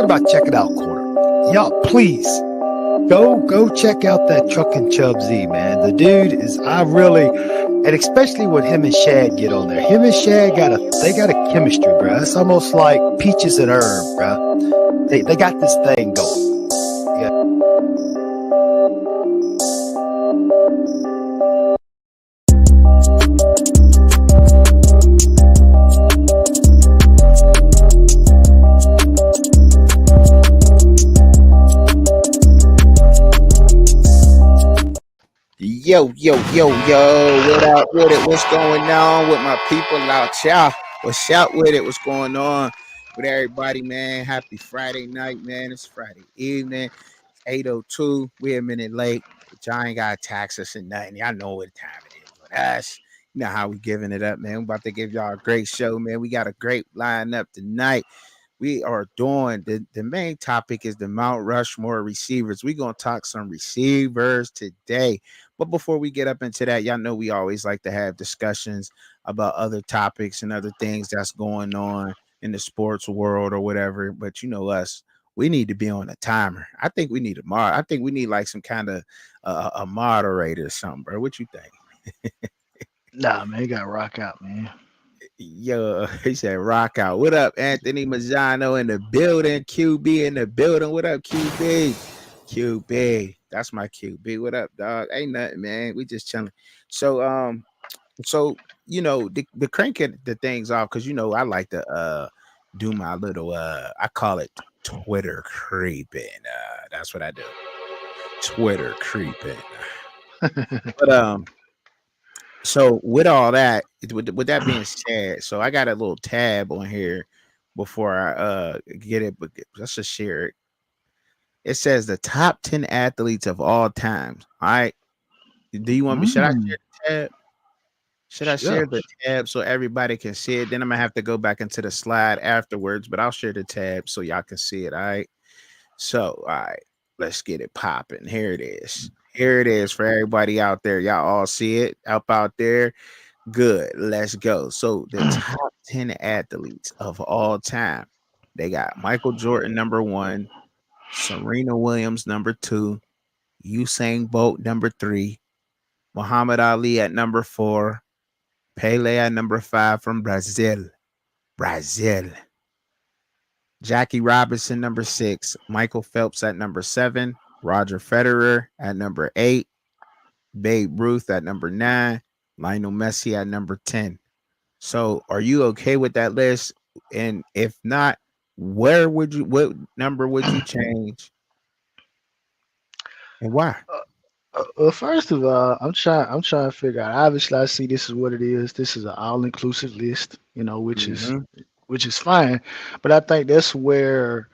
talking about checking out corner. Y'all, please go check out that Truck and Chub Z, man. The dude is and especially when him and Shad get on there. Him and Shad got a chemistry, bro. It's almost like peaches and herb, bro. They got this thing going. Yeah. Yo, yo, yo, yo, what up with it? What's going on with my people out here? What's up with it? What's going on with everybody, man? Happy Friday night, man. It's Friday evening. It's 8:02. We're a minute late, but y'all ain't got to tax us and nothing. Y'all know what time it is with us. You know how we giving it up, man. We're about to give y'all a great show, man. We got a great lineup tonight. We are doing the main topic is the Mount Rushmore receivers. We're gonna talk some receivers today. But before we get up into that, y'all know we always like to have discussions about other topics and other things that's going on in the sports world or whatever. But you know us, we need to be on a timer. I think we need I think we need like some kind of a moderator or something, bro. What you think? Nah, man, you gotta rock out, man. Yo, he said rock out. What up, Anthony Mazzano in the building? QB in the building. What up, QB? QB. That's my QB. What up, dog? Ain't nothing, man. We just chilling. So you know, the cranking the things off because you know I like to do my little I call it Twitter creeping. That's what I do. Twitter creeping. But so with all that, with that being said, so I got a little tab on here before I get it, but let's just share it. It says the top 10 athletes of all times. All right. Do you want me? Should I share Mm, the tab? Should I yeah. share the tab so everybody can see it? Then I'm gonna have to go back into the slide afterwards, but I'll share the tab so y'all can see it. All right. So, all right, let's get it popping. Here it is. Here it is for everybody out there. Y'all all see it up out there. Good. Let's go. So the top 10 athletes of all time. They got Michael Jordan number 1, Serena Williams number 2, Usain Bolt number 3, Muhammad Ali at number 4, Pele at number 5 from Brazil. Brazil. Jackie Robinson number 6, Michael Phelps at number 7, Roger Federer at number 8, Babe Ruth at number 9, Lionel Messi at number 10. So, are you okay with that list? And if not, what number would you change and why? Well, first of all, I'm trying to figure out. Obviously, I see this is what it is. This is an all-inclusive list, which is Mm-hmm. fine. But I think that's where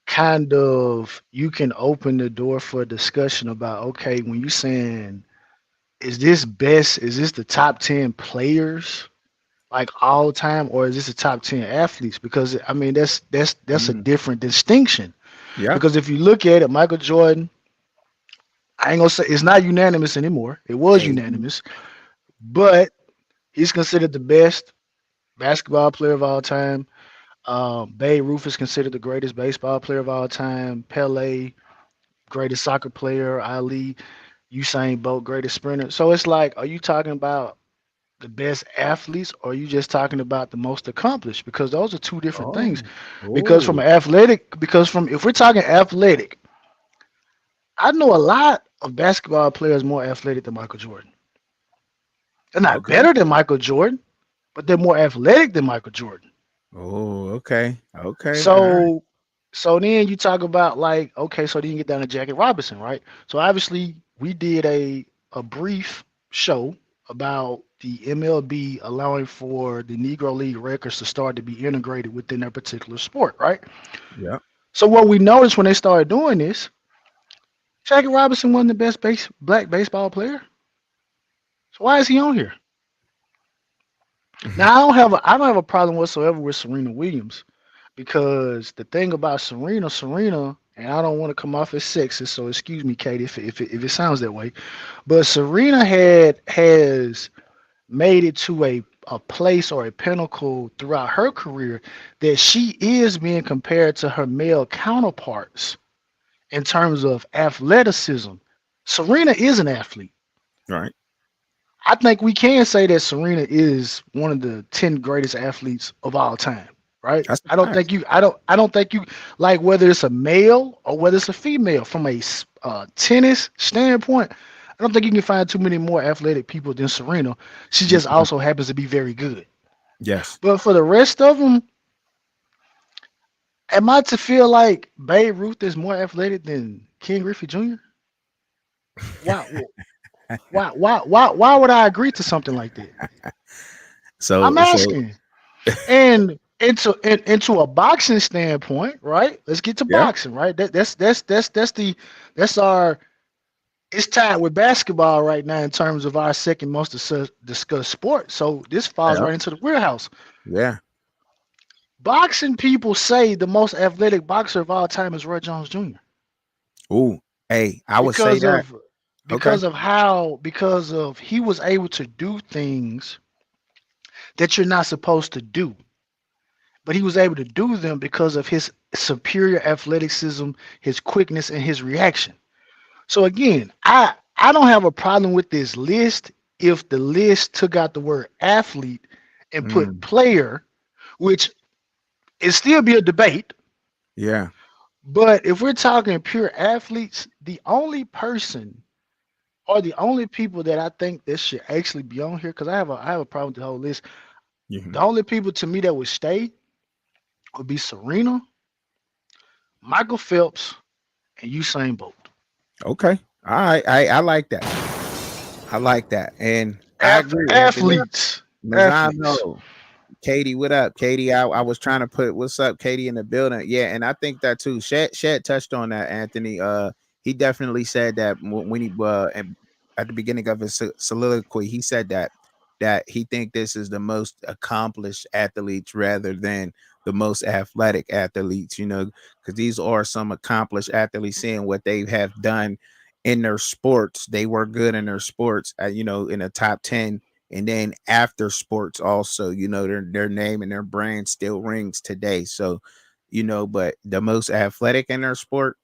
kind of you can open the door for a discussion about, okay, when you saying is this the top 10 players like all time, or is this the top 10 athletes? Because I mean that's a Mm. different distinction. Yeah. Because if you look at it, Michael Jordan, I ain't gonna say it's not unanimous anymore. It was Hey. unanimous, but he's considered the best basketball player of all time. Babe Ruth is considered the greatest baseball player of all time. Pele, greatest soccer player. Ali, Usain Bolt, greatest sprinter. So it's like, are you talking about the best athletes, or are you just talking about the most accomplished? Because those are two different things. Oh. Because from Oh. athletic, because from if we're talking athletic, I know a lot of basketball players more athletic than Michael Jordan. They're not Okay. better than Michael Jordan, but they're more athletic than Michael Jordan. Oh, okay. Okay. All right. So so then you talk about like, okay, so then you get down to Jackie Robinson, right? So obviously we did a brief show about the MLB allowing for the Negro League records to start to be integrated within their particular sport, right? Yeah. So what we noticed when they started doing this, Jackie Robinson wasn't the best black baseball player. So why is he on here? Now I don't have a problem whatsoever with Serena Williams, because the thing about Serena, and I don't want to come off as sexist, so excuse me, Katie, if it sounds that way, but Serena has made it to a place or a pinnacle throughout her career that she is being compared to her male counterparts in terms of athleticism. Serena is an athlete. Right. I think we can say that Serena is one of the 10 greatest athletes of all time, right? That's a fact. I don't think you like whether it's a male or whether it's a female from a tennis standpoint. I don't think you can find too many more athletic people than Serena. She just Mm-mm. also happens to be very good. Yes. But for the rest of them, am I to feel like Babe Ruth is more athletic than Ken Griffey Jr.? Why, why would I agree to something like that? I'm So asking. And into a boxing standpoint, right? Let's get to yeah. boxing, right? That's our it's tied with basketball right now in terms of our second most discussed sport. So this falls Yeah. right into the wheelhouse. Yeah. Boxing people say the most athletic boxer of all time is Roy Jones Jr. Ooh. Hey, I would say because that. of Okay. because of he was able to do things that you're not supposed to do, but he was able to do them because of his superior athleticism, his quickness, and his reaction. So again, I don't have a problem with this list if the list took out the word athlete and put Mm, player, which it still be a debate. yeah. But if we're talking pure athletes, the only person or the only people that I think this should actually be on here, because I have a problem with the whole list. The Mhm. only people to me that would stay would be Serena, Michael Phelps, and Usain Bolt. Okay. All right. I like that. I like that. And I agree, Anthony. Athletes, athletes. Mazzano. Katie, what up? Katie, I was trying to put what's up, Katie, in the building. Yeah, and I think that too. Shed touched on that, Anthony. He definitely said that when he at the beginning of his soliloquy, he said that he think this is the most accomplished athletes rather than the most athletic athletes, because these are some accomplished athletes seeing what they have done in their sports. They were good in their sports, in the top 10, and then after sports also, their name and their brand still rings today. So, but the most athletic in their sport,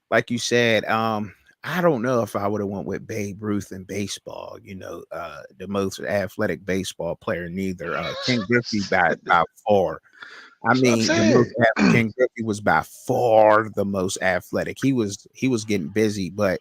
like you said, I don't know if I would have went with Babe Ruth in baseball, the most athletic baseball player, neither. Ken Griffey by far. I That's what I'm mean, the most saying. Ken Griffey was by far the most athletic. He was getting busy, but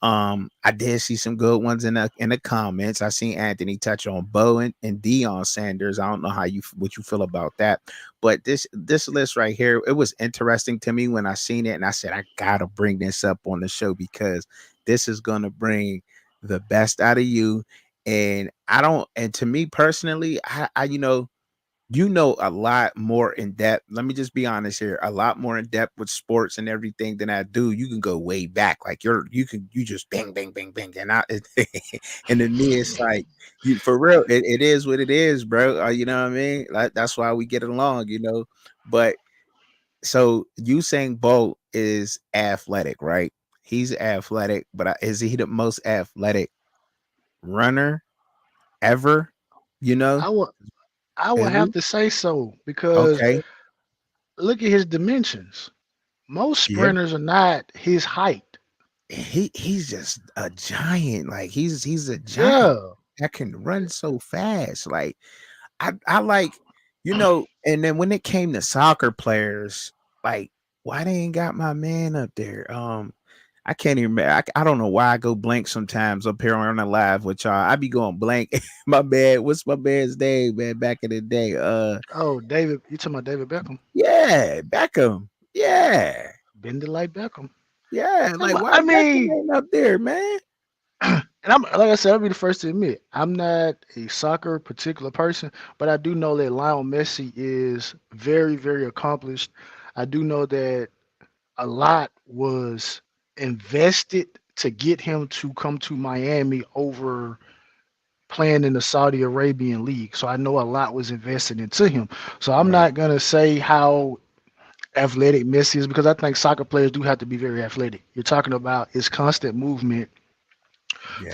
I did see some good ones in the comments. I seen Anthony touch on Bo and Deion Sanders. I don't know what you feel about that, but this list right here, it was interesting to me when I seen it, and I said I gotta bring this up on the show because this is gonna bring the best out of you. And I don't, and to me personally, I a lot more in depth. Let me just be honest here, a lot more in depth with sports and everything than I do. You can go way back, like you just bang, bang, bang, bang, and and to me, it's like you for real. It is what it is, bro. You know what I mean? Like that's why we get along. But so Usain Bolt is athletic, right? He's athletic, but is he the most athletic runner ever? You know, I would I would is have he? to say so because Okay. look at his dimensions. Most Yeah. sprinters are not his height. He's just a giant. Like he's a giant Yeah. that can run so fast. Like I like, and then when it came to soccer players, like why they ain't got my man up there? I can't even I don't know why I go blank sometimes up here on the live with y'all. I be going blank. My bad. What's my man's name, man? Back in the day. Oh, David, you talking about David Beckham? Yeah, Beckham. Yeah. Bend it like Beckham. Yeah. Like why I Beckham mean, ain't up there, man? and I'm like I said, I'll be the first to admit I'm not a soccer particular person, but I do know that Lionel Messi is very, very accomplished. I do know that a lot was invested to get him to come to Miami over playing in the Saudi Arabian league. So I know a lot was invested into him. So I'm Right. not gonna say how athletic Messi is because I think soccer players do have to be very athletic. You're talking about his constant movement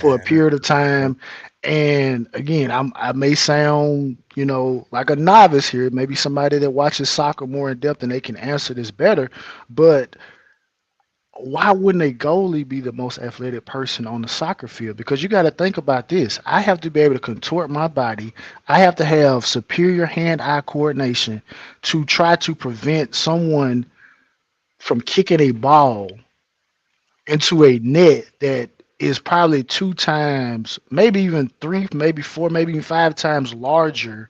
for a Yeah. period of time. And again, I may sound, like a novice here, maybe somebody that watches soccer more in depth and they can answer this better. But why wouldn't a goalie be the most athletic person on the soccer field? Because you got to think about this. I have to be able to contort my body. I have to have superior hand-eye coordination to try to prevent someone from kicking a ball into a net that is probably two times, maybe even three, maybe four, maybe even five times larger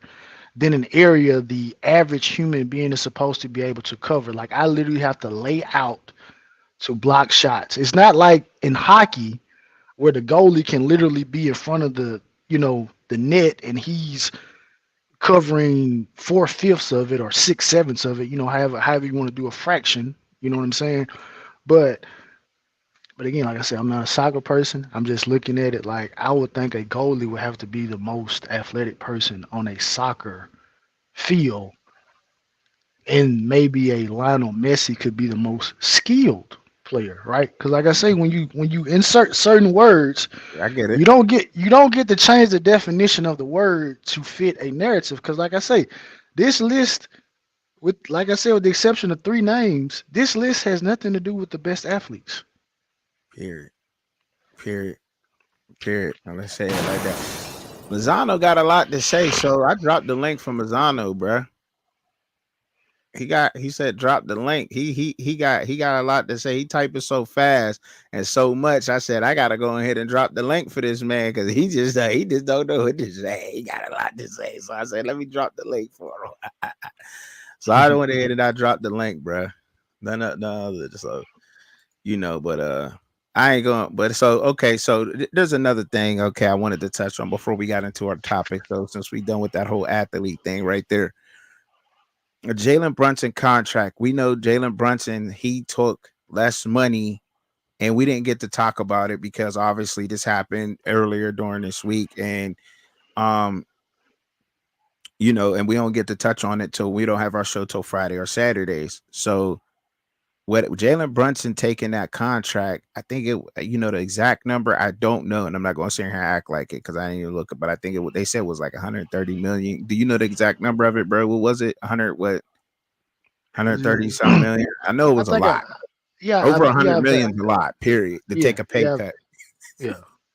than an area the average human being is supposed to be able to cover. Like I literally have to lay out to block shots. It's not like in hockey where the goalie can literally be in front of the net and he's covering 4/5 of it or 6/7 of it, however you want to do a fraction. You know what I'm saying? But But again, like I said, I'm not a soccer person. I'm just looking at it like I would think a goalie would have to be the most athletic person on a soccer field, and maybe a Lionel Messi could be the most skilled player, right? Because like I say, when you insert certain words, I get it. you don't get to change the definition of the word to fit a narrative. Because like I say, this list with like I said, with the exception of three names, this list has nothing to do with the best athletes. Period. Period. Period. Now let's say it like that. Mazzano got a lot to say, so I dropped the link from Mazzano, bruh. He said drop the link. He got a lot to say. He typing so fast and so much. I said I gotta go ahead and drop the link for this man because he just don't know what to say. He got a lot to say. So I said let me drop the link for him. So I went ahead and I dropped the link, bruh. None other. So but I ain't going. But so okay. So there's another thing. Okay, I wanted to touch on before we got into our topic. So since we done with that whole athlete thing right there, a Jalen Brunson contract. We know Jalen Brunson. He took less money, and we didn't get to talk about it because obviously this happened earlier during this week, and um, and we don't get to touch on it till we don't have our show till Friday or Saturdays. So what Jalen Brunson taking that contract, I think the exact number, I don't know, and I'm not going to sit here and act like it because I didn't even look it, but I think they said was like 130 million. Do you know the exact number of it, bro? What was it? 130 something million. I know it I was a think lot. yeah, Over yeah, 100 million is a lot, period, to yeah, take a pay yeah, cut. yeah,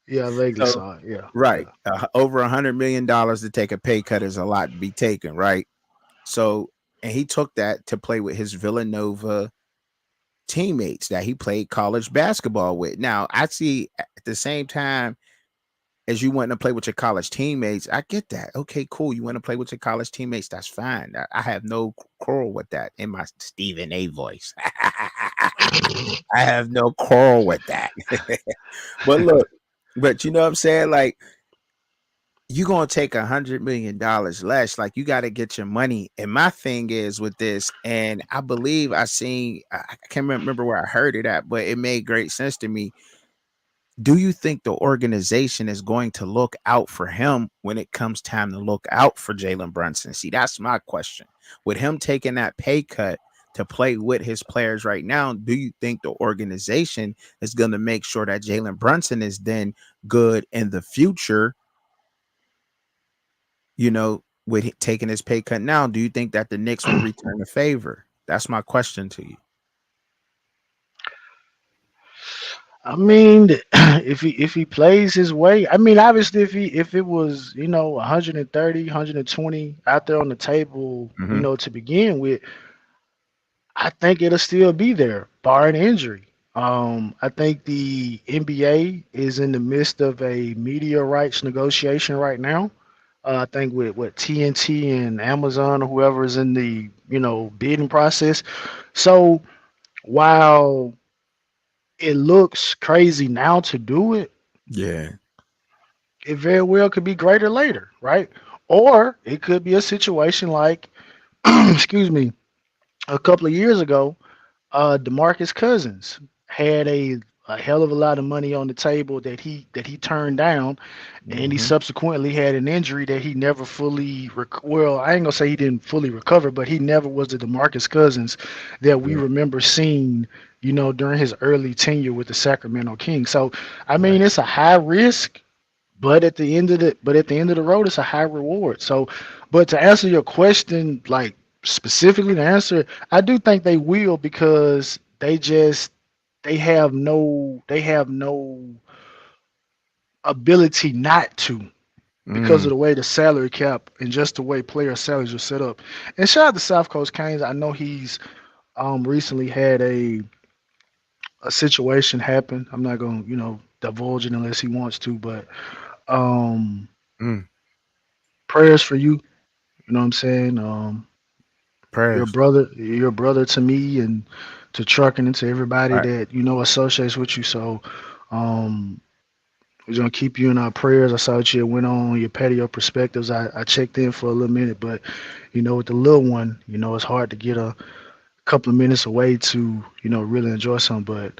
yeah. I vaguely So, saw it. Yeah, right. yeah. Over $100 million to take a pay cut is a lot to be taken, right? So, and he took that to play with his Villanova teammates that he played college basketball with. Now, I see at the same time as you want to play with your college teammates, I get that. Okay, cool. You want to play with your college teammates? That's fine. I have no quarrel with that in my Stephen A voice. I have no quarrel with that. But look, but you know what I'm saying? Like, you're gonna take $100 million less. Like, you got to get your money. And my thing is with this, and I believe I can't remember where I heard it at, but it made great sense to me. Do you think the organization is going to look out for him when it comes time to look out for Jalen Brunson? See, that's my question. With him taking that pay cut to play with his players right now, do you think the organization is going to make sure that Jalen Brunson is then good in the future? With taking his pay cut now, do you think that the Knicks will return the favor? That's my question to you. I mean, if he plays his way, I mean, obviously, if it was 130, 120 out there on the table, Mm-hmm. to begin with, I think it'll still be there, barring injury. I think the NBA is in the midst of a media rights negotiation right now. I think with what TNT and Amazon or whoever is in the bidding process. So while it looks crazy now to do it, Yeah. it very well could be greater later, right? Or it could be a situation like, excuse me, a couple of years ago, DeMarcus Cousins had a a hell of a lot of money on the table that he turned down, and he Hmm. subsequently had an injury that he never fully well, I ain't gonna say he didn't fully recover, but he never was the DeMarcus Cousins that we Yeah. remember seeing, during his early tenure with the Sacramento Kings. So I Right. mean, it's a high risk, but at the end of the road, it's a high reward. So, but to answer your question, like specifically to answer, I do think they will because they have no ability not to because of Mm. the way the salary cap and just the way player salaries are set up. And shout out to South Coast Canes. I know he's recently had a situation happen. I'm not gonna divulge it unless he wants to, but um Mm. prayers for you. You know what I'm saying? Your Prayers. brother, your brother to me and to Trucking and to everybody Right. that associates with you. So, um, we're gonna keep you in our prayers. I saw that you went on your patio perspectives. I checked in for a little minute, but with the little one, it's hard to get a couple of minutes away to really enjoy something. But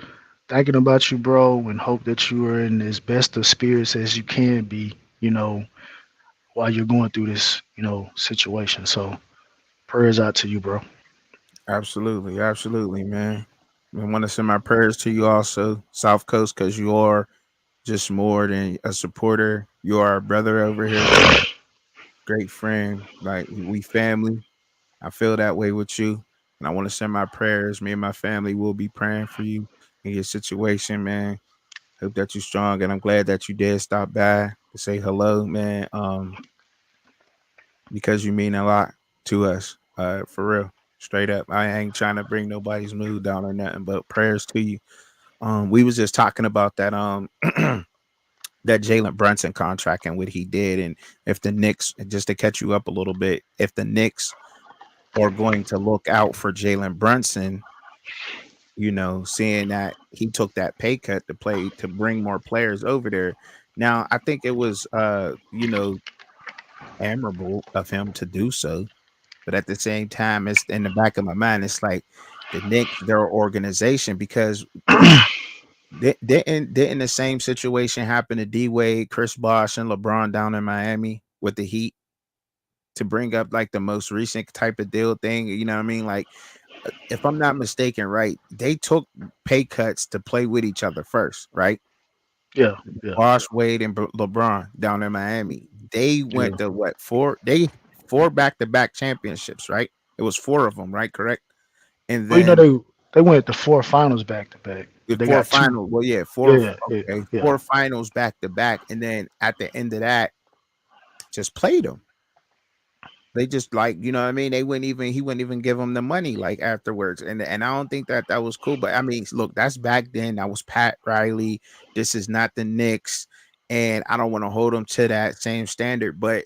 thinking about you, bro, and hope that you are in as best of spirits as you can be. While you're going through this situation. So prayers out to you, bro. Absolutely. Absolutely, man. I want to send my prayers to you also, South Coast, because you are just more than a supporter. You are a brother over here to me, great friend. Like we family. I feel that way with you. And I want to send my prayers. Me and my family will be praying for you in your situation, man. Hope that you're strong. And I'm glad that you did stop by to say hello, man. Because you mean a lot to us. For real. Straight up. I ain't trying to bring nobody's mood down or nothing, but prayers to you. We was just talking about that that Jalen Brunson contract and what he did, and if the Knicks, just to catch you up a little bit, if the Knicks are going to look out for Jalen Brunson, seeing that he took that pay cut to play to bring more players over there. Now, I think it was admirable of him to do so, but at the same time, it's in the back of my mind, it's like the Knicks, their organization, because didn't the same situation happen to D Wade, Chris Bosh, and LeBron down in Miami with the Heat to bring up like the most recent type of deal thing? You know what I mean? Like, if I'm not mistaken, right, they took pay cuts to play with each other first, right? Yeah, yeah, Bosh, Wade, and LeBron down in Miami. They yeah. went to what, four? They four back to back championships, right? It was four of them, right? Correct. And Well, then they went to four finals back to back, the but they four got two. finals. Well, yeah, Yeah, four. yeah, yeah, Okay, yeah. four finals back to back, and then at the end of that, just played them. They just like, you know what I mean? They wouldn't even, he wouldn't even give them the money like afterwards. And I don't think that that was cool. But I mean, look, that's back then. That was Pat Riley. This is not the Knicks. And I don't want to hold them to that same standard. But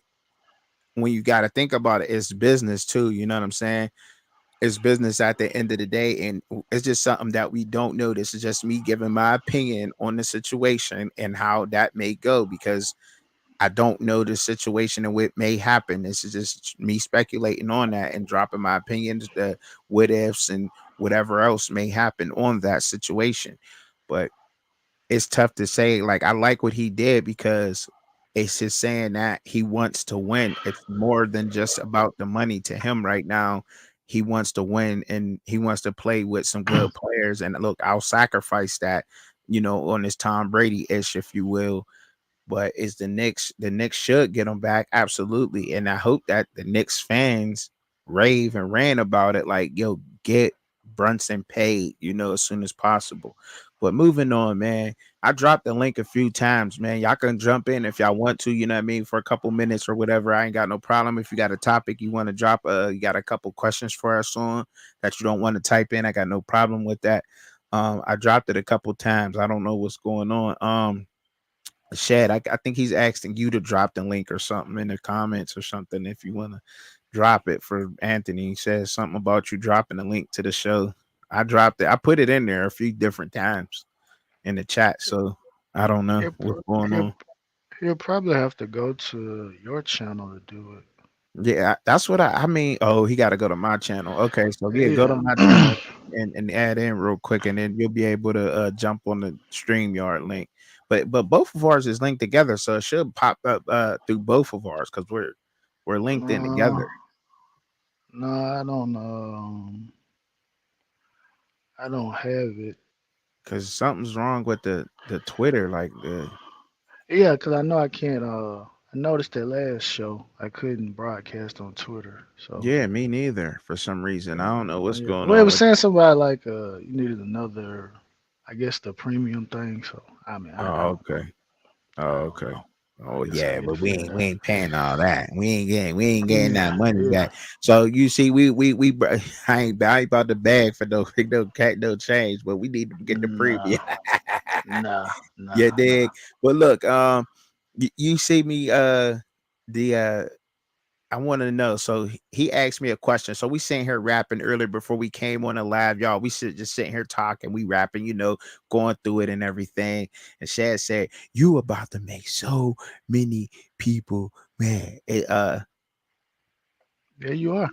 when you got to think about it, it's business too. You know what I'm saying? It's business at the end of the day. And it's just something that we don't know. This is just me giving my opinion on the situation and how that may go, because I don't know the situation and what may happen. This is just me speculating on that and dropping my opinions, the what ifs and whatever else may happen on that situation. But it's tough to say. Like, I like what he did because it's just saying that he wants to win. It's more than just about the money to him right now. He wants to win and he wants to play with some good players. And look, I'll sacrifice that, on this Tom Brady ish, if you will, but is the Knicks should get him back, absolutely. And I hope that the Knicks fans rave and ran about it, like, yo, get Brunson paid, as soon as possible. But moving on, man. I dropped the link a few times, man. Y'all can jump in if y'all want to, you know what I mean, for a couple minutes or whatever. I ain't got no problem. If you got a topic you want to drop, you got a couple questions for us on that you don't want to type in, I got no problem with that. I dropped it a couple times. I don't know what's going on. Shad, I think he's asking you to drop the link or something in the comments or something if you want to drop it for Anthony. He says something about you dropping the link to the show. I dropped it. I put it in there a few different times in the chat. So I don't know He'll, what's pr- going he'll, on. he'll probably have to go to your channel to do it. Yeah, that's what I mean. Oh, he got to go to my channel. Okay, so yeah, go to Yeah. my channel and add in real quick, and then you'll be able to jump on the StreamYard link. But both of ours is linked together, so it should pop up through both of ours because we're linked in no, together. no, I don't have it. Because something's wrong with the Twitter, like the Yeah, because I know I can't. I noticed that last show I couldn't broadcast on Twitter. So yeah, me neither. For some reason, I don't know what's yeah, going well, it on was with. saying something about like you needed another, I guess the premium thing. So I mean, Oh, okay. I Oh, don't okay. know. Oh I guess I yeah, get it but we figured ain't we out. ain't paying all that. We ain't getting that Yeah, money yeah. back. So you see, I ain't about to bag for no change, but we need to get the Nah, premium. Yeah, nah. dig. But look, you see me the I want to know. So he asked me a question. So we sitting here rapping earlier before we came on the live, y'all. We should just sitting here talking. We rapping, going through it and everything. And Shad said, "You about to make so many people mad." There you are.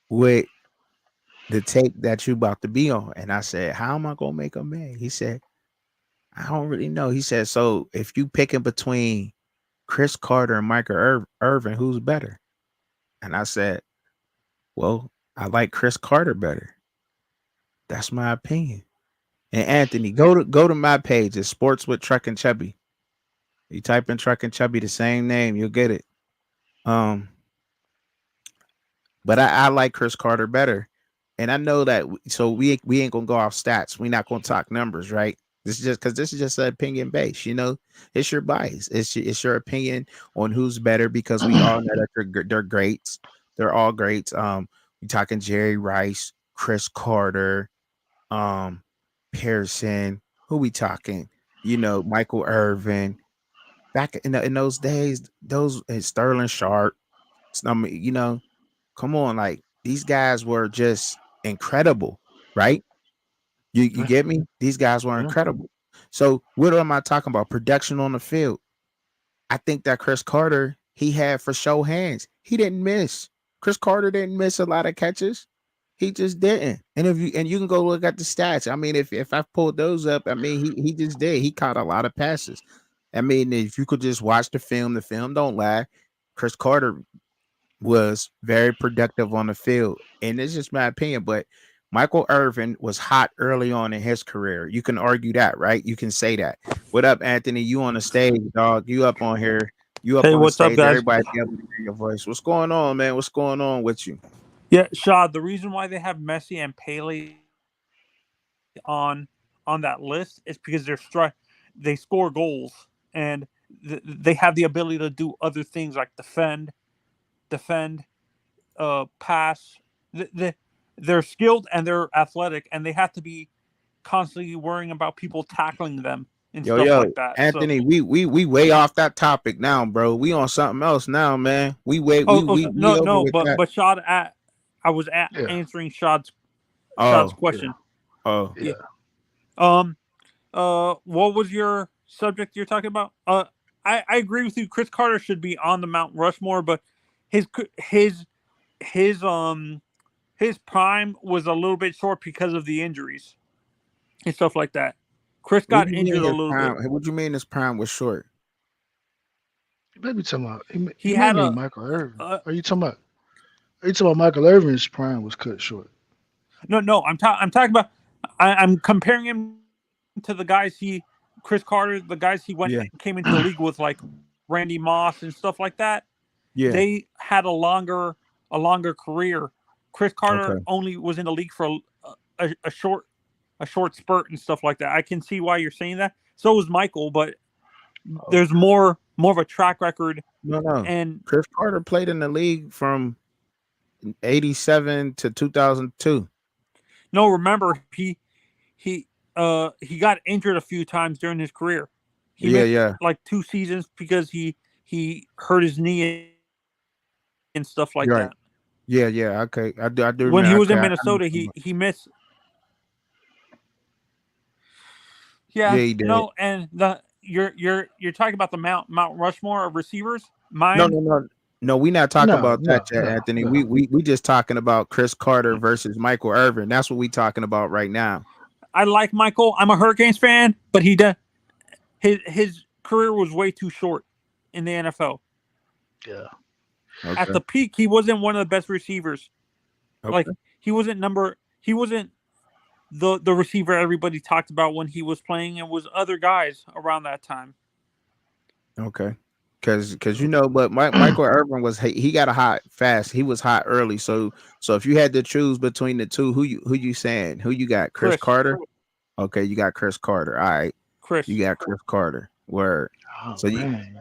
With the tape that you about to be on, and I said, "How am I gonna make them mad?" He said, "I don't really know." He said, "So if you picking between Chris Carter and Michael Irvin, who's better?" And I said, "Well, I like Chris Carter better. That's my opinion." And Anthony, go to my page. It's Sports with Truck and Chubby. You type in Truck and Chubby, the same name, you'll get it. Um, but I like Chris Carter better, and I know that. So we ain't gonna go off stats. We not gonna talk numbers, right? This is just because this is just an opinion base. It's your bias. It's your opinion on who's better because we all know that they're greats. They're all greats. We talking Jerry Rice, Chris Carter, um, Pearson. Who we talking? Michael Irvin. Back in those days, those and Sterling Sharp. I mean, come on, like these guys were just incredible, right? You Yeah, get me? These guys were yeah. incredible. So what am I talking about? Production on the field. I think that Chris Carter, he had for show hands. He didn't miss. Chris Carter didn't miss a lot of catches. He just didn't. And if you can go look at the stats. I mean, if I pulled those up, I mean, he just did. He caught a lot of passes. I mean, if you could just watch the film don't lie. Chris Carter was very productive on the field. And it's just my opinion, but Michael Irvin was hot early on in his career. You can argue that, right? You can say that. What up, Anthony? You on the stage, dog. You up on here. You up Hey, on the what's up, stage. guys? Everybody be able to hear your voice. What's going on, man? What's going on with you? Yeah, Shad. The reason why they have Messi and Pele on that list is because they score goals and they have the ability to do other things like defend, pass. They're skilled and they're athletic, and they have to be constantly worrying about people tackling them and Yo, stuff yo, like that. So, Anthony, we way off that topic now, bro. We on something else now, man. We wait, we no, over no, with that. but Shad, I was Yeah, answering Shad's Oh, yeah, question. oh. Yeah. yeah. Um. What was your subject you're talking about? I agree with you. Chris Carter should be on the Mount Rushmore, but his his his um his prime was a little bit short because of the injuries and stuff like that. Chris What got do you injured mean a his little prime? bit. What do you mean his prime was short? You may be talking about. He You may had mean a Michael Irvin. uh, Are you talking about? Are you talking about Michael Irvin's prime was cut short? no. I'm talking about. I'm comparing him to the guys Chris Carter, the guys he went Yeah, came into the league with, like Randy Moss and stuff like that. yeah. They had a longer career. Chris Carter Okay. only was in the league for a short spurt and stuff like that. I can see why you're saying that. So was Michael, but Oh, there's more of a track record. No, no. And Chris Carter played in the league from 87 to 2002. no, remember he got injured a few times during his career. He Yeah, missed yeah. like 2 seasons because he hurt his knee and stuff like You're right. that. Yeah, yeah. Okay. I do When he remember. was Okay. in I know Minnesota, something. he missed. Yeah, Yeah, he did. no, and you're talking about the Mount Rushmore of receivers. No, Mine, no, no. No, we not talking No, about that no, yet, no, Anthony. no. We just talking about Chris Carter versus Micheal Irvin. That's what we talking about right now. I like Micheal. I'm a Hurricanes fan, but he does his career was way too short in the NFL. Yeah. At Okay. the peak, he wasn't one of the best receivers. Like Okay. he wasn't the receiver everybody talked about when he was playing. It was other guys around that time. Okay. Because you know, but Micheal Irvin was he got a hot fast. He was hot early. So if you had to choose between the two, who you saying? Who you got? Chris Chris, Carter? Okay, you got Chris Carter. All right. You Chris. got Chris Carter. Word. Oh So man.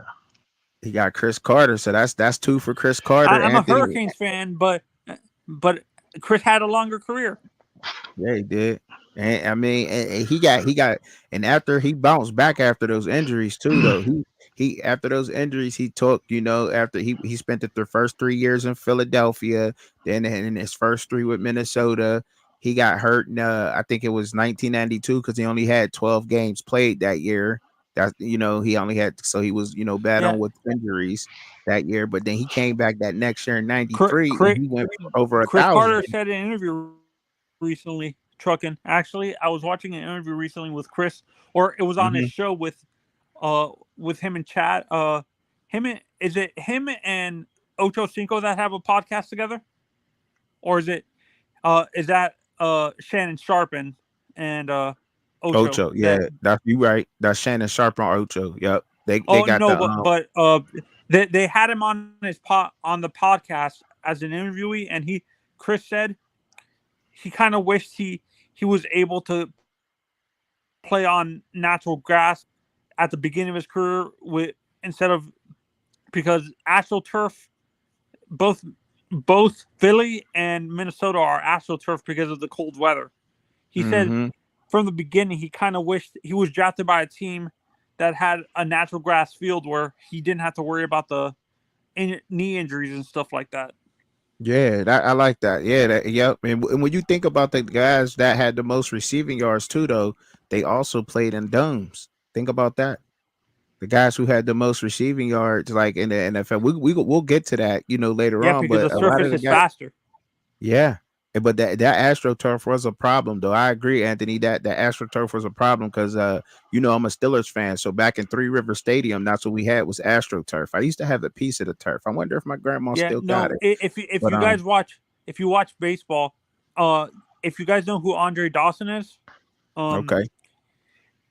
you got Chris Carter. So that's two for Chris Carter. I'm a Anthony. Hurricanes fan, but Chris had a longer career. Yeah, he did. And I mean, and he got, and after he bounced back after those injuries too, though he after those injuries he took, after he spent the first 3 years in Philadelphia, then in his first three with Minnesota, he got hurt in I think it was 1992 because he only had 12 games played that year. That he only had so he was Yeah, battling with injuries that year, but then he came back that next year in Chris, '93 and he went for over a Chris thousand. Carter said in an interview recently, trucking. Actually, I was watching an interview recently with Chris, or it was on his Mhm. show with him and Chad. Is it him and Ocho Cinco that have a podcast together, or is that Shannon Sharpen and Ocho Ocho, yeah, that? that's you right. That's Shannon Sharp on Ocho. Yep, they Oh got no, the but they had him on on the podcast as an interviewee, and Chris said he kind of wished he was able to play on natural grass at the beginning of his career with instead of because AstroTurf both both Philly and Minnesota are AstroTurf because of the cold weather. He said hmm from the beginning he kind of wished he was drafted by a team that had a natural grass field where he didn't have to worry about the knee injuries and stuff like that. Yeah, I like that. Yeah, yep. And when you think about the guys that had the most receiving yards too, though, they also played in domes. Think about that. The guys who had the most receiving yards, like in the NFL, we'll get to that, later Yeah, on. because the But a lot surface of the is guys, faster. yeah. But that AstroTurf was a problem, though. I agree, Anthony, that AstroTurf was a problem because I'm a Steelers fan. So back in Three River Stadium, that's what we had was AstroTurf. I used to have a piece of the turf. I wonder if my grandma Yeah, still got no. it. If But you guys watch baseball, uh, if you guys know who Andre Dawson is, um, okay.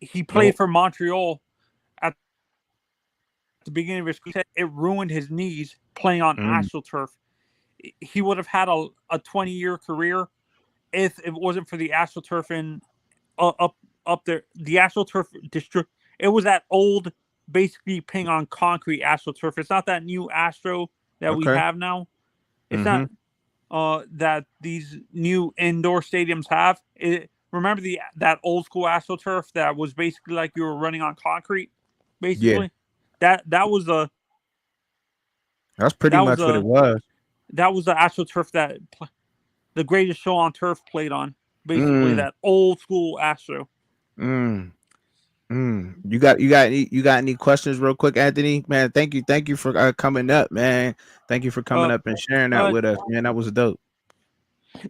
he played No. for Montreal at the beginning of his career. It ruined his knees playing on Mm, AstroTurf. He would have had a 20-year career if it wasn't for the AstroTurf in up there. The AstroTurf district. It was that old, basically playing on concrete AstroTurf. It's not that new Astro that we okay. have now. It's Mm-hmm. not that these new indoor stadiums have. Remember that old school AstroTurf that was basically like you were running on concrete, Yeah, basically. That was the that's pretty that was much what it the was. that was the AstroTurf that the greatest show on turf played on. Basically, Mm, that old school Astro. mm, You got any questions, real quick, Anthony? Man, thank you for coming up, man. Thank you for coming Uh, up and sharing that uh, with us, man. That was dope.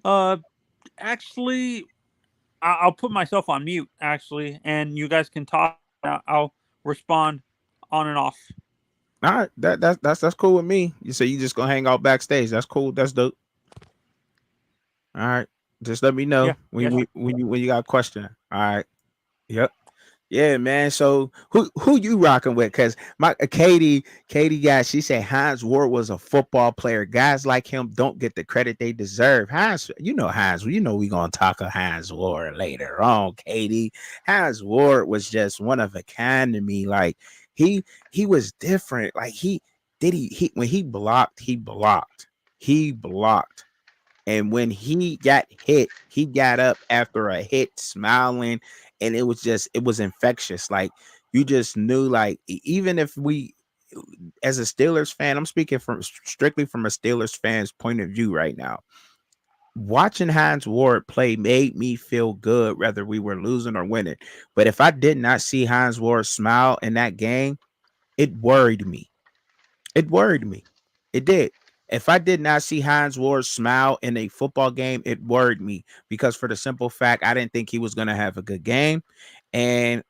uh. Actually, I'll put myself on mute. Actually, and you guys can talk. I'll respond on and off. All right, that's cool with me. You say you just gonna hang out backstage. That's cool. That's dope. All right, just let me know Yeah. Yes, sir. when you got a question. All right. Yep. Yeah, man. So who you rocking with? Cause my Katie guy, she said Hines Ward was a football player. Guys like him don't get the credit they deserve. Hines. We gonna talk of Hines Ward later on, Katie. Hines Ward was just one of a kind to me. Like he was different. Like he when he blocked. He blocked. And when he got hit, he got up after a hit smiling, and it was infectious. Like you just knew, like even if we, as a Steelers fan, I'm speaking from strictly from a Steelers fan's point of view right now. Watching Hines Ward play made me feel good, whether we were losing or winning. But if I did not see Hines Ward smile in that game, it worried me. It worried me. It did. If I did not see Hines Ward smile in a football game, it worried me because for the simple fact I didn't think he was gonna have a good game, and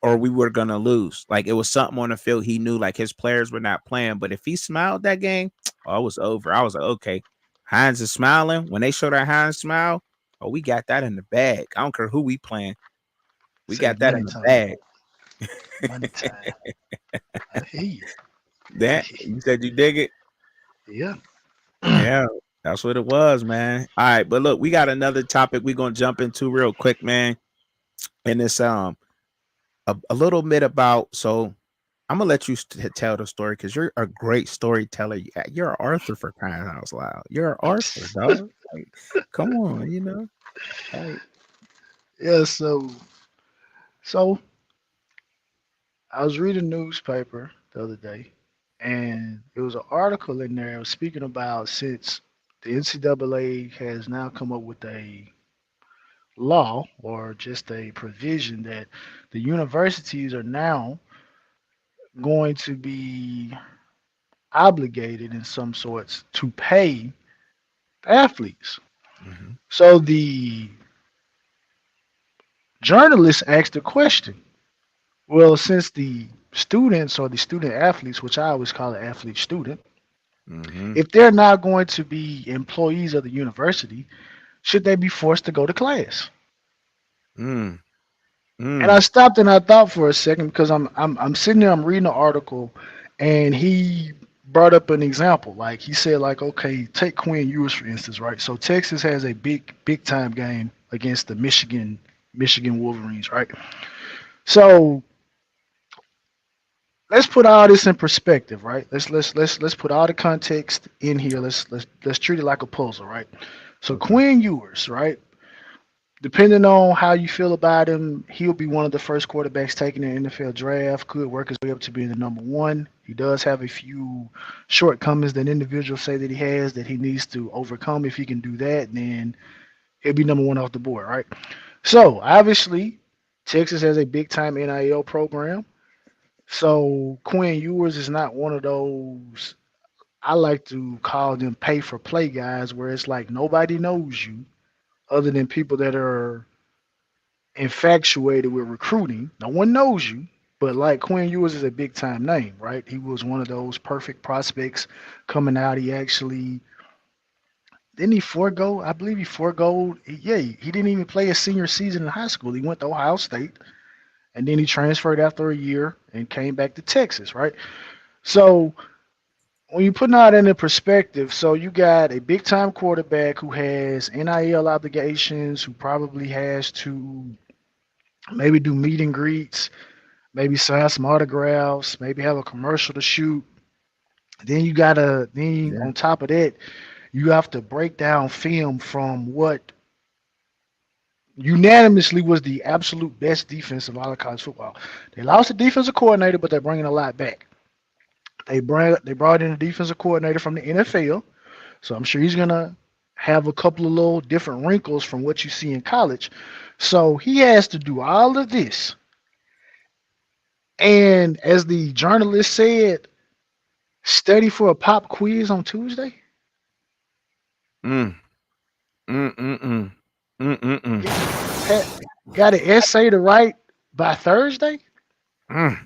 or we were gonna lose. Like it was something on the field he knew like his players were not playing. But if he smiled that game, oh, it was over. I was like, okay, Hines is smiling. When they showed that Hines smile, oh, we got that in the bag. I don't care who we playing. We Say got that money in the time. bag. Money time. I hear you. That you said you dig it? Yeah. Yeah, that's what it was, man. All right, but look, we got another topic we're gonna jump into real quick, man. And it's a little bit about so I'm gonna let you tell the story because you're a great storyteller. You're Arthur for crying out loud. You're Arthur, dog. Like, come on, you know. Like, Yeah. So I was reading a newspaper the other day, and there was an article in there speaking about since the NCAA has now come up with a law or just a provision that the universities are now going to be obligated in some sorts to pay athletes. mhm, So the journalist asked a question. Well, since the students or the student athletes, which I always call an athlete student, mhm, if they're not going to be employees of the university, should they be forced to go to class? mm, And I mm. stopped and I thought for a second because I'm sitting there, I'm reading the article, and he brought up an example. Like he said, like, okay, take Quinn Ewers for instance, right? So Texas has a big time game against the Michigan Wolverines, right? So let's put all this in perspective, right? Let's put all the context in here. Let's treat it like a puzzle, right? So Okay. Quinn Ewers, right? Depending on how you feel about him, he'll be one of the first quarterbacks taken in the NFL draft. Could work his way up to being the number one. He does have a few shortcomings that individuals say that he has that he needs to overcome. If he can do that, then he'll be number one off the board, right? So obviously, Texas has a big time NIL program. So Quinn Ewers is not one of those. I like to call them pay for play guys, where it's like nobody knows you other than people that are infatuated with recruiting. No one knows you, but like Quinn Ewers is a big time name, right? He was one of those perfect prospects coming out. He actually didn't he forego? I believe he forego. Yeah, he didn't even play a senior season in high school. He went to Ohio State, and then he transferred after a year and came back to Texas, right? So when you put that into perspective, so you got a big time quarterback who has NIL obligations, who probably has to maybe do meet and greets, maybe sign some autographs, maybe have a commercial to shoot. Then you gotta then Yeah. on top of that, you have to break down film from what unanimously was the absolute best defense of all of college football. They lost the defensive coordinator, but they're bringing a lot back. They brought in a defensive coordinator from the NFL, so I'm sure he's gonna have a couple of little different wrinkles from what you see in college. So he has to do all of this. And as the journalist said, study for a pop quiz on Tuesday. Mm, mm, mm, mm, mm, mm, Get, mm. ha- got an essay to write by Thursday. Mm,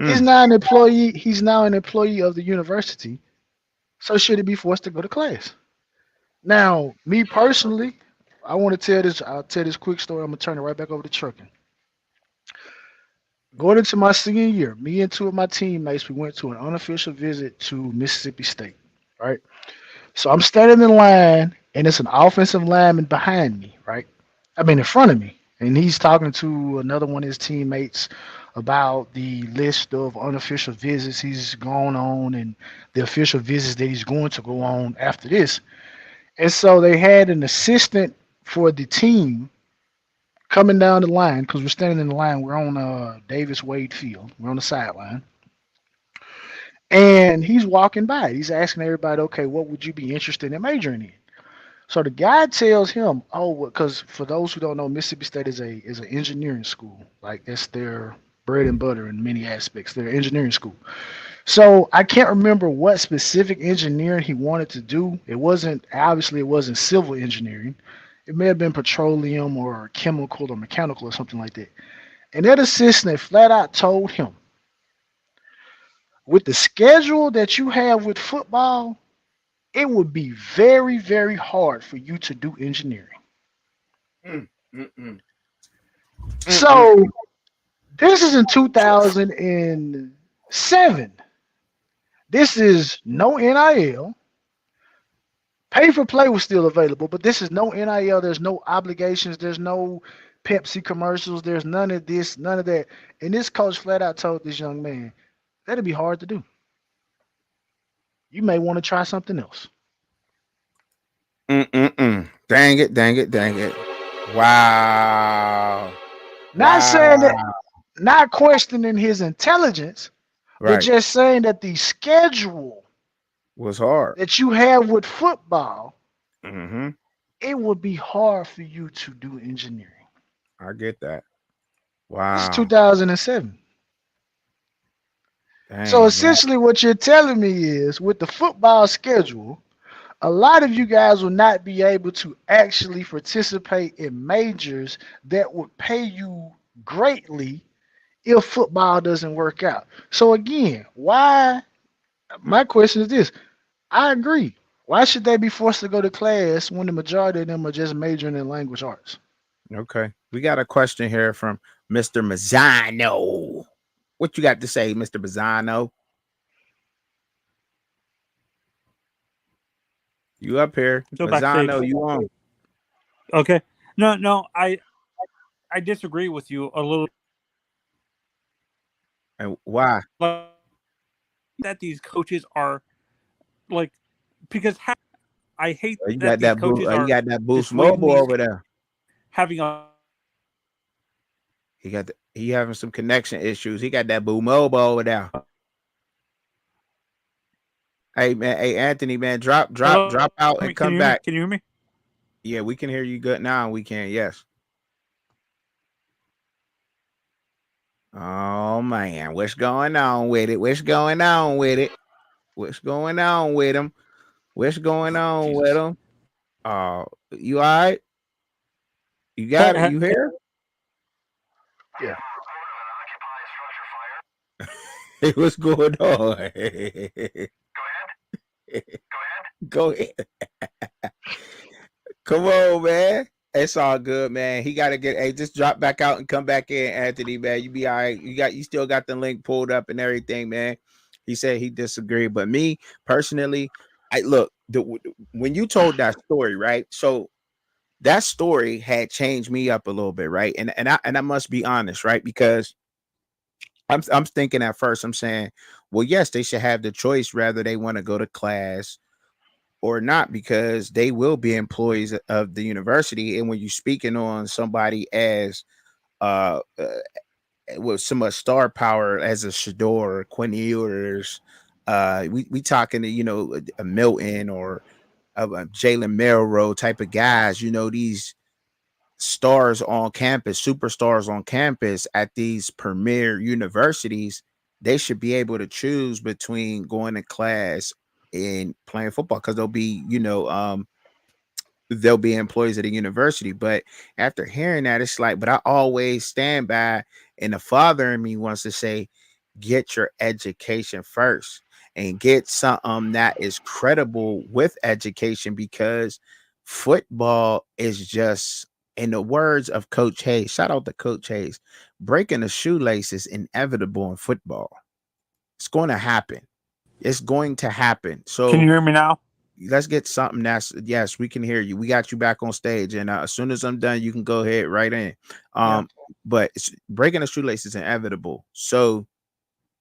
He's mm. now an employee. He's now an employee of the university. So should he be forced to go to class? Now, me personally, I want to tell this. I'll tell this quick story. I'm gonna turn it right back over to trucking. Going into my senior year, me and two of my teammates, we went to an unofficial visit to Mississippi State. Right. So I'm standing in line, and it's an offensive lineman behind me. Right. I mean, in front of me, and he's talking to another one of his teammates about the list of unofficial visits he's gone on and the official visits that he's going to go on after this. And so they had an assistant for the team coming down the line because we're standing in the line. We're on Davis Wade Field. We're on the sideline. And he's walking by. He's asking everybody, okay, what would you be interested in majoring in? So the guy tells him, oh, because for those who don't know, Mississippi State is an engineering school. Like that's their bread and butter in many aspects. They're an engineering school. So I can't remember what specific engineering he wanted to do. It wasn't civil engineering. It may have been petroleum or chemical or mechanical or something like that. And that assistant flat out told him, with the schedule that you have with football, it would be very, very hard for you to do engineering. Mm, mm, mm, mm, mm. So this is in 2007. This is no NIL. Pay for play was still available, but this is no NIL. There's no obligations. There's no Pepsi commercials. There's none of this, none of that. And this coach flat out told this young man, that'd be hard to do. You may want to try something else. Mm, mm, mm. Dang it, dang it, dang it. Wow. Not saying that, Wow. not questioning his intelligence, but Right. just saying that the schedule Was hard. that you have with football, Mm-hmm. it would be hard for you to do engineering. I get that. This is Wow. 2007. So Dang, man. essentially, what you're telling me is with the football schedule, a lot of you guys will not be able to actually participate in majors that would pay you greatly if football doesn't work out. So again, why? My question is this: I agree. Why should they be forced to go to class when the majority of them are just majoring in language arts? Okay. We got a question here from Mr. Mazzano. What you got to say, Mr. Mazzano? You up here. So backstage. Mazzano, you on. Okay. No, I disagree with you a little. And why? Like, that these coaches are like, because I hate You that got these that coaches you are got that Boost dissuading Mobile me over there. having a. He having some connection issues. He got that Boo Mobile over there. Hey man, hey Anthony, man, drop Hello? out Can and you hear come me? back. Can you hear me? Yeah, we can hear you good now. We can, yes. Oh man, what's going on with it? What's going on with it? What's going on with him? What's going on with Jesus. him? You all right? You got it? You here? Yeah. Hey, what's going on? Go ahead. Come on, man. It's all good, man. He got to get. Hey, just drop back out and come back in, Anthony. Man, you be all right. You still got the link pulled up and everything, man. He said he disagreed, but me personally, I look when you told that story, right? So that story had changed me up a little bit, right? And I must be honest, right? Because I'm thinking at first, I'm saying, well, yes, they should have the choice whether they want to go to class or not, because they will be employees of the university. And when you're speaking on somebody as with so much star power as a Shador, Quinn Ewers, we talking to a Milton or a Jalen Melrose type of guys. These stars on campus, superstars on campus at these premier universities, they should be able to choose between going to class and playing football, because they'll be employees at the university. But after hearing that, it's like, but I always stand by, and the father in me wants to say, get your education first and get something that is credible with education, because football is just, in the words of Coach Hayes, shout out to Coach Hayes, breaking the shoelace is inevitable in football. It's going to happen. It's going to happen. Can you So hear me now? let's get something that's, yes, we can hear you. We got you back on stage, and as soon as I'm done, you can go ahead right in. Yeah. But it's breaking the shoelace is inevitable. So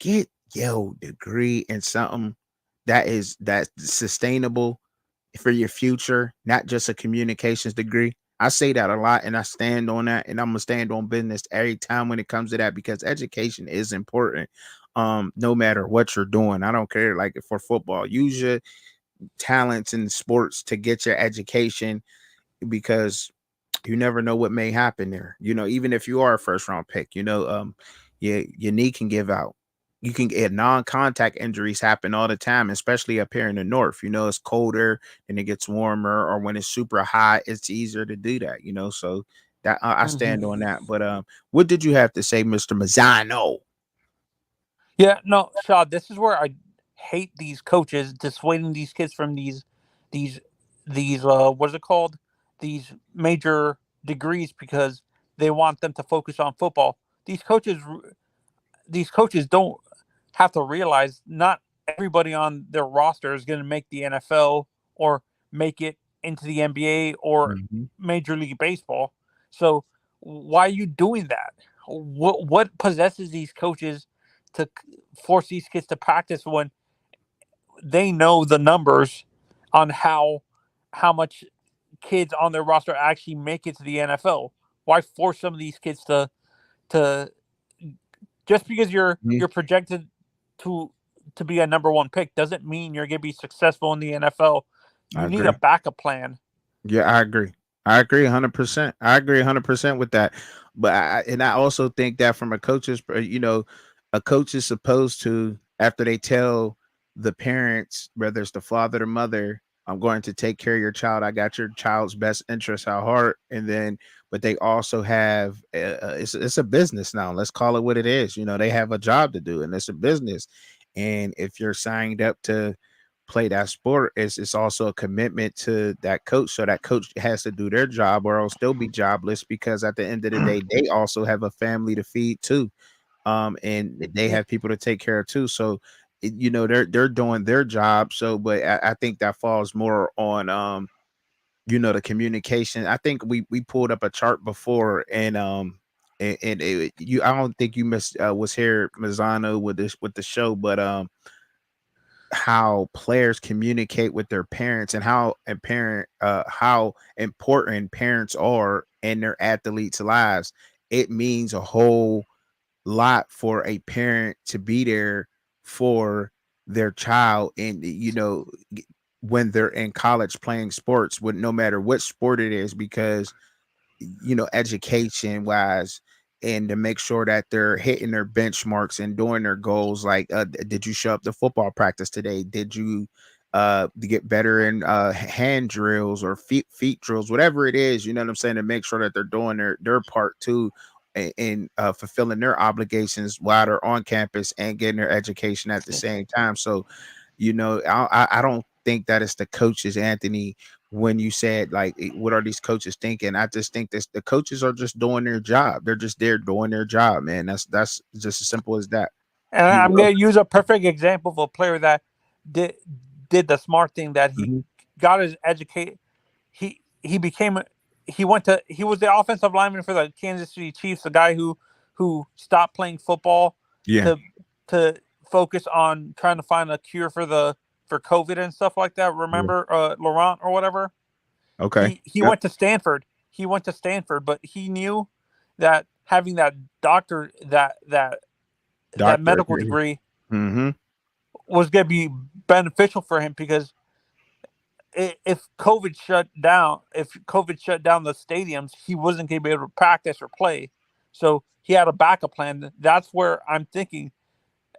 get your degree in something that's sustainable for your future, not just a communications degree. I say that a lot, and I stand on that, and I'm gonna stand on business every time when it comes to that, because education is important. No matter what you're doing, I don't care. Like for football, use your talents in sports to get your education, because you never know what may happen there. Even if you are a first round pick, your knee can give out. you can get non-contact injuries happen all the time, especially up here in the north. It's colder and it gets warmer, or when it's super hot, it's easier to do that. So that I stand on that. But what did you have to say, Mr. Mazzano? Yeah, no, Shad, this is where I hate these coaches dissuading these kids from these what is it called? These major degrees because they want them to focus on football. These coaches don't have to realize not everybody on their roster is going to make the NFL or make it into the NBA or Mhm. Major League Baseball. So why are you doing that? What possesses these coaches to force these kids to practice when they know the numbers on how much kids on their roster actually make it to the NFL? Why force some of these kids to just because you're projected to to be a number one pick doesn't mean you're going to be successful in the NFL. I You need a agree. backup plan. Yeah, I agree. I agree 100%. I agree 100% with that. But I also think that from a coach's, a coach is supposed to, after they tell the parents, whether it's the father or mother, I'm going to take care of your child. I got your child's best interest at heart. And then, but they also have, it's a business now. Let's call it what it is. They have a job to do and it's a business. And if you're signed up to play that sport, it's also a commitment to that coach, so that coach has to do their job or else they'll be jobless, because at the end of the day they also have a family to feed too, and they have people to take care of too. So they're doing their job. So but I think that falls more on the communication. I think we pulled up a chart before, and I don't think you missed was here, Mazzano, with the show, but how players communicate with their parents, and how important parents are in their athletes' lives. It means a whole lot for a parent to be there for their child, and when they're in college playing sports, with no matter what sport it is, because education wise, and to make sure that they're hitting their benchmarks and doing their goals. Like, did you show up to football practice today? Did you get better in hand drills or feet drills, whatever it is, you know what I'm saying, to make sure that they're doing their part too, and fulfilling their obligations while they're on campus and getting their education at the same time. So I don't think that it's the coaches, Anthony, when you said like, what are these coaches thinking? I just think that the coaches are just doing their job. They're just there doing their job, man. That's just as simple as that. And You I'm will. going to use a perfect example of a player that did did the smart thing, that he Mhm. got his educate. He became he was the offensive lineman for the Kansas City Chiefs, the guy who stopped playing football Yeah. to to focus on trying to find a cure for COVID and stuff like that. Yeah. Remember Laurent or whatever? Okay. He Yep. went to Stanford. He went to Stanford, but he knew that having that doctor that Doctor. medical degree Mm-hmm. was going to be beneficial for him, because if COVID shut down the stadiums, he wasn't going to be able to practice or play. So he had a backup plan. That's where I'm thinking,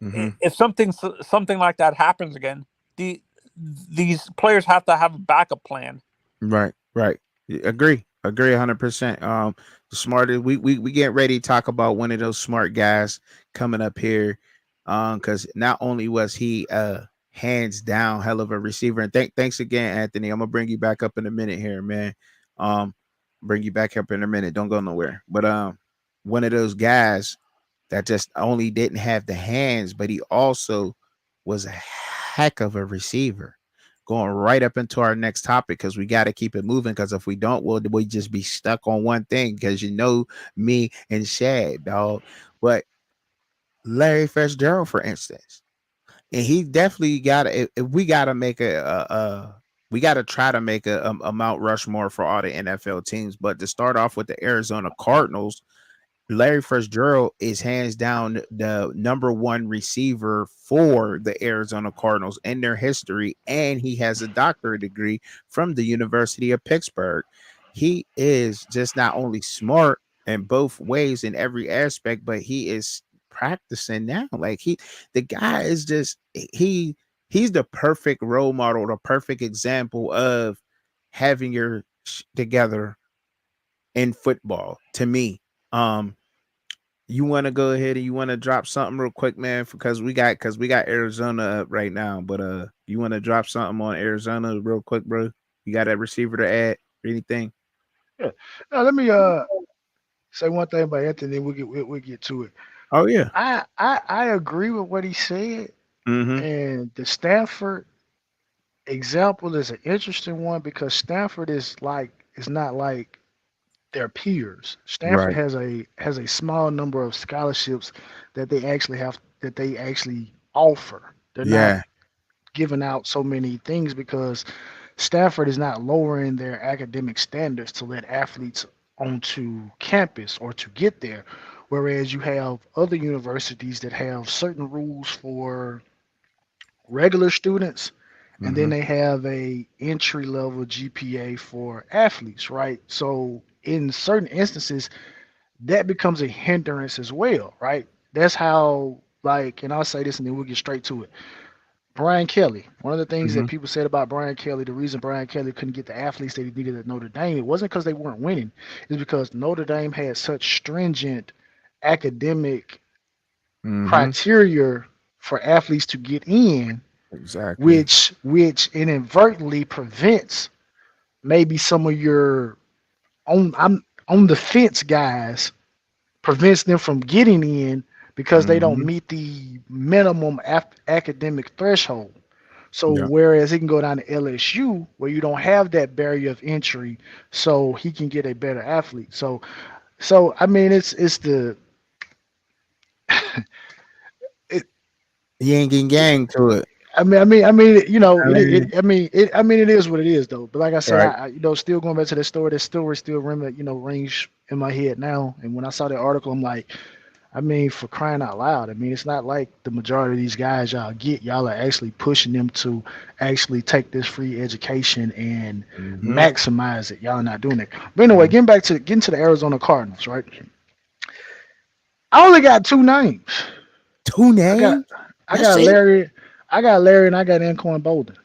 Mm-hmm. if something like that happens again, these players have to have a backup plan. Right. Right. Agree 100%. The smartest, we get ready to talk about one of those smart guys coming up here. Because not only was he hands down hell of a receiver, and thanks again, Anthony. I'm gonna bring you back up in a minute here, man. Um, bring you back up in a minute. Don't go nowhere. But one of those guys that just only didn't have the hands, but he also was a heck of a receiver. Going right up into our next topic, because we got to keep it moving. Because if we don't, we just be stuck on one thing. Because me and Shad, dog. But Larry Fitzgerald, for instance, and he definitely got to. If we got to make we got to try to make a Mount Rushmore for all the NFL teams. But to start off with the Arizona Cardinals, Larry Fitzgerald is hands down the number one receiver for the Arizona Cardinals in their history, and he has a doctorate degree from the University of Pittsburgh. He is just not only smart in both ways in every aspect, but he is practicing now. Like the guy is just he's the perfect role model, the perfect example of having your together in football to me. You want to go ahead and you want to drop something real quick, man, because we got Arizona up right now. But you want to drop something on Arizona real quick, bro? You got a receiver to add or anything? Yeah. Now let me say one thing about Anthony. We'll get to it. Oh yeah. I agree with what he said, Mm-hmm. and the Stanford example is an interesting one because Stanford is not like their peers. Stanford Right. has a small number of scholarships that they actually offer. They're not Yeah. giving out so many things because Stanford is not lowering their academic standards to let athletes onto campus or to get there. Whereas you have other universities that have certain rules for regular students, and then Mm-hmm. they have a entry level GPA for athletes, right? So in certain instances, that becomes a hindrance as well, right? That's how, like, and I'll say this and then we'll get straight to it. Brian Kelly. One of the things Mm-hmm. that people said about Brian Kelly, the reason Brian Kelly couldn't get the athletes that he needed at Notre Dame, it wasn't because they weren't winning. It's because Notre Dame had such stringent academic Mm-hmm. criteria for athletes to get in, Exactly. which inadvertently prevents maybe some of your on the fence guys, prevents them from getting in because they don't Mm-hmm. meet the minimum academic threshold. So Yeah. whereas he can go down to LSU where you don't have that barrier of entry, so he can get a better athlete. So I mean it's the it, Yin and yang to it. I I mean, mean it is what it is though. But like I said, right. still going back to the story, that story still rings in my head now. And when I saw that article, I'm like, I mean, for crying out loud. I mean, it's not like the majority of these guys y'all are actually pushing them to actually take this free education and Mm-hmm. maximize it. Y'all are not doing it. But anyway, getting to the Arizona Cardinals, right? I only got two names. Two I got names. I That's got it. Larry, I got Larry, and I got Anquan Bolden.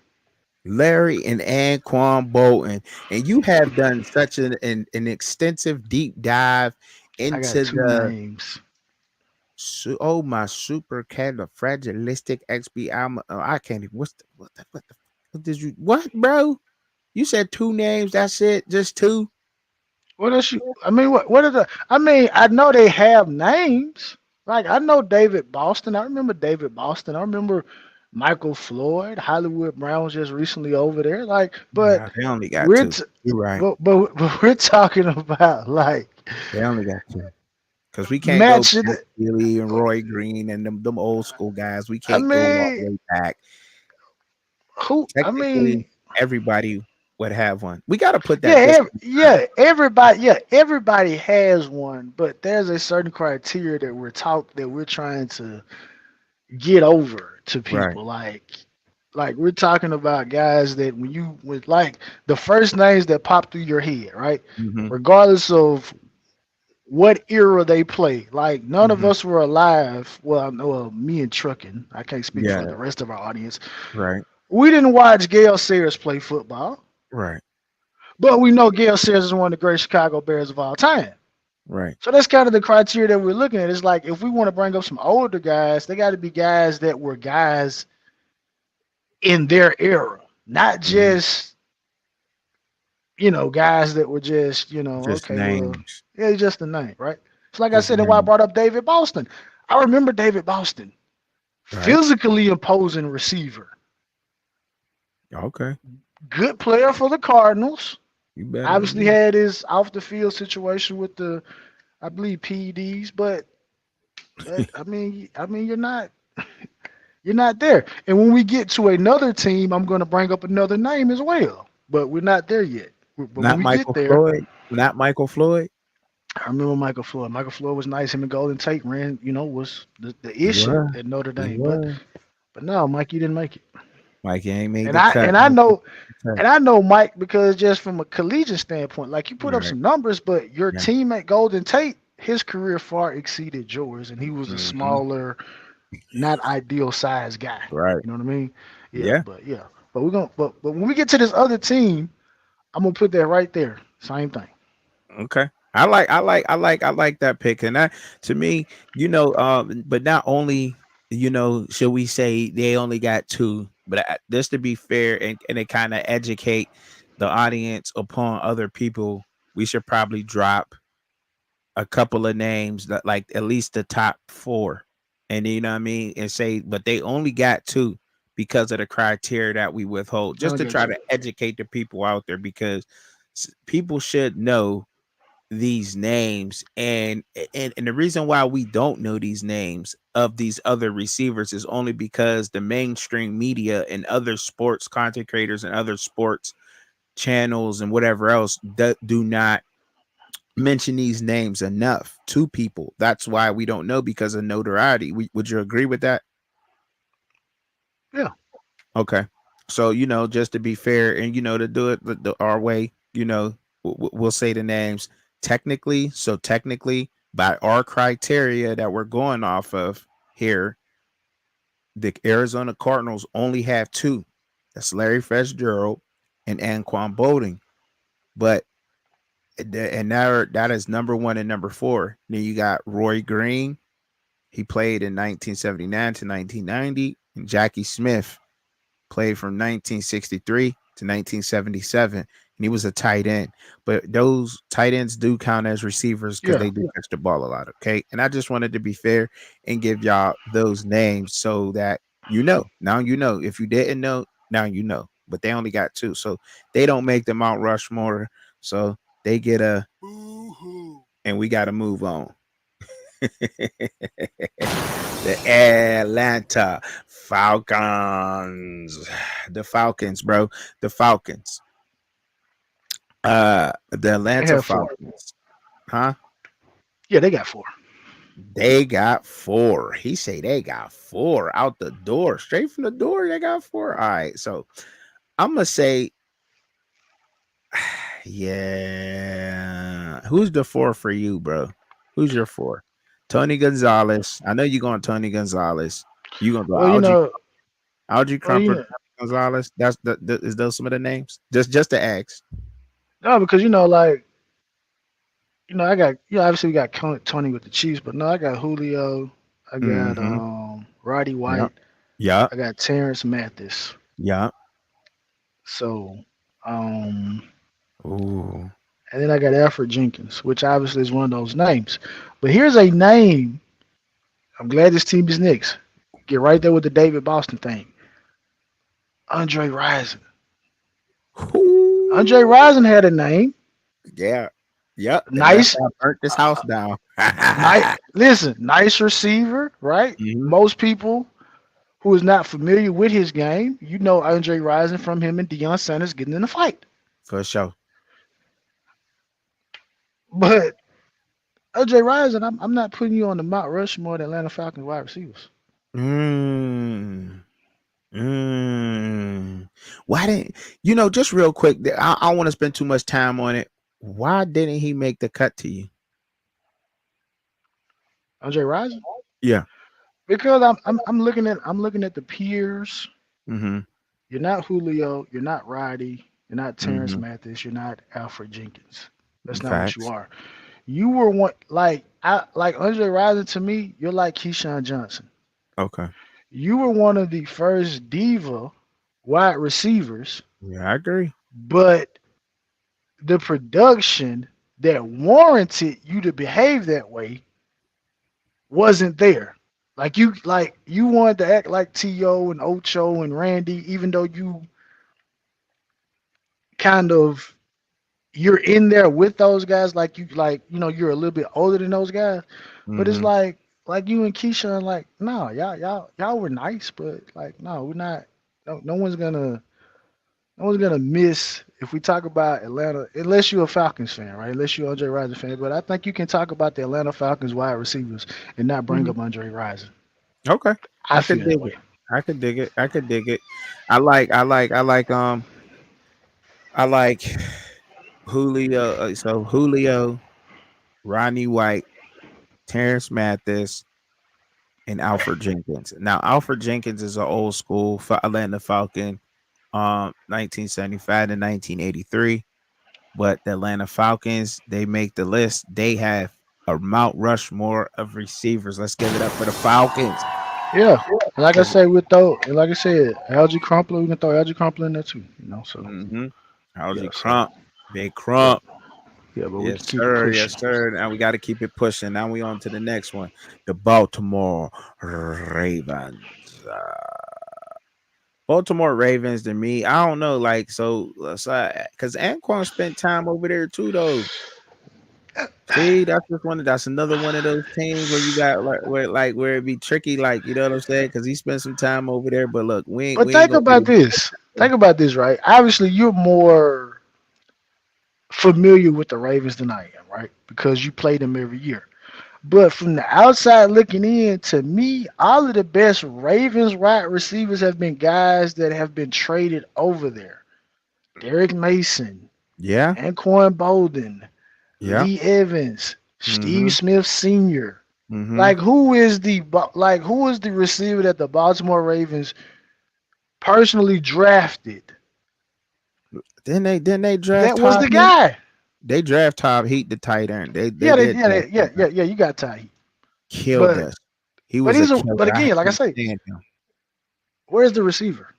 Larry and Anquan Bolton, and you have done such an extensive deep dive I got into two the names. oh my super califragilistic XB. I can't even. What did you what, bro? You said two names. That's it. Just two. What else you? I mean, what are the? I mean, I know they have names. Like I know David Boston. I remember David Boston. I remember Michael Floyd. Hollywood Brown was just recently over there. Like, but Nah, they only got we're two. t- You're right. but we're talking about like They only got two. Because we can't go matching. Pat Healy and Roy Green and them old school guys. We I can't go all mean, the way back. who? I Technically, mean, everybody would have one. We got to put yeah, that this. everybody has one, but there's a certain criteria that we're trying to get over to Right. people. Like we're talking about guys that when you with like the first names that pop through your head, right? Mm-hmm. Regardless of what era they play. Like none of Mm-hmm. us were alive. Well, me and Truckin. I can't speak for Yeah. the rest of our audience. Right. We didn't watch Gale Sayers play football, Right. but we know Gale Sayers is one of the great Chicago Bears of all time. Right. So that's kind of the criteria that we're looking at. It's like if we want to bring up some older guys, they got to be guys that were guys in their era, not Mm-hmm. just guys that were just Just okay, well, names. yeah, it's just a name, right? It's like I Just said, and why I names. brought up David Boston. I remember David Boston, Right. physically imposing receiver, Okay. good player for the Cardinals. You better Obviously believe. had his off the field situation with the, I believe PEDs, but I mean, you're not there. And when we get to another team, I'm going to bring up another name as well. But we're not there yet. But when Not we get Michael there, Floyd. Not Michael Floyd. I remember Michael Floyd. Michael Floyd was nice. Him and Golden Tate was the He issue was. at Notre He Dame. But was. but no, Mike, you didn't make it. Mikey ain't made And the I cut. and I Mikey know made the cut. and I know Mike because just from a collegiate standpoint, like you put up Right. some numbers, but your Yeah. teammate Golden Tate his career far exceeded yours, and he was a Hmm. smaller, not ideal size guy. Right. You know what I mean? Yeah, Yeah. but yeah. But we're gonna but when we get to this other team, I'm gonna put that right there. Same thing. Okay. I like that pick. And that to me, but not only, should we say they only got two, but just to be fair and it kind of educate the audience upon other people, we should probably drop a couple of names that like at least the top four. And you know what I mean? And say, but they only got two because of the criteria that we withhold, I just to got try you. to educate the people out there because people should know these names and the reason why we don't know these names of these other receivers is only because the mainstream media and other sports content creators and other sports channels and whatever else do not mention these names enough to people. That's why we don't know because of notoriety. Would you agree with that? Yeah. Okay. So, just to be fair and, to do it our way, we'll say the names technically. So, technically, by our criteria that we're going off of here, the Arizona Cardinals only have two. That's Larry Fitzgerald and Anquan Bolding. But, and that is number one and number four. Then you got Roy Green. He played in 1979 to 1990. And Jackie Smith played from 1963 to 1977, and he was a tight end. But those tight ends do count as receivers because Yeah. they do catch the ball a lot. Okay, and I just wanted to be fair and give y'all those names so that now if you didn't know, now you know. But they only got two, so they don't make the Mount Rushmore. So they get a boo-hoo, and we got to move on. The Atlanta Falcons. The Falcons, bro. The Falcons. The They Atlanta have four. Falcons. Huh? Yeah, they got four. They got four. He say they got four out the door. Straight from the door, they got four. All right. So I'm gonna say, yeah. Who's the four for you, bro? Who's your four? Tony Gonzalez. I know you're going Tony Gonzalez. You gonna go Well, Algie well, Crumper, Gonzalez. That's is those some of the names? Just to ask. no, because I got obviously we got Tony with the Chiefs, but no, I got Julio, I got Mm-hmm. Roddy Yeah. White, Yeah. I got Terrence Mathis. Yeah. So, um, Ooh. and then I got Alfred Jenkins, which obviously is one of those names. But here's a name. I'm glad this team is Knicks. Get right there with the David Boston thing. Andre Rison. Andre Ooh. Rison had a name. Yeah. Yep. And that's Nice, how I burnt this house down. nice. Listen, nice receiver, right? Mhm. Most people who is not familiar with his game, Andre Rison from him and Deion Sanders getting in a fight. For sure. But Andre Rison, I'm not putting you on the Mount Rushmore of the Atlanta Falcons wide receivers. Mm. Mm. Why didn't just real quick? I don't want to spend too much time on it. Why didn't he make the cut to you? Andre Rison, Yeah. because I'm looking at the peers. Mm-hmm. You're not Julio. You're not Roddy. You're not Terrence Mm-hmm. Mathis. You're not Alfred Jenkins. That's not what you Facts. are. You were one like Andre Rison to me. You're like Keyshawn Johnson. Okay. You were one of the first diva wide receivers, Yeah, I agree. but the production that warranted you to behave that way wasn't there. Like you wanted to act like T.O. and Ocho and Randy, even though you kind of you're in there with those guys, you're a little bit older than those guys. But it's Mm-hmm. like you and Keyshawn, like, no, y'all were nice, but like, no, we're not. No one's gonna miss if we talk about Atlanta, unless you're a Falcons fan, right? Unless you're Andre Rison fan. But I think you can talk about the Atlanta Falcons wide receivers and not bring Mm-hmm. up Andre Rison. Okay. I I could feel that dig it. way. I could dig it. I could dig it. I like Julio. So Julio, Ronnie White, Terrence Mathis, and Alfred Jenkins. Now, Alfred Jenkins is an old school Atlanta Falcon, 1975 to 1983. But the Atlanta Falcons, they make the list. They have a Mount Rushmore of receivers. Let's give it up for the Falcons. Yeah. And like I said, like I said, Algie Crumpler, we can throw Algie Crumpler in there too. So Algie yeah, so Crump, Big yeah, Crump. yeah, but we Yes, can keep it sir. pushing. Yes, sir. Now we got to keep it pushing. Now we on to the next one. The Baltimore Ravens. Baltimore Ravens to me, I don't know. Like, so because Anquan spent time over there too, though. See, that's another one of those teams where you got where it be tricky, like, you know what I'm saying? Because he spent some time over there. But look, But we ain't think gonna about this. Think about this, right? Obviously, you're more familiar with the Ravens than I am, right? Because you play them every year. But from the outside looking in, to me, all of the best Ravens wide receivers have been guys that have been traded over there. Derek Mason, Yeah, Anquan Bolden, yeah. Lee Evans, Steve Mm-hmm. Smith Sr. Mm-hmm. Like who is the receiver that the Baltimore Ravens personally drafted? Didn't they draft That was Todd the Heat? guy. They draft Todd Heat, the tight end. They Yeah, did draft him. yeah. You got Ty. Killed But us. He but was a he's a killer. but I again, like I couldn't say, stand him. where's the receiver?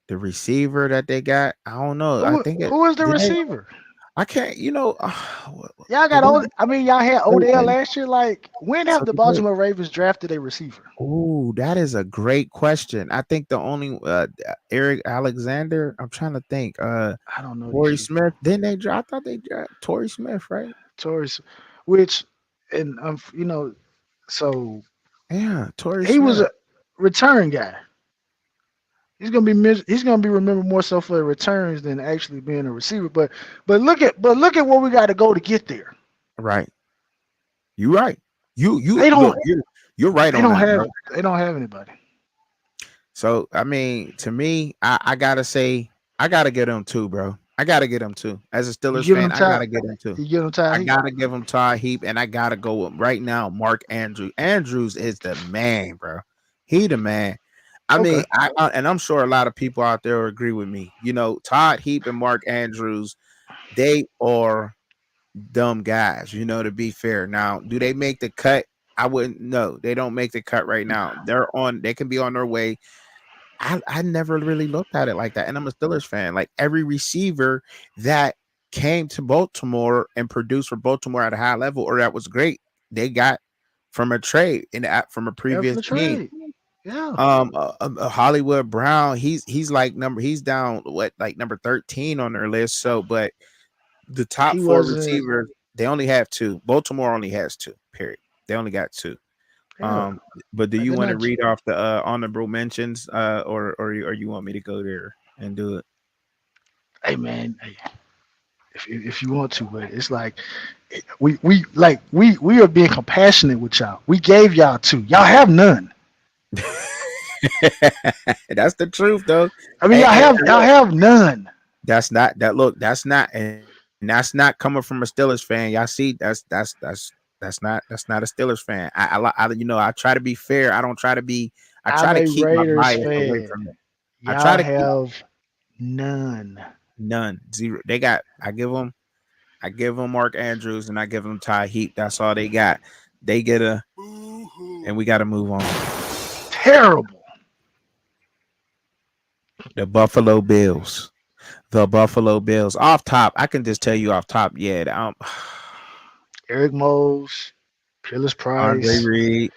The receiver that they got, I don't know. I Who think it who is the did they. receiver? I can't. Y'all The got one. y'all had Odell Okay, last year. Like, when have so the did they? Baltimore Ravens drafted a receiver? Oh, that is a great question. I think the only Eric Alexander. I'm trying to think. I don't know these Torrey people. Smith. Didn't they draft? I thought they drafted Torrey Smith, right? Torres, which, and so Yeah, Torrey he was Smith. a return guy. He's gonna be remembered more so for the returns than actually being a receiver. But look at where we got to go to get there. Right. You right. You They don't look. You're right they on don't that, have bro. they don't have anybody. So I mean, to me, I gotta say, I gotta get him too, bro. I gotta get him too. As a You Steelers giving fan, them I Ty gotta get him too. you giving them Ty I Heat? gotta give him Todd Heap, and I gotta go with right now. Mark Andrews. Andrews is the man, bro. He the man. I Okay. mean, and I'm sure a lot of people out there will agree with me. You know, Todd Heap and Mark Andrews, they are dumb guys. You know, to be fair. Now, do they make the cut? I wouldn't know. They don't make the cut right now. They're on. They can be on their way. I never really looked at it like that. And I'm a Steelers fan. Like every receiver that came to Baltimore and produced for Baltimore at a high level or that was great, they got from a trade from a Yeah, from previous the team. trade. Yeah. Hollywood Brown, he's like he's down like number 13 on their list. So, but the top He four wasn't. receivers, they only have two. Baltimore only has two, period. They only got two. Yeah. Um, but do Like you they're want to not. read off the honorable mentions, or you want me to go there and do it? Hey man, hey, if you want to, but it's like we are being compassionate with y'all. We gave y'all two. Y'all have none. That's the truth, though. I mean, And, y'all and, have and y'all look, have none. that's not that. Look, that's not, and that's not coming from a Steelers fan. Y'all see, that's not a Steelers fan. I try to be fair. I don't try to be. I try I'm to a keep my Raiders bias away fan. from it. I try Y'all to keep have none. none, zero. They got. I give them Mark Andrews and I give them Ty Heap. That's all they got. They get and we got to move on. Terrible. The Buffalo Bills. The Buffalo Bills. Off top, I can just tell you off top. Yeah, Eric Mose, Peerless Andre Price, Reed,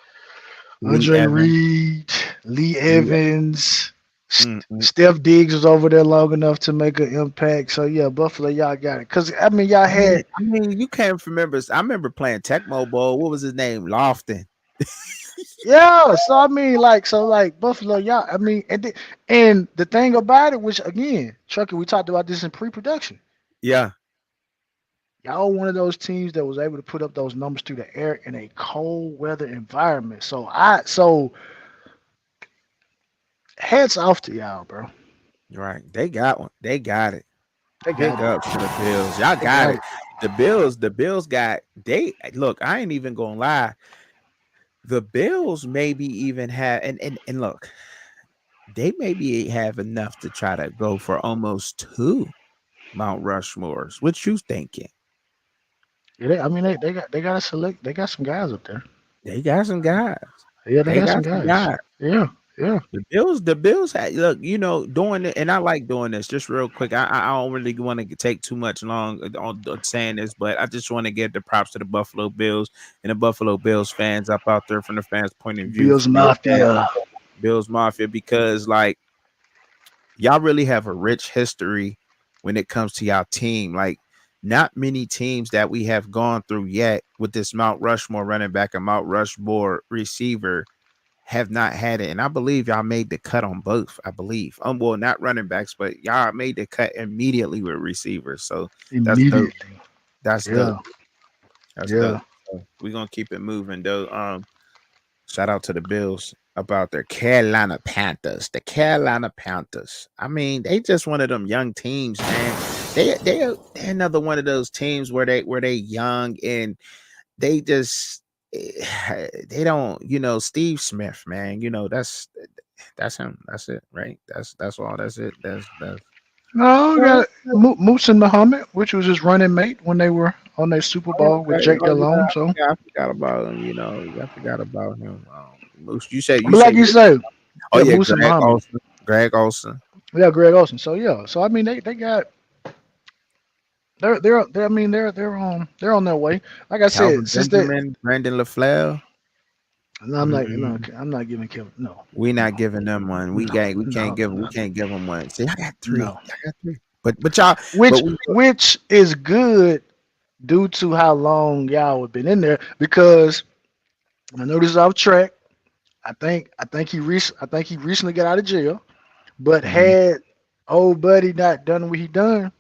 Lee Andre Evans. Reed, Lee Lee, Evans. mm, mm. Steph Diggs was over there long enough to make an impact. So yeah, Buffalo, y'all got it. Cause I mean, y'all had I mean, you can't remember. I remember playing Tecmo Bowl. What was his name? Lofton. yeah. So I mean, like Buffalo, y'all. I mean, and the thing about it, which again, Chucky, we talked about this in pre-production. Yeah, Y'all one of those teams that was able to put up those numbers through the air in a cold weather environment. So hats off to y'all, bro. right. They got one. They got it. They Big got it. ups to the Bills. Y'all They got got it. it. The Bills got they look. I ain't even gonna lie. The Bills maybe even have and look, they maybe have enough to try to go for almost two Mount Rushmores. What you thinking? Yeah, I mean, they got to select. They got some guys up there. They got some guys. Yeah, they They got some got some guys. guys. Yeah, yeah. The Bills had look, doing it, and I like doing this. Just real quick, I don't really want to take too much long on saying this, but I just want to give the props to the Buffalo Bills and the Buffalo Bills fans up out there from the fans' point of view, Bills from your fans, Mafia. Bills Mafia, because like y'all really have a rich history when it comes to y'all team. Like not many teams that we have gone through yet with this Mount Rushmore running back and Mount Rushmore receiver have not had it. And I believe y'all made the cut on both. I believe. Well, not running backs, but y'all made the cut immediately with receivers. So that's dope. Immediately. That's dope. Yeah, That's yeah. dope. So we're gonna keep it moving though. Shout out to the Bills about their Carolina Panthers. The Carolina Panthers. I mean, they just one of them young teams, man. They're another one of those teams where they young and they just they don't, Steve Smith, man. That's him. That's it, right? That's all. That's it. That's No, we oh, got Moose and Muhammad, which was his running mate when they were on their Super Bowl with Jake Delhomme. So, yeah, I forgot about him. I forgot about him. Moose, you but like say you say, oh yeah, yeah, Moose and Muhammad. Greg Olson. Yeah, Greg Olson. So yeah, so I mean they got they're I mean they're on their way. Like I said, Calvin since they Benjamin, Brandon LaFleur. no, Mm, I'm not giving Kevin we not giving them one. We no can't. no We no can't give them one. See, I got three. no. I got three. But y'all. But Which we. which is good due to how long y'all have been in there because I know this is off track. I think he recently got out of jail. But Mhm. had old buddy not done what he done,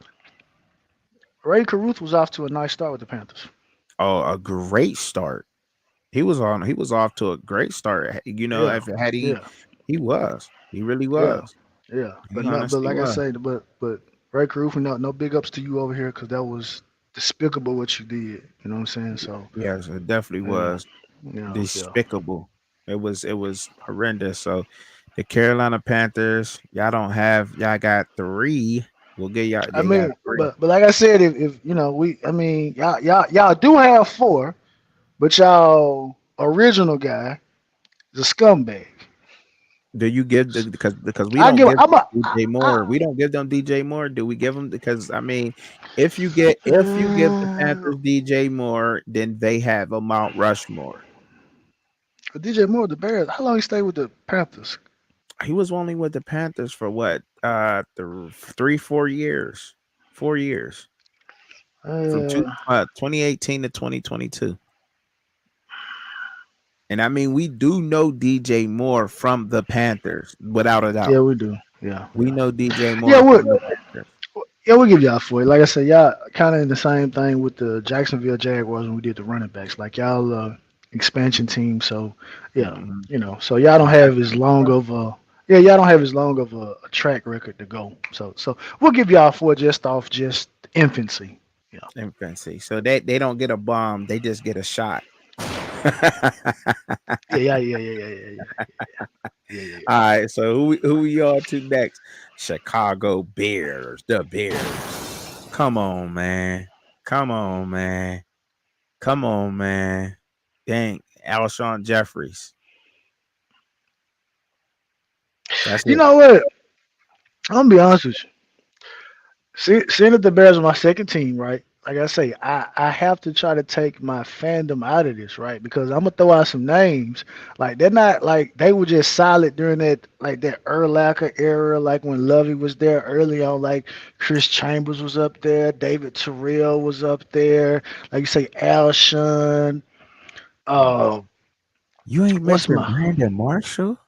Ray Caruth was off to a nice start with the Panthers. Oh, a great start. He was on. He was off to a great start. Yeah, If had yeah, he was. He really yeah, was. yeah. He But honestly like I was. say, but Ray Caruth, no big ups to you over here because that was despicable what you did. You know what I'm saying? So Yes, it definitely yeah, was yeah. despicable. It was horrendous. So the Carolina Panthers, y'all got three. We'll get y'all. I They got mean, three. but like I said, if I mean, y'all do have four, but y'all original guy is a scumbag. Do you give because we I don't give. give I'm them a. DJ I, Moore. We don't give them DJ Moore. Do we give them because I mean, if you give the I, Panthers DJ Moore, then they have a Mount Rushmore. DJ Moore, the Bears. How long he stayed with the Panthers? He was only with the Panthers for what? 3 4 years. 4 years. From Uh, 2018 to 2022. And I mean, we do know DJ Moore from the Panthers, without a yeah, doubt. we do. Yeah, We know DJ yeah, Moore we from the Panthers. yeah we give y'all four. Like I said, y'all kind of in the same thing with the Jacksonville Jaguars when we did the running backs. Like y'all expansion team. So yeah, Mhm. so y'all don't I got have as long of a y'all don't have as long of a track record to go. So we'll give y'all four just off just infancy. Yeah, infancy. So they don't get a bomb, they just get a shot. yeah. All right, so who we on to next? Chicago Bears, the Bears. Come on, man. Come on, man. Come on, man. Dang, Alshon Jeffries. That's You it. know what? I'm gonna be honest with you. Seeing that the Bears are my second team, right? Like I say, I have to try to take my fandom out of this, right? Because I'm gonna throw out some names. Like they're not like they were just solid during that Urlacher era, like when Lovey was there early on, like Chris Chambers was up there, David Terrell was up there, like you say, Alshon. Uh, You ain't what's mentioned my Brandon Marshall?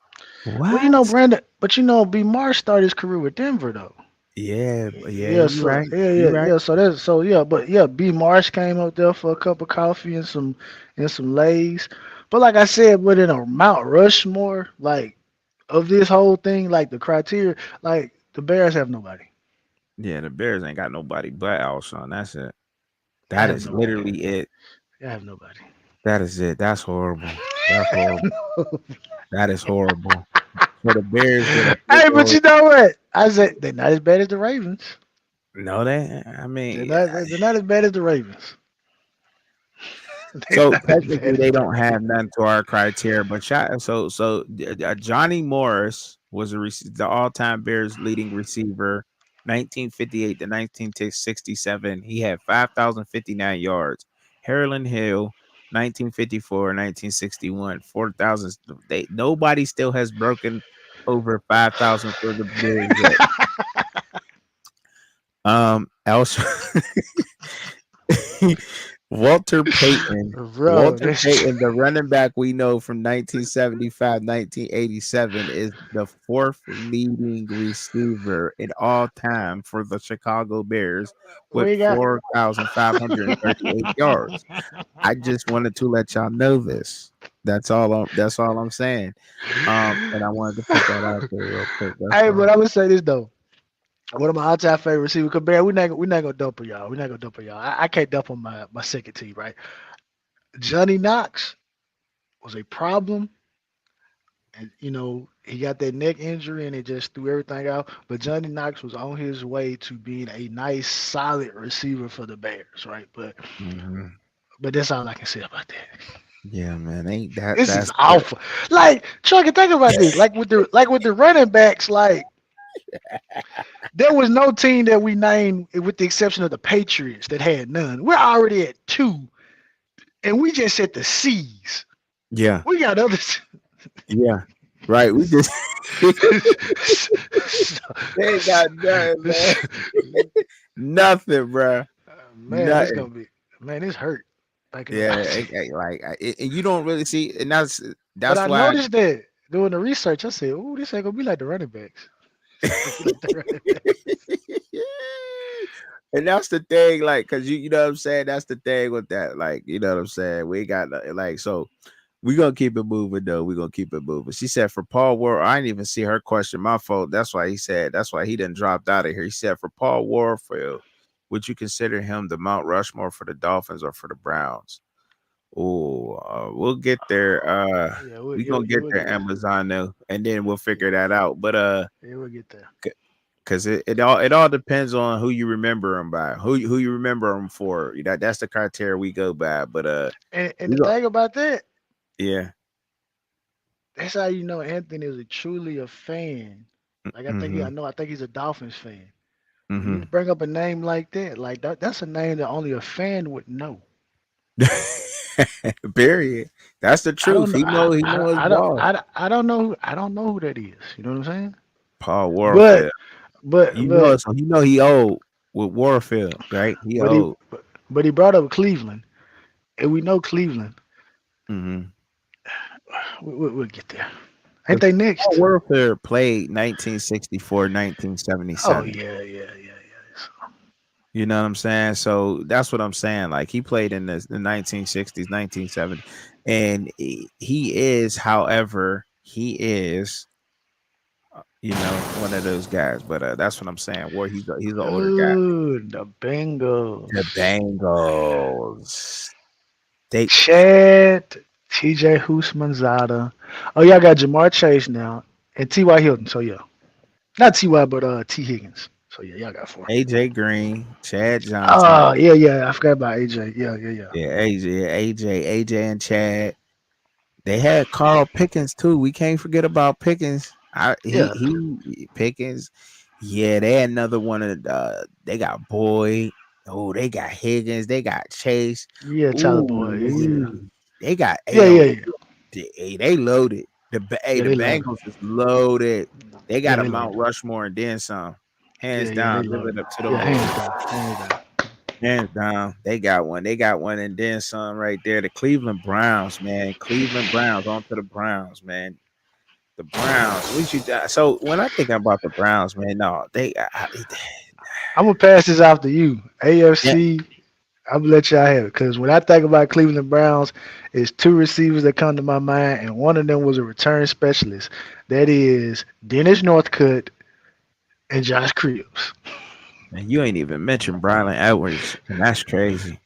well, What? Brandon, but B. Marsh started his career with Denver though. Yeah, Yeah, you so right. You right. So that's so yeah, but yeah, B Marsh came up there for a cup of coffee and some lays. But like I said, within a Mount Rushmore, like of this whole thing, like the criteria, like the Bears have nobody. Yeah, the Bears ain't got nobody but Alshon. That's it. I That have is nobody. literally it. I have nobody. That is it. That's horrible. That's I have horrible. no- That is horrible. For the Bears get a Hey, field but goal. you know what? I said they're not as bad as the Ravens. No, they. I They're mean, not. They're not as bad as the Ravens. They're so not as technically bad as they the don't have Ravens. none to our criteria. But Johnny Morris was the all-time Bears leading receiver, 1958 to 1967. He had 5,059 yards. Harlan Hill, 1954, 1961, 4,000. Nobody still has broken over 5,000 for the Bears yet. Also, Walter Payton. Bro, Walter this Payton, the running back we know from 1975, 1987, is the fourth leading receiver in all time for the Chicago Bears with we got. 4,538 yards. I just wanted to let y'all know this. That's all I'm saying. And I wanted to put that out there real quick. That's Hey, but all. I'm gonna say this though. One of my all-time favorite receivers. Cause Bear, we're not gonna dump on y'all. We're not gonna dump on y'all. I can't dump on my second team, right? Johnny Knox was a problem, and he got that neck injury and it just threw everything out. But Johnny Knox was on his way to being a nice, solid receiver for the Bears, right? But Mhm. but that's all I can say about that. Yeah, man. Ain't that This is that's it. awful. Like, Chuck, think about this. Like with the running backs, like there was no team that we named, with the exception of the Patriots, that had none. We're already at two, and we just at the C's. Yeah, We got others. yeah. Right. We just they ain't got nothing, man. Nothing, bro. Man, this Nothing. gonna be man. This hurt thinking Yeah, about it. and you don't really see, and that's But that's I why. noticed that doing the research, I said, "Oh, this ain't gonna be like the running backs." This ain't gonna be like the running backs. And that's the thing, like, cause you know what I'm saying. That's the thing with that, like, you know what I'm saying. We got like, so we gonna keep it moving though. We gonna keep it moving. She said for Paul War, I didn't even see her question. My fault. That's why he said. That's why he didn't dropped out of here. He said for Paul Warfield, would you consider him the Mount Rushmore for the Dolphins or for the Browns? Oh, we'll get there. Yeah, We gonna get we'll there, get there. Amazon though, and then we'll Yeah, figure that out. But yeah, we'll get there. because it all depends on who you remember him by, who you remember him for. That's the criteria we go by. But And we the go, thing about that, yeah. that's how you know Anthony is truly a fan. Like Mm-hmm. I think he's a Dolphins fan. When you Mm-hmm. bring up a name like that, like that's a name that only a fan would know. Period. That's the I truth. don't know. He know. He know his ball. I don't know. I don't know who that is. You know what I'm saying? Paul But Warfield. but You know. but So you know he old with Warfield, right? He but he old. but he brought up Cleveland, and we know Cleveland. Mm-hmm. We'll get there. Ain't Because they Paul next? Warfield played 1964, Oh 1977. yeah. You know what I'm saying? So that's what I'm saying. Like he played in the 1960s, 1970s, and he is, however, he is, one of those guys. But that's what I'm saying. Where he's an older guy. Oh, the The Bengals. Bengals. They Chad, TJ Houshmandzadeh. Oh, y'all got Jamar Chase now and T.Y. Hilton. So yeah, not T.Y. but T Higgins. So yeah, y'all got four. AJ Green, Chad Johnson. Oh yeah. I forgot about AJ. Yeah. Yeah, AJ, and Chad. They had Carl Pickens too. We can't forget about Pickens. Yeah. He Pickens. Yeah, they had another one of they got Boyd. Oh, they got Higgins. They got Chase. Yeah, Tyler Boyd. Yeah. They got Yeah, AO. yeah, yeah. They loaded. Yeah, The they loaded. Bengals is loaded. They Yeah, got a they Mount loaded. Rushmore and then some. Hands Yeah, they down, give it loaded. up to them Yeah, boys. hands down. Hands down. Hands down, they got one. They got one, and then some right there. The Cleveland Browns, man. Cleveland Browns. On to the Browns, man. The Browns. We should. So when I think about the Browns, man, no, I'm gonna pass this off to you. yeah, AFC, I'm gonna let y'all have it because when I think about Cleveland Browns, it's two receivers that come to my mind, and one of them was a return specialist. That is Dennis Northcutt and Josh Cribbs. and you ain't even mentioned Brylan Edwards, and that's crazy.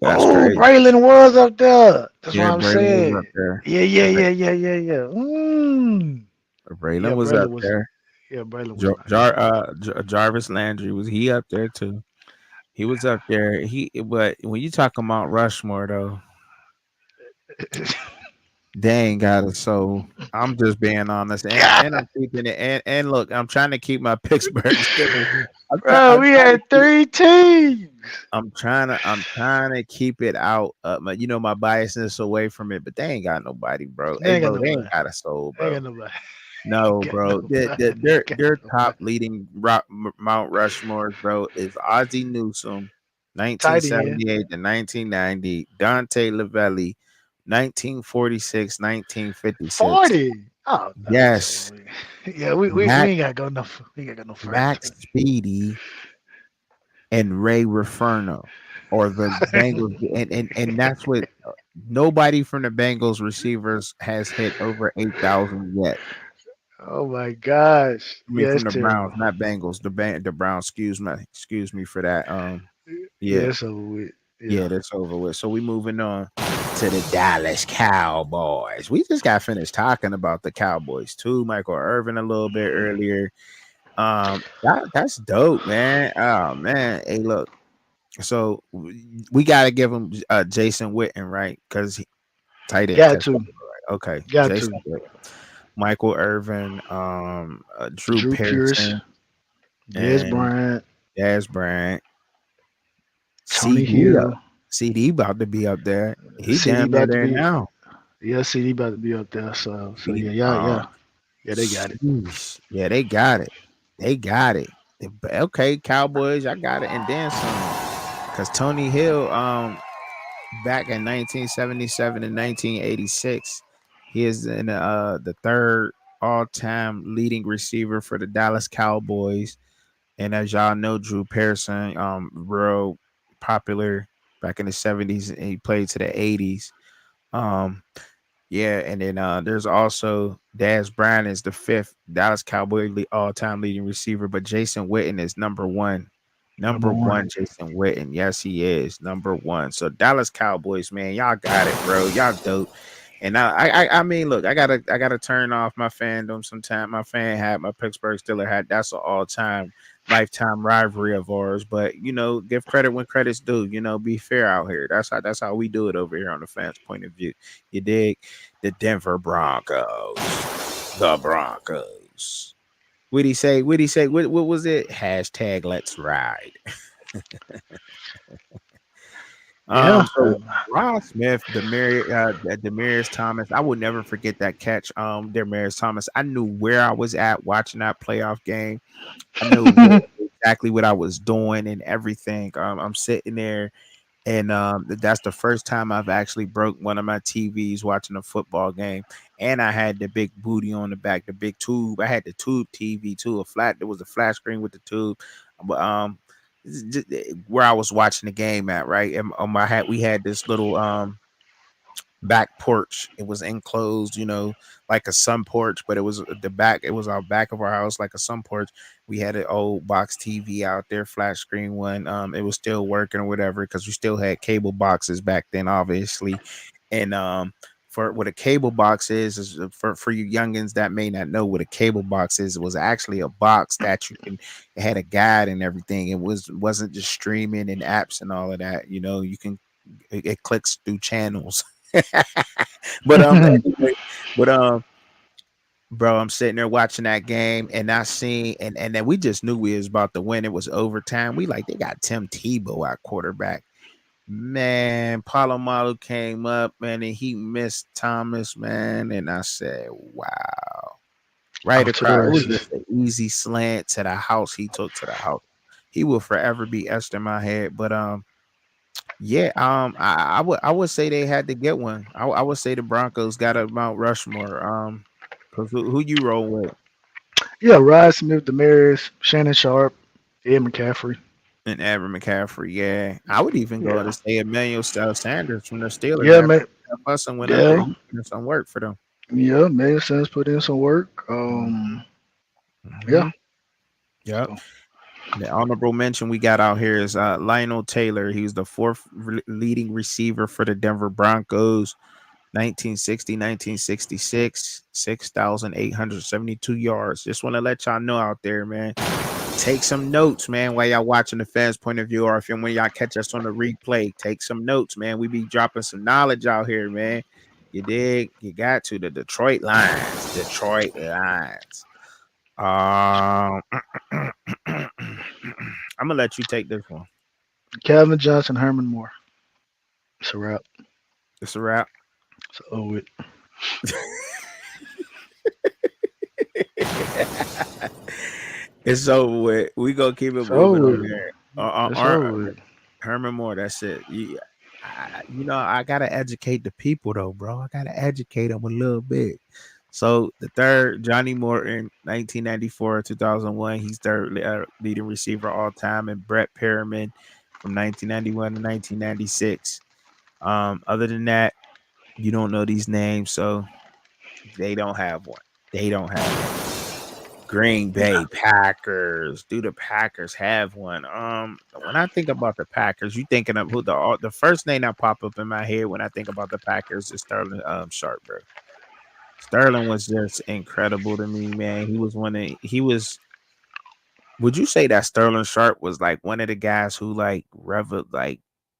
That's Oh, crazy. Braylon was up there. That's what Yeah, I'm Braylon was saying. up there. Yeah, yeah, yeah, yeah, yeah, yeah. Braylon Yeah, was Braylon up was. there. Yeah, Braylon was nice. Jarvis Landry was he up there too? He was up there. But when you talk about Rushmore though, they ain't got it. So I'm just being honest, and I'm keeping it. And look, I'm trying to keep my Pittsburgh Steelers. Bro, we had 3 teams. I'm trying to keep it out. My biasness away from it, but they ain't got nobody, bro. They Hey, ain't got bro, they nobody. ain't got a soul, They ain't bro. got nobody. No, Got bro. nobody. Their Got top nobody. leading Mount Rushmore, bro, is Ozzie Newsome, Tight end. 1978 to 1990, Dante Lavelli, 1946, 1956. 40. Oh no, that's Yes, over with. Yeah, we Mac ain't gotta go no we ain't got to go no further. Max Speedy and Ray Referno, or the Bengals, and that's what nobody from the Bengals receivers has hit over 8,000 yet. Oh my gosh. I mean, Yeah, from it's the Browns, terrible. not Bengals. The Browns. Excuse me for that. Yeah, Yeah, it's over with. yeah, Yeah. that's over with. So we moving on to the Dallas Cowboys. We just got finished talking about the Cowboys too. Micheal Irvin a little bit earlier. That's dope, man. Oh man, hey, look. So we got to give him Jason Witten, right? Because tight end Got catch that, to. right? Okay, Got Jason to. Witten, Micheal Irvin, Drew Drew Pierce, Pearson, Des and Bryant, Daz Bryant, Tony CD Hill. CD about to be up there. He CD damn near about to there be now. yeah, CD about to be up there. So He, yeah, yeah, uh, yeah. Yeah, they got it. sheesh. Yeah, they got it. They got it. Okay, Cowboys, I got it, and then some. Cause Tony Hill, back in 1977 and 1986, he is in the third all-time leading receiver for the Dallas Cowboys. And as y'all know, Drew Pearson, real popular back in the 70s, and he played to the 80s. Um, yeah, and then there's also Daz Bryant is the fifth Dallas Cowboy all-time leading receiver, but Jason Witten is number one. Number Number one. one, Jason Witten. Yes, he is number one. So Dallas Cowboys, man, y'all got it, bro. Y'all dope. And I mean, look, I gotta turn off my fandom sometime. My fan hat, my Pittsburgh Steelers hat. That's an all-time, lifetime rivalry of ours. But give credit when credit's due. Be fair out here. That's how we do it over here on the fans' point of view. You dig? The Denver Broncos. The Broncos. What'd he say? What'd he say? What was it? Hashtag let's ride. Yeah. So Ron Smith, Demarius Thomas, I will never forget that catch. Demarius Thomas, I knew where I was at watching that playoff game. I knew exactly what I was doing and everything. I'm sitting there, and that's the first time I've actually broke one of my TVs watching a football game. And I had the big booty on the back, the big tube. I had the tube TV too, there was a flat screen with the tube. But where I was watching the game at, right? And we had this little back porch. It was enclosed, like a sun porch, but it was the back. It was our back of our house, like a sun porch. We had an old box TV out there, flat screen one. It was still working or whatever because we still had cable boxes back then, obviously. And for what a cable box is for you youngins that may not know what a cable box is, it was actually a box that it had a guide and everything. Wasn't just streaming and apps and all of that. It clicks through channels. But anyway, but bro, I'm sitting there watching that game and I seen and then we just knew we was about to win. It was overtime. We they got Tim Tebow at quarterback. Man, Palomalu came up, man, and he missed Thomas, man. And I said, wow. Right Off to the across. It was races. just an easy slant to the house. He took to the house. He will forever be etched in my head. But yeah, I would say they had to get one. I would say the Broncos got a Mount Rushmore. Because who you roll with? Yeah, Rod Smith, Demarius, Shannon Sharp, Ed McCaffrey. And Evan McCaffrey. Yeah, I would even go to Yeah. say Emmanuel Sanders from the Steelers Yeah, after man. Busson went up there. Yeah. He did some work for them. Yeah, Madison's put in some work. Hmm. Yeah. Yep. So The honorable mention we got out here is Lionel Taylor. He was the fourth leading receiver for the Denver Broncos, 1960, 1966, 6,872 yards. Just want to let y'all know out there, man. Take some notes, man, while y'all watching the fans' point of view, or if when y'all catch us on the replay, take some notes, man. We be dropping some knowledge out here, man. You dig? You got to the Detroit Lions. Detroit Lions. I'm gonna let you take this one. Calvin Johnson, Herman Moore. It's a wrap. It's a wrap. It's over. It's over with. We gonna keep it It's moving over. on there. It's over. Herman Moore. That's it. I gotta educate the people though, bro. I gotta educate them a little bit. So the third, Johnny Morton, 1994 2001. He's third leading receiver all time, and Brett Perriman from 1991 to 1996. Other than that, you don't know these names, so they don't have one. They don't have one. Green Bay Packers. Do the Packers have one? When I think about the Packers, you thinking of who the first name that pop up in my head when I think about the Packers is Sterling Sharp, bro. Sterling was just incredible to me, man. He was. Would you say that Sterling Sharp was like one of the guys who I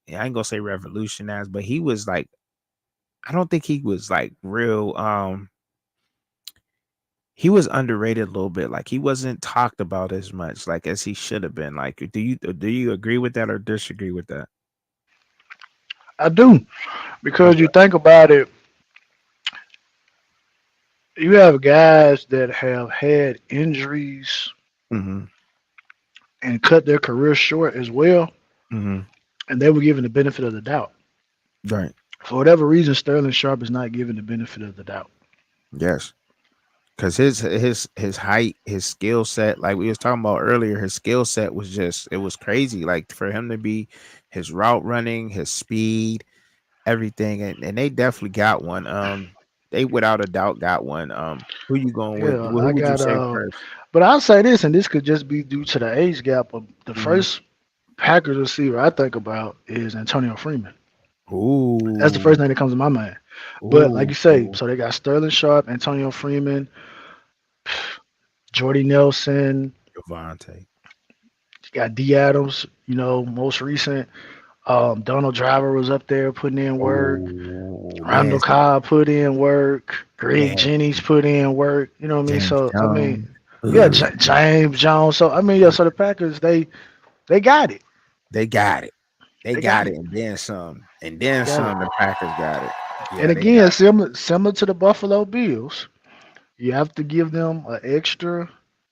ain't gonna say revolutionized, but he was like, I don't think he was like real. He was underrated a little bit. Like he wasn't talked about as much, like as he should have been. Like, do you agree with that or disagree with that? I do. Because you Okay. think about it, you have guys that have had injuries Mm-hmm. and cut their career short as well, Mm-hmm. and they were given the benefit of the doubt. Right. For whatever reason, Sterling Sharp is not given the benefit of the doubt. Yes. Because his height, his skill set, like we was talking about earlier, his skill set was just it was crazy. Like for him to be his route running, his speed, everything, and they definitely got one. They without a doubt got one. Who you going with? Yeah, Who I would you got say first? but I'll say this, and this could just be due to the age gap. But the Mm-hmm. first Packers receiver I think about is Antonio Freeman. That's the Ooh, first name that comes to my mind. But like ooh, you say, ooh. so they got Sterling Sharp, Antonio Freeman, Jordy Nelson, Javante. you got D Adams, most recent. Donald Driver was up there putting in work. Oh, Randall Cobb put in work. Greg man, Jennings put in work. You know what I mean? James So I mean, Jones. yeah, Ugh. James Jones. So I mean, yeah. So the Packers, they got it. They got it. They They got got it, it. and then some, and then Got it. some. The Packers got it. And Yeah, they again, got it. similar to the Buffalo Bills, you have to give them an extra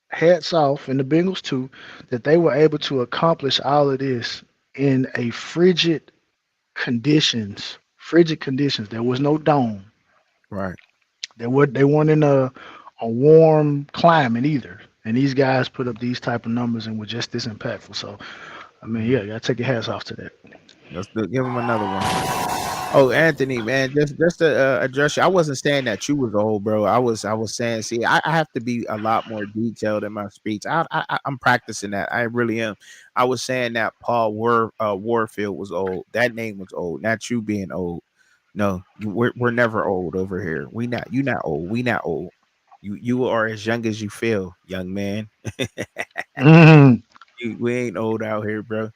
hats off, and the Bengals too, that they were able to accomplish all of this in a frigid conditions. There was no dome. Right. They weren't in a warm climate either. And these guys put up these type of numbers and were just this impactful. So I mean, yeah, Mhm. you gotta take your hats off to that. Give him another one. Oh, Anthony, man, just to address you, I wasn't saying that you was old, bro. I was saying, see, I have to be a lot more detailed in my speech. I'm practicing that. I really am. I was saying that Warfield was old. That name was old. Not you being old. No, we're never old over here. We not you not old. We not old. You are as young as you feel, young man. Mhm. We ain't old out here, bro.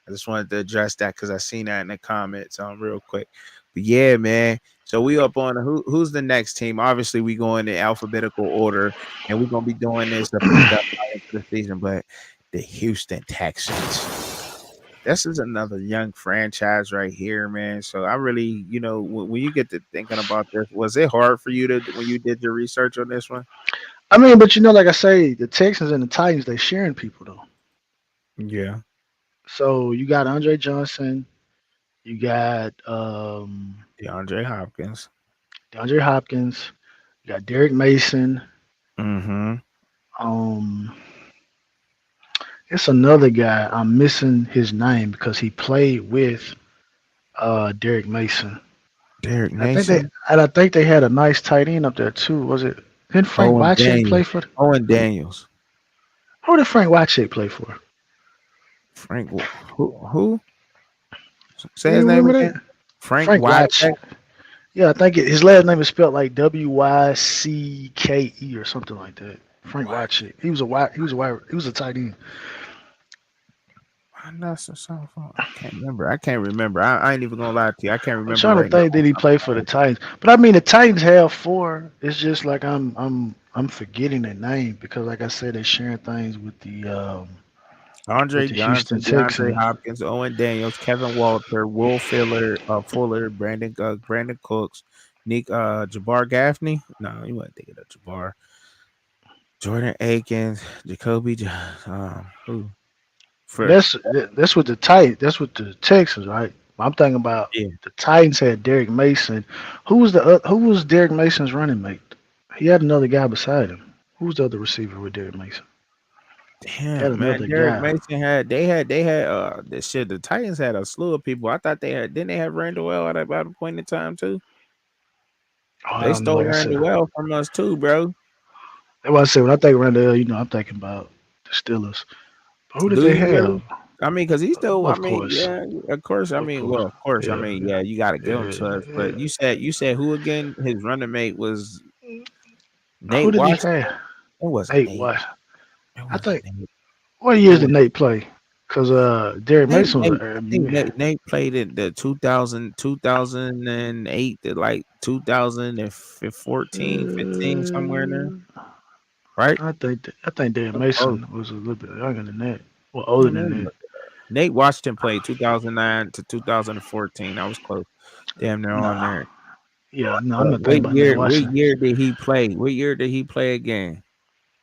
I just wanted to address that because I seen that in the comments real quick. But yeah, man. So we up on who's the next team? Obviously, we go in the alphabetical order, and we're gonna be doing this up and stuff out into the season. But the Houston Texans. This is another young franchise right here, man. So I really, when you get to thinking about this, was it hard for you to when you did your research on this one? I mean, but like I say, the Texans and the Titans, they sharing people though. Yeah, So you got Andre Johnson, you got DeAndre Hopkins. DeAndre Hopkins, you got Derek Mason. Mm-hmm. Um, it's another guy. I'm missing his name because he played with Derek Mason. Derek I think they Mason. and I think they had a nice tight end up there too. Was it? Didn't Frank Owen Wycheck play Daniels. for? Owen Daniels. Who did Frank Wycheck play for? Frank, who? Say You his name remember again. that? Frank Frank Watch. Wycheck. Yeah, I think his last name is spelled like Wycke or something like that. Frank What? Watch. He was a tight end. I know some. I can't remember. I can't remember. I ain't even gonna lie to you. I can't I'm remember trying to right now. think that he played for the Titans, but I mean the Titans have four. It's just like I'm forgetting their name because, like I said, they're sharing things with Andre the Houston Johnson, DeAndre Texans. Hopkins, Owen Daniels, Kevin Walter, Will Fuller, Brandon Cooks, Nick Jabbar Gaffney. No, you weren't thinking of Jabbar. Jordan Akins, who? But For that's with the Titans. That's with the Texans, right? I'm thinking about yeah, the Titans had Derek Mason. Who was Derek Mason's running mate? He had another guy beside him. Who's the other receiver with Derek Mason? He had damn man, another Derek guy. Mason had the shit. The Titans had a slew of people. I thought they had didn't they have Randall Well at about a point in time too? Oh, I They don't know. stole Like I Randall said, Well from us too, bro. that's why I said when I think Randall, I'm thinking about the Steelers. But who did Do they you have? really? I mean, because he's still. I Of mean, course, yeah, of course. I of mean, course. well, of course. I Yeah, mean, yeah, yeah, you got to give him yeah, to us. But yeah. you said who again? His running mate was Who Nate did he Washington. have? It wasn't Nate Nate. What? It I wasn't think. Nate. What It years did was. Nate play? Because I Derek think Mason was Nate. I think a Nate played in the 2008 to like 2014, 15, somewhere in there, uh, right? I think Derek So close. Mason was a little bit younger than that. Well, older Let than me that. look. Nate Washington played 2009 to 2014. I was close. Damn, they're on Nah. there. Yeah, no, I'm But not thinking about Nate what Washington. year did he play? What year did he play again?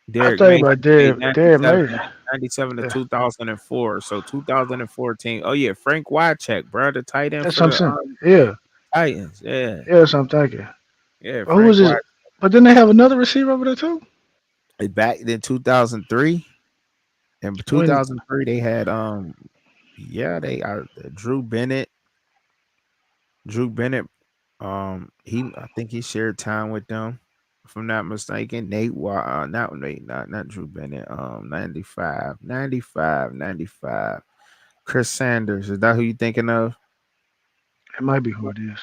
I Derek think about Mason played Derek Mason. 97 to Yeah, 2004. So 2014. Oh yeah, Frank Wycheck, bro, the tight end that's for what I'm the saying. Yeah, Titans. Yeah, yeah, that's what I'm thinking. yeah, But who Frank was this? Wycheck. But then they have another receiver over there too. Back in 2003. In When 2003, they had yeah, they are Drew Bennett. Drew Bennett, I think he shared time with them, if I'm not mistaken. Not Drew Bennett. 95. Chris Sanders, is that who you thinking of? it might be who it is.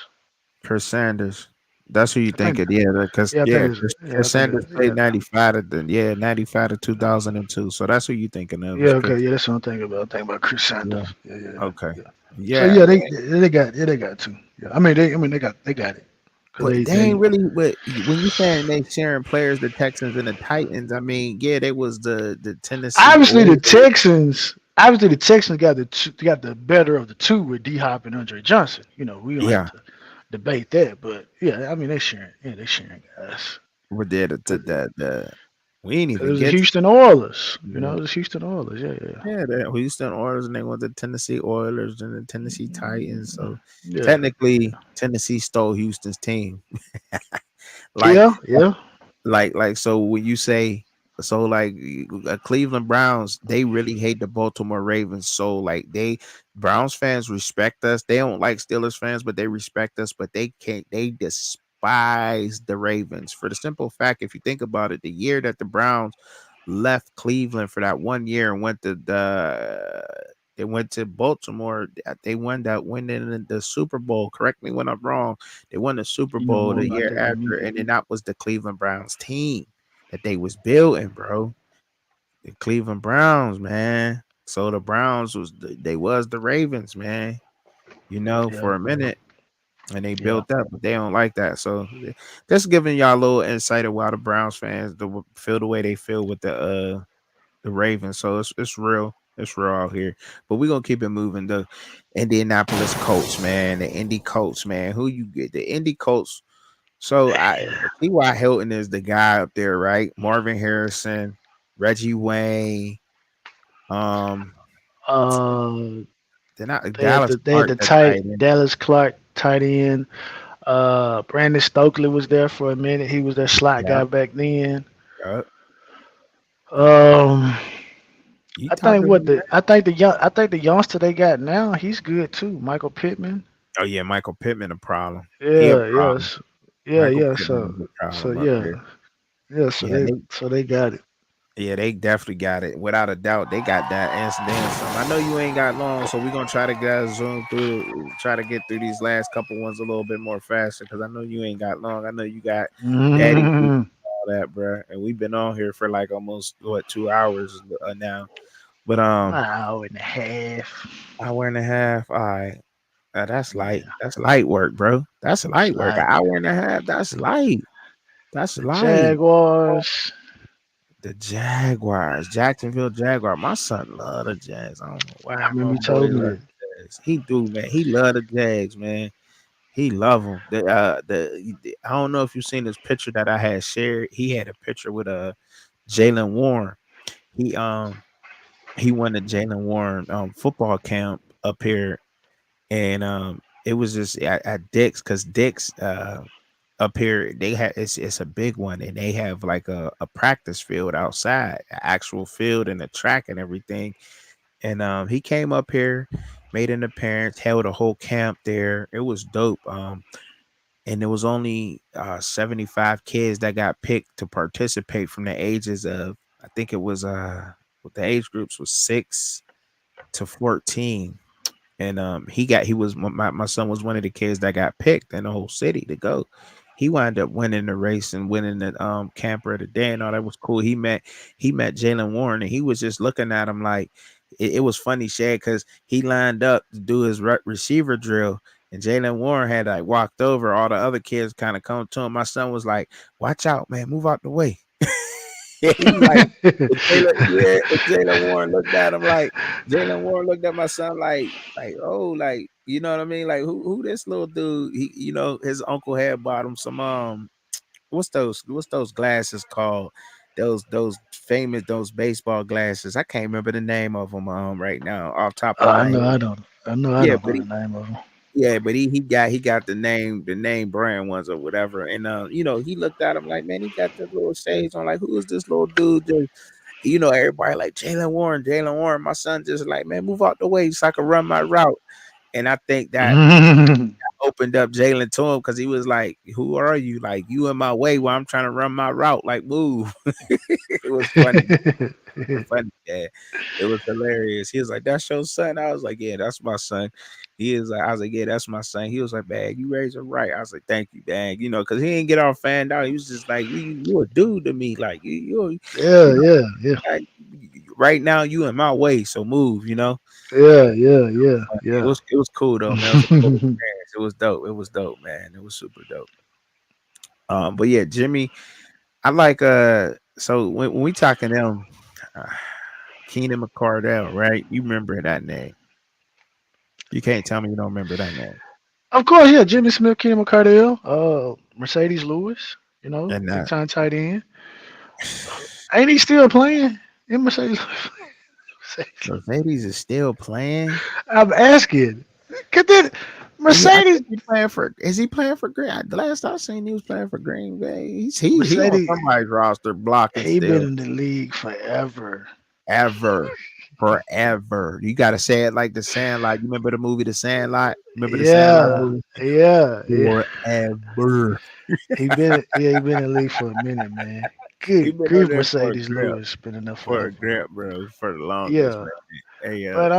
Chris Sanders, that's who you I think. thinking? Yeah, because Yeah, I think yeah, it's. Yeah, I Chris think. Sanders played Yeah, 95 to 2002. So that's who you thinking of yeah. is Okay, Chris. yeah, that's what I'm thinking about. I'm thinking about Chris Yeah. Sanders. Yeah, yeah, Okay. yeah. So Yeah. yeah, they got two. Yeah, I mean they got it because But they they ain't they really. But when you saying they sharing players, the Texans and the Titans, I mean, yeah, they was the Tennessee obviously the Oilers. Texans got the better of the two with D Hop and Andre Johnson. We don't have Yeah, to debate that, but yeah, I mean they sharing guys. we're there the we ain't Cause it even was the get to Houston Oilers. yeah, It was Houston Oilers. Yeah, yeah, yeah, the Houston Oilers and they went the Tennessee Oilers and the Tennessee Titans. Mm, So yeah, technically, Tennessee stole Houston's team. like yeah, yeah. so when you say so like Cleveland Browns, they really hate the Baltimore Ravens. So like Browns fans respect us. They don't like Steelers fans, but they respect us. But they despise the Ravens for the simple fact, if you think about it, the year that the Browns left Cleveland for that 1 year and went to they went to Baltimore. They won in the Super Bowl. Correct me when I'm wrong. They won the Super You know Bowl more the about year that than after, me. and then that was the Cleveland Browns team that they was building, bro. The Cleveland Browns, man. So the Browns they was the Ravens, man. Yeah, For a minute, and they yeah, built up, but they don't like that. So just giving y'all a little insight of why the Browns fans feel the way they feel with the Ravens. So it's real. It's real out here. But we're gonna keep it moving. The Indianapolis Colts, man. The Indy Colts, man. Who you get? The Indy Colts. So I T.Y. Hilton is the guy up there, right? Marvin Harrison, Reggie Wayne, um, uh, they're not they had Dallas the they had Clark the that tight tight end. Dallas Clark tight end. Brandon Stokely was there for a minute. He was their slot Yeah. guy back then. Yeah. Um, You I think talking what about the I think the young I think the youngster they got now, he's good too. Michael Pittman. oh yeah, Michael Pittman a problem. He a Yeah, problem. yes. Yeah, Michael yeah. Pittman So is a so problem up yeah. there. Yeah, so Yeah, they got it. Yeah, they definitely got it. Without a doubt, they got that and then some. I know you ain't got long, so we're gonna try to get zoom through, try to get through these last couple ones a little bit more faster because I know you ain't got long. I know you got daddy duty Mm, and all that, bro. And we've been on here for like almost 2 hours now. But an hour and a half. hour and a half. All right, that's light. Yeah, That's light work, bro. That's it's light work. An like hour and a half. That's light. That's the light. Jaguars. The Jaguars, Jacksonville Jaguar. My son love the Jags. I don't know I why my remember you boy told me love that. the Jags. He do, man. He love the Jags, man. He love them. I don't know if you seen this picture that I had shared. He had a picture with Jalen Warren. He um he won the Jalen Warren football camp up here, and it was just at Dick's because Dick's up here they have it's a big one and they have like a practice field outside, an actual field and a track and everything. And he came up here, made an appearance, held a whole camp there. It was dope. And there was only 75 kids that got picked to participate from the ages of, I think it was the age groups was 6 to 14. And he was my son was one of the kids that got picked in the whole city to go. He wound up winning the race and winning the camper of the day and all that was cool. He met Jalen Warren and he was just looking at him like it was funny, Shad, because he lined up to do his receiver drill and Jalen Warren had like walked over. All the other kids kind of come to him. My son was like, "Watch out, man! Move out the way." He like, and Jalen Warren looked at him like Jalen Warren looked at my son like oh like you know what I mean like who this little dude his uncle had bought him some what's those glasses called those famous those baseball glasses I can't remember the name of them right now off top of I my know head. I don't. I know I Yeah, don't but know the name of them. he got the name brand ones or whatever and he looked at him like man he got the little shades on like who is this little dude everybody like Jalen Warren. My son just like, man, move out the way so I can run my route. And I think that opened up Jalen to him because he was like, who are you? Like, you in my way while I'm trying to run my route. Like, move. It was funny. Funny, yeah. It was hilarious. He was like, "That's your son." I was like, "Yeah, that's my son." I was like, "Yeah, that's my son." He was like, "Bag, you raised him right." I was like, "Thank you, Bag." Because he didn't get all fanned out. He was just like, "You a dude to me. Like Yeah, you know, yeah, yeah, I, right now you in my way, so move." yeah, yeah, yeah, It yeah. was cool though, man. It was a cool experience. It was dope. It was dope, man. It was super dope. But yeah, Jimmy, I like so when we talking them. Uh, Keenan McCardell, right? You remember that name. You can't tell me you don't remember that name. Of course, yeah. Jimmy Smith, Kenny McCardell, Mercedes Lewis. And Big that time tight end. Ain't he still playing in Mercedes? Mercedes. Mercedes is still playing. I'm asking. Cause then I Mercedes, think he playing for. Is he playing for Green? The last I seen, he was playing for Green Bay. He on Mercedes, somebody's roster blocking he been still. in the league forever. Ever, forever. You gotta say it like the Sandlot. You remember the movie The Sandlot? Remember the Sandlot Yeah, movie? yeah, yeah. Forever. He been in the league for a minute, man. He Good been on grief, there for a Mercedes grip, Lewis been in there forever. bro, for the longest, Yeah, man. Hey, but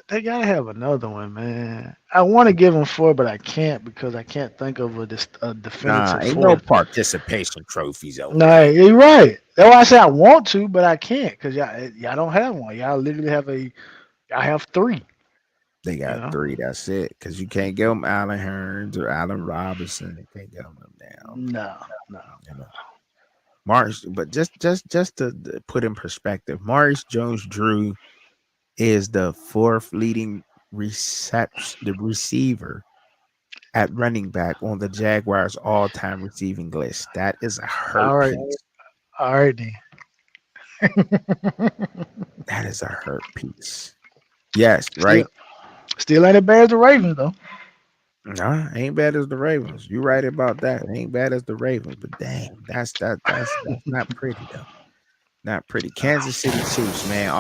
they gotta have another one, man. I want to give him four, but I can't because I can't think of a nah, definitive ain't no fourth. participation trophies over No, there. you're right. That's why I say I want to, but I can't because y'all don't have one. Y'all literally have y'all have three. They You got know? three. That's it. Because you can't get them Allen Hearns or Allen Robinson. You can't get them down. No, no. You know, Maurice. But just to put in perspective, Maurice Jones-Drew is the fourth leading the receiver at running back on the Jaguars' all-time receiving list. That is a hurt All right, piece. all right then. That is a hurt piece. Yes, still, right. still ain't as bad as the Ravens though. Nah, ain't bad as the Ravens. You right about that. Ain't bad as the Ravens, but dang, that's not pretty though. Not pretty. Kansas City Chiefs, man,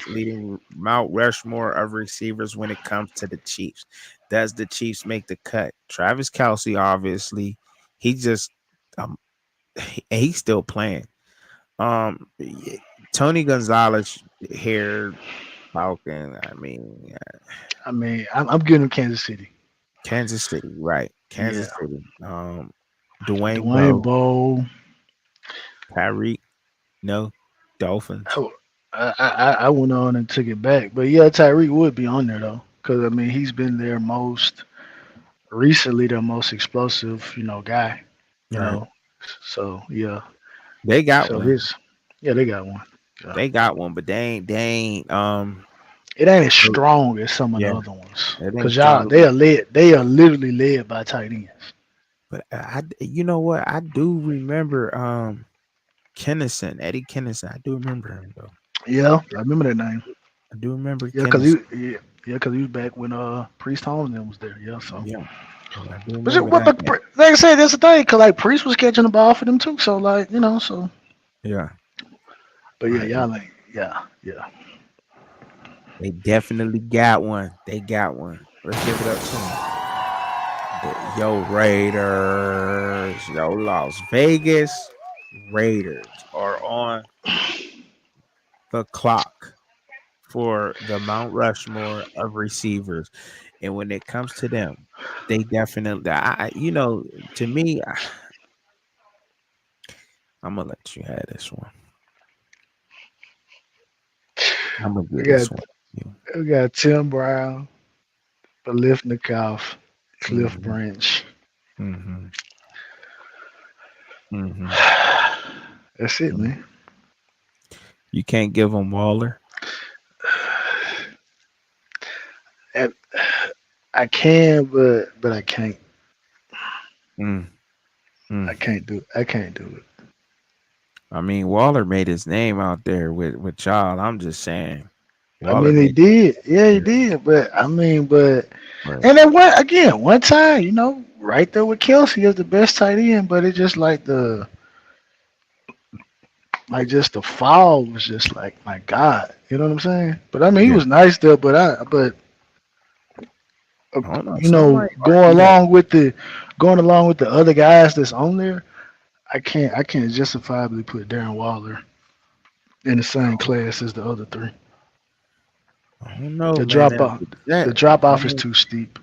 leading Mount Rushmore of receivers when it comes to the Chiefs. Does the Chiefs make the cut? Travis Kelsey, obviously, he just um, he's still playing. Yeah, Tony Gonzalez here, Falcon. I mean, I mean, I'm giving him Kansas City. Kansas City, right? Yeah, Kansas City. Dwayne Dwayne Bowe, Bowe. Tyreek, no, Dolphins. Oh, I went on and took it back, but yeah, Tyreek would be on there though, because I mean he's been their most recently their most explosive, guy. You All right, know, so yeah, they got so one. his yeah they got one. Yeah. They got one, but they ain't. It ain't as Oh, strong as some of the yeah, other ones, it ain't cause y'all strong. they are literally led by tight ends. But you know what? I do remember Kennison, Eddie Kennison. I do remember him though. Yeah, I remember that name. I do remember Yeah, cause Kennison. cause he was back when Priest Holmes was there. Yeah, so. Yeah, yeah, I do But, remember that. but like I said, that's the thing, cause like Priest was catching the ball for them too. So like so. Yeah, But yeah, right. y'all ain't. Yeah. They definitely got one. They got one. Let's give it up to them. Yo, Raiders. Yo, Las Vegas Raiders are on the clock for the Mount Rushmore of receivers. And when it comes to them, they definitely, to me, I'm going to let you have this one. I'm going to We give got this one to you. we got Tim Brown, Belifnikoff, Cliff Mm-hmm. Branch. Mm-hmm. Mm-hmm. That's it, Mm-hmm. man. You can't give them Waller. And I can, but I can't. Mm, mm. I can't do it. I mean, Waller made his name out there with y'all. I'm just saying, I Waller mean, he made. did. Yeah, he did. But I mean, But and then one time, right there with Kelsey is the best tight end, but it just just the fall was just like my God, you know what I'm saying? But I mean, he yeah, was nice there, but I don't know. Some might going argue that. along with the other guys that's on there, I can't justifiably put Darren Waller in the same class as the other three. I don't know, The man. drop Now, off the That drop off is some too steep.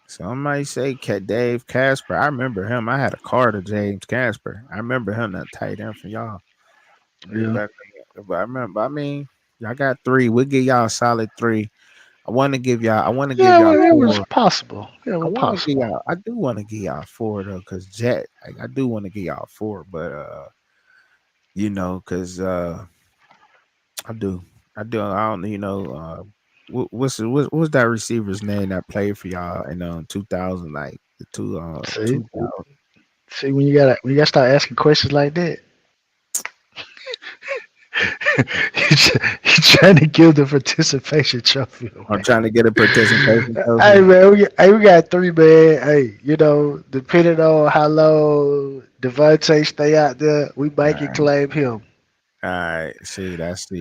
some might say Dave Casper. I remember him. I had a card of James Casper. I remember him that tight end for y'all. Way Yeah. back then. But I remember. I mean, y'all got three. We'll give y'all a solid three. I want to give y'all. I want to give Yeah, y'all it was four. possible. Yeah, it I was want to give possible. y'all. I do want to give y'all four though, cause Jet. I do want to give y'all four, but cause I do. I do. I don't. What's that receiver's name that played for y'all in 2000? Like the See, 2000. see when you gotta start asking questions like that, you trying to give the participation trophy I'm away. trying to get a participation Hey trophy. man, we got three man. Hey, depending on how long Devontae stay out there, we All might can right. claim him. All right. That's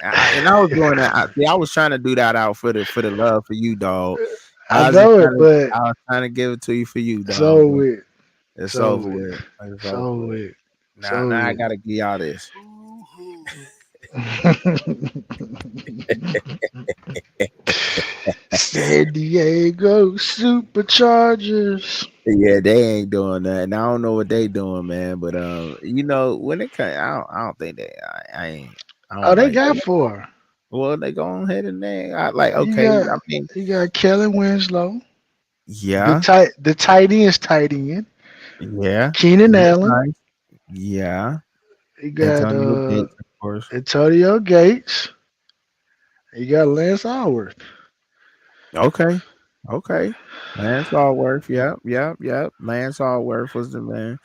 and I was doing that. I was trying to do that out for the love for you, dog. I I was just know trying it, to but I was trying to give it to you for you, dog. so But with it's so over with with. It's so over with. with Now so I with. gotta give y'all this. San Diego Superchargers. Yeah, they ain't doing that. And I don't know what they doing, man. But when it comes, I don't think they. I ain't. I Oh, don't they like got that. four. Well, they go on ahead and they. I like. You Okay. got I mean, you got Kellen Winslow. The yeah, tight end's tight end. yeah. Keenan He's Allen. nice. Yeah. You got Antonio Gates, of course. Antonio Gates. You got Lance Alworth. Okay. Okay. Lance Allworth. Yep. Yep. Yep. Lance Allworth was the man.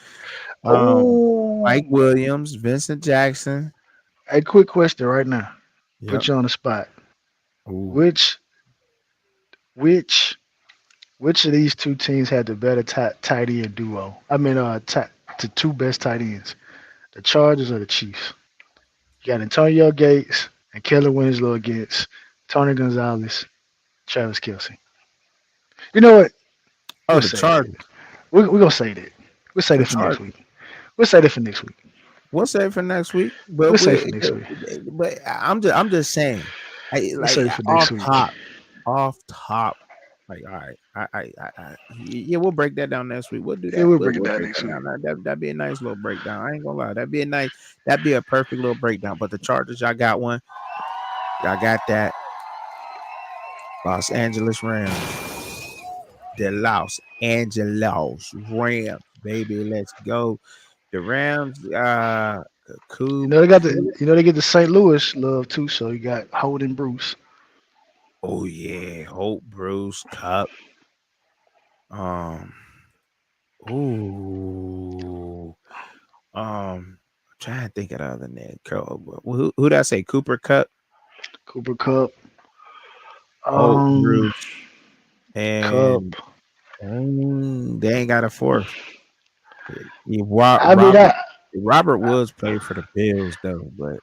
Mike Oh, Williams, Vincent Jackson. a quick question right now. Yep. Put you on the spot. Ooh. Which which which of these two teams had the better tight end duo? I mean, the two best tight ends, the Chargers or the Chiefs? You got Antonio Gates and Kellen Winslow against Tony Gonzalez, Travis Kelsey. You know what? Oh, We'll the say that. Chargers. We're gonna say that. We'll say The that for next Chargers. week. We'll say that for next week. We'll save it for next week. But We'll say for next week. I'm just saying. We'll say for next week. Off top. Like, all right, yeah, we'll break that down next week. We'll do Yeah, that. we'll We'll, break it we'll down break next that week. down. That'd be a nice little breakdown. I ain't gonna lie. That'd be a perfect little breakdown. But the Chargers, y'all got one. Y'all got that. Los Angeles Rams. The Los Angeles Rams, baby. Let's go. The Rams, You Coop. know they got the. You know they get the St. Louis love too. So you got Holden Bruce. Oh yeah, Hope, Bruce, Cup. Um, ooh, trying to think of the other name. Who did I say? Cooper Cup, Cooper Cup. Hope, Bruce, Cup. and they ain't got a fourth. I mean, Robert Woods played for the Bills though, but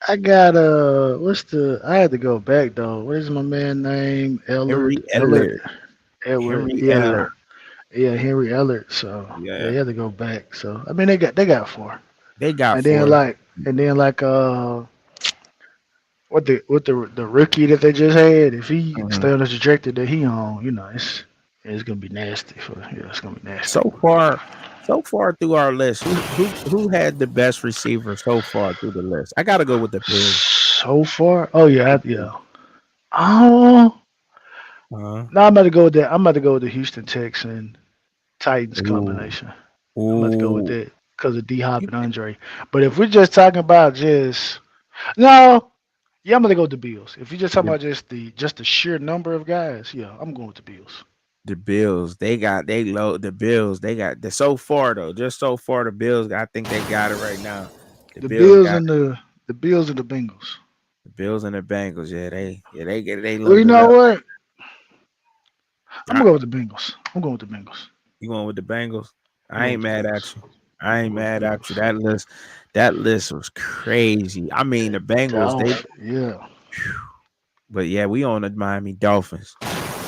I got what's the? I had to go back though. What is my man name? Henry Ellard, Ellard, Edward. Henry Yeah, Ellard, yeah, Henry Ellard. So yeah, yeah, he had to go back. So I mean, they got four, they got and then four. what the rookie that they just had, if he Mhm. stay on the trajectory that he on, it's gonna be nasty it's gonna be nasty. So far through our list, who had the best receiver so far through the list? I gotta go with the Bills. So far, oh yeah, yeah. Oh Uh-huh. no, I'm about to go with that. I'm about to go with the Houston Texans Titans Ooh, combination. I'm about to go with ooh. that because of D Hop You- and Andre. But if we're just talking about just no, yeah, I'm gonna go with the Bills. If you're just talking The, about just the sheer number of guys, yeah, I'm going with the Bills. the Bills, the Bills, they got the so far though, just so far the Bills, I think they got it right now. The The Bills Bills got and the Bills and the Bengals. the Bills and the Bengals. They Well, you loaded know up. what? I'm I, gonna go with the Bengals. I'm going with the Bengals. you going with the Bengals? I'm I going ain't with the mad Bengals. at you. I I'm ain't going with mad the at you. Bengals. That list was crazy. I mean, the Bengals, Yeah. but yeah, we on the Miami Dolphins.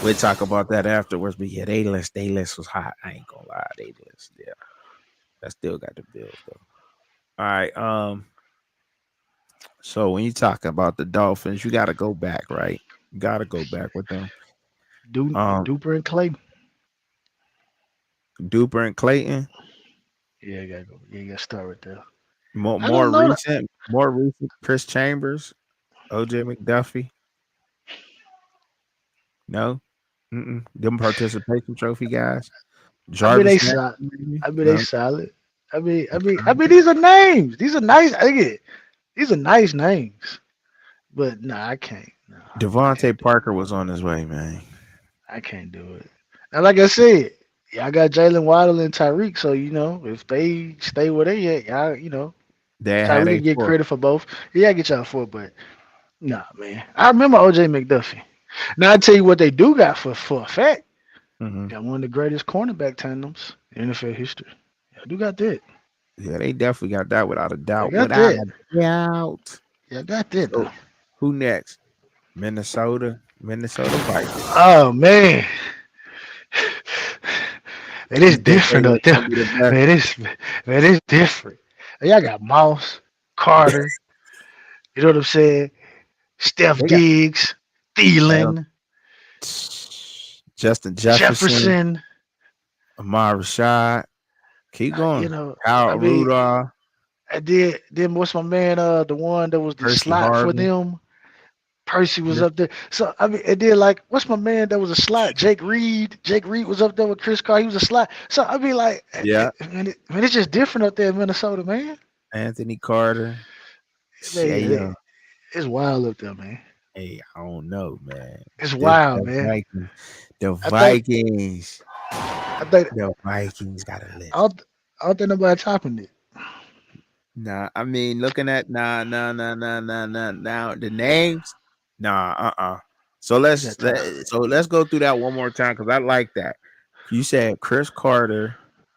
We'll talk about that afterwards. But yeah, they list was hot. I ain't gonna lie, they list. Yeah, I still got the Bills though. All right. So when you talk about the Dolphins, you got to go back, right? You got to go back with them. Um, Duper and Clay. Duper and Clayton. Yeah, you gotta go. Yeah, you gotta start with that. More, I more don't know that. recent, more recent. Chris Chambers, OJ McDuffie. No, them participation trophy guys. I mean they Jarvis Landry, solid. maybe? I mean they No. solid. I mean these are names. These are nice. I get. These are nice names. But nah, I can't. No, I can't Devontae do it. Parker was on his way, man. I can't do it. And like I said, y'all got Jalen Waddle and Tyreek. So if they stay where they at, y'all. They had Tyreek a can get four. credit for both. Yeah, I get y'all for it, but nah, man. I remember OJ McDuffie. Now I tell you what they do got for a fact. Hmm. Got one of the greatest cornerback tandems in NFL history. I do got that. Yeah, they definitely got that without a I doubt. got Without that. a doubt. Yeah, I got that So though. who next? Minnesota Vikings. Oh man, it is You think they different was up there. gonna be the best? Man, it's different. Y'all got Moss, Carter. You know what I'm saying? Steph They got Diggs, Adam, Thielen, Justin Jefferson, Jefferson. Amar Rashad. Keep You going. know, I Kyle mean, Rudolph, I did. Then what's my man? The one that was the Percy slot for Harvin. them. Percy was Yeah. up there. So I mean, it did like what's my man that was a slot? Jake Reed. Jake Reed was up there with Chris Carr. He was a slot. So I mean, like, Yeah. man, it's just different up there in Minnesota, man. Anthony Carter. Man, Hey, yeah, it's wild up there, man. hey, I don't know, man. It's The, wild, the man. Vikings. The I think, Vikings. I think, The Vikings got a I list. don't, I don't think nobody topping it. Nah, I mean, looking at nah. The names, nah, So Who's that top? let's go through that one more time because I like that. You said Chris Carter,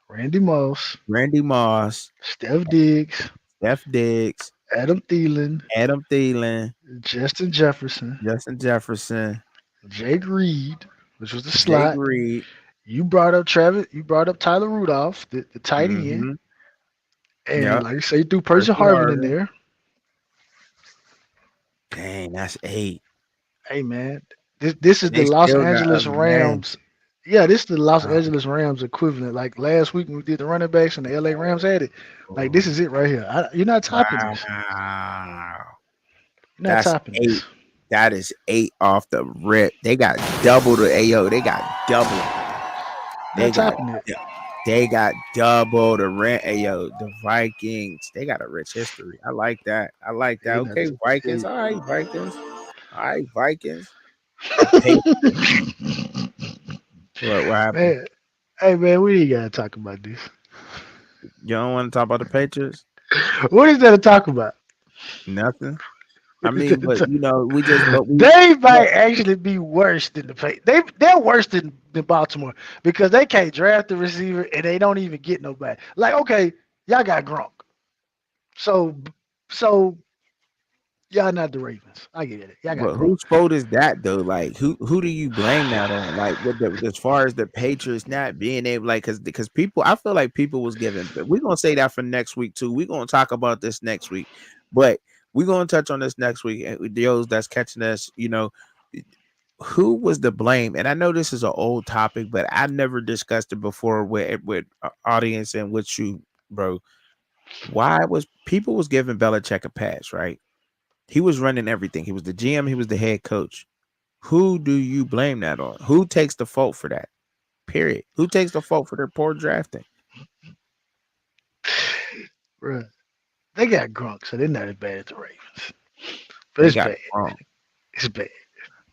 Randy Moss, Randy Moss, Steph Diggs, Steph Diggs, Adam Thielen, Adam Thielen, Justin Jefferson, Justin Jefferson, Jake Reed, which was the Jake slot, Reed. You brought up Travis. You brought up Tyler Rudolph, the tight end, Mm-hmm. and Yep. like you say, you threw Percy Percy Harvin in Harvin. there. Dang, that's 8. Hey man, this is And the they Los still got Angeles other names. Rams. Yeah, this is the Los Wow. Angeles Rams equivalent. Like last week when we did the running backs and the LA Rams had it. Like this is it right here. You're not topping this. Wow. You're not That's topping 8. this. That is 8 off the rip. They got double the AO. They got double. You're They not got topping it. they got double the rent. Ayo, the Vikings. They got a rich history. I like that. I like that. You're not. Okay, Vikings. All right, Vikings. All right, Vikings. The T- Patriots. What happened? man, hey man, we ain't gotta talk about this. You don't want to talk about the Patriots? What is there to talk about? Nothing. I What is there mean, to but talk- we just but we They but might actually be worse than the pay. They're worse than Baltimore because they can't draft the receiver and they don't even get nobody. Like, okay, y'all got Gronk. So so y'all not the Ravens. I get it. Y'all got but Gronk. whose fault is that though? Like who do you blame that on? Like with as far as the Patriots not being able like because people I feel like people was giving but we're gonna say that for next week too. We're gonna talk about this next week, but we're gonna touch on this next week. And with those that's catching us, who was the blame? And I know this is an old topic, but I never discussed it before with audience and with you, bro. Why was people was giving Belichick a pass, right? He was running everything. He was the GM. He was the head coach. Who do you blame that on? Who takes the fault for that? Period. Who takes the fault for their poor drafting? Bruh. They got Gronk, so they're not as bad as the Ravens. But They it's got bad. it wrong. It's bad.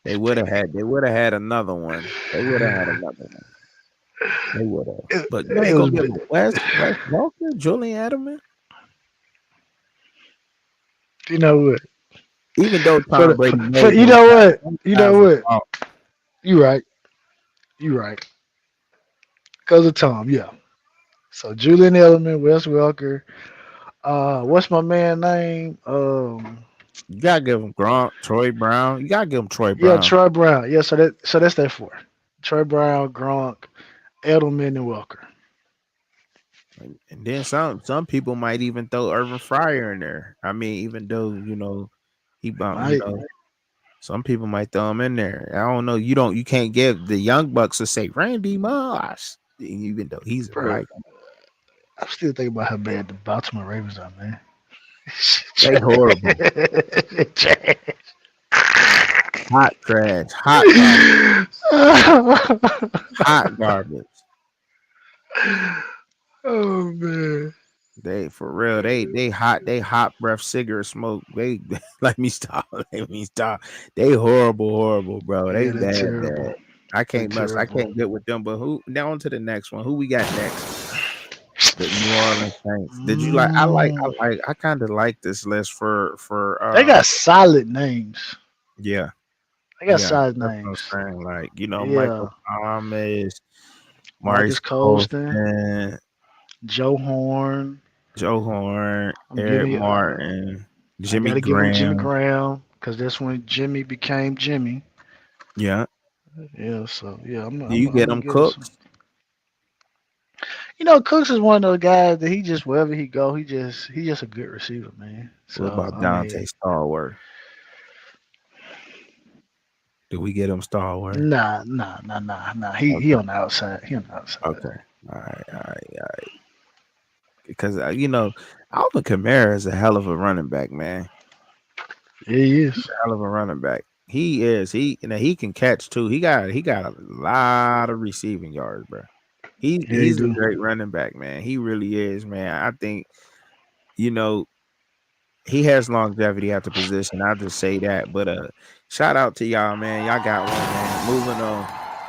They It's would have bad. had. They would have had another one. They would have had another one. They would have. It, But it they was gonna give bad. West Walker, Julian Edelman. You know what? Even though For Tom Brady for made you know what? them You guys know was what? off. You right. You right. Because of Tom, yeah. So Julian Edelman, Wes Welker. What's my man name? You gotta give him Gronk, Troy Brown. You gotta give him Troy Yeah, Brown. Troy Brown. Yeah, so that's that four. Troy Brown, Gronk, Edelman, and Welker. And then some people might even throw Irvin Fryer in there. I mean, even though he Might. some people might throw him in there. I don't know. You can't give the young bucks to say Randy Moss, even though he's a Bro, Viking. I'm still thinking about how bad the Baltimore Ravens are, man. They horrible, Trash. hot trash, hot garbage. Oh man. They for real. They hot breath cigarette smoke. They let me stop. Let me stop. They horrible, bro. They Yeah, they're bad. terrible. I They're can't mess. I terrible. can't get with them. But who now on to the next one? Who we got next? The New Orleans Saints. Did you like? Mm, I kind of like this list for they got solid names. yeah They got yeah. solid That's what names. I'm saying. Like Yeah. Michael Thomas, Marcus Maurice Colston, Colston, Joe Horn. Joe Horn, I'm Eric giving you. Martin, I Jimmy gotta give him Jimmy Graham. Graham because that's when Jimmy became Jimmy. Yeah. Yeah. So yeah, Do you I'm get gonna them give him some. cooks? Cooks is one of those guys that he just wherever he go, he just a good receiver, man. What So about I Dante mean, Stallworth? Do we get him Stallworth? nah. He Okay. on the outside. He on the outside. Okay. All right. Because Alvin Kamara is a hell of a running back, man. Yeah, he is. Hell of a running back. He is. He can catch too. He got a lot of receiving yards, bro. Yeah, he He's a do. great running back, man. He really is, man. I think you know he has longevity at the position. I'll just say that. But shout out to y'all, man. Y'all got one, man. Moving on.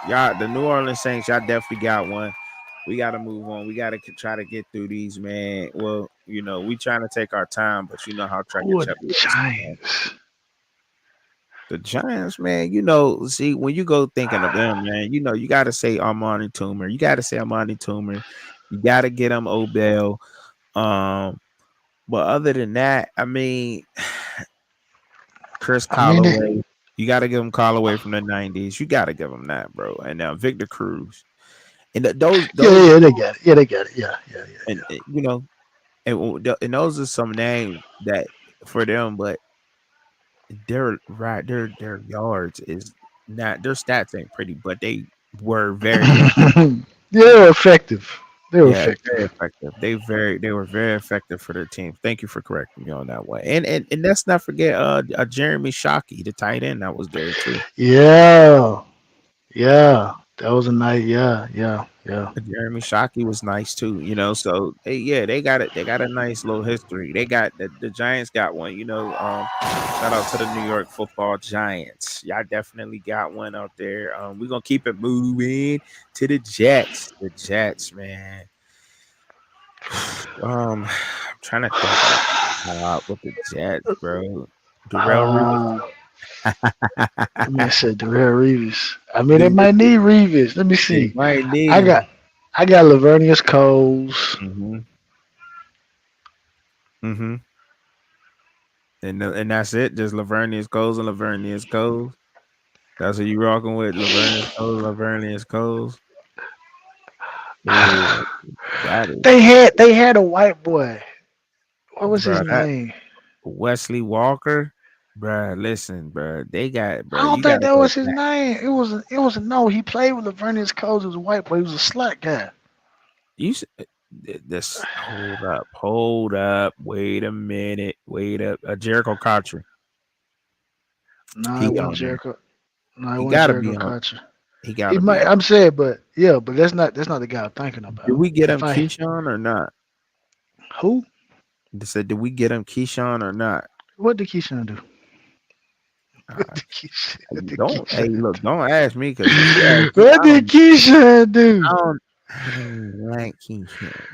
Y'all, the New Orleans Saints, y'all definitely got one. We gotta move on. We gotta try to get through these, man. Well, we trying to take our time, but you know how track and Who are the chubby is sometimes. Giants? The Giants, man, see, when you go thinking of them, man, you gotta say Armani Toomer. You gotta say Armani Toomer. You gotta get him Obel. Um, but other than that, I mean, Chris I mean, Callaway. You got to give him Callaway from the 90s. You got to give him that, bro. And now Victor Cruz. And those Yeah, those yeah, they got it. Yeah, they got it. Yeah, yeah, yeah, and yeah. you know and those are some names that for them, but their yards is not their stats ain't pretty, but they were very Yeah, they were effective. They were yeah, very effective. effective. They were very effective for their team. Thank you for correcting me on that one. And let's not forget Jeremy Shockey, the tight end that was there too. Yeah, yeah. That was a night. Yeah, yeah, yeah. Jeremy Shockey was nice too, So they got it. They got a nice little history. They got the Giants got one, Shout out to the New York Football Giants. Y'all definitely got one out there. We're gonna keep it moving to the Jets. The Jets, man. I'm trying to think with the Jets, bro. Darrell Reeves. Uh, that man said Darrell Reeves. I mean, they They might need Reeves. Let me see. might need I got him. I got Lavernius Coles. Mm-hmm. Mm-hmm. And that's it. Just Lavernius Coles and Lavernius Coles. That's what you rocking with, Lavernius Coles, Lavernius Coles. Ooh, that is, They had a white boy. What was his bro. That name? Wesley Walker, bro. Listen, bro. They got, I bro. don't You think got to that go was his back. name. It was a no. He played with Lavernius Coles. He was a white boy. He was a slack guy. You this. Hold up. Wait a minute. Wait up. Jericho Cotchery. No, He it wasn't on there. Jericho. No, it He wasn't got to be Jericho on. Carter. He got He to be might. on. I'm saying, but yeah, but that's not the guy I'm thinking Did about. we get him If I Keyshawn or not? who? They said, did we get him Keyshawn or not? What did Keyshawn do? What Uh, did Keyshawn, what did don't hey Keyshawn look, do? don't ask me because if you ask me, What did Keyshawn do? I don't like Keyshawn.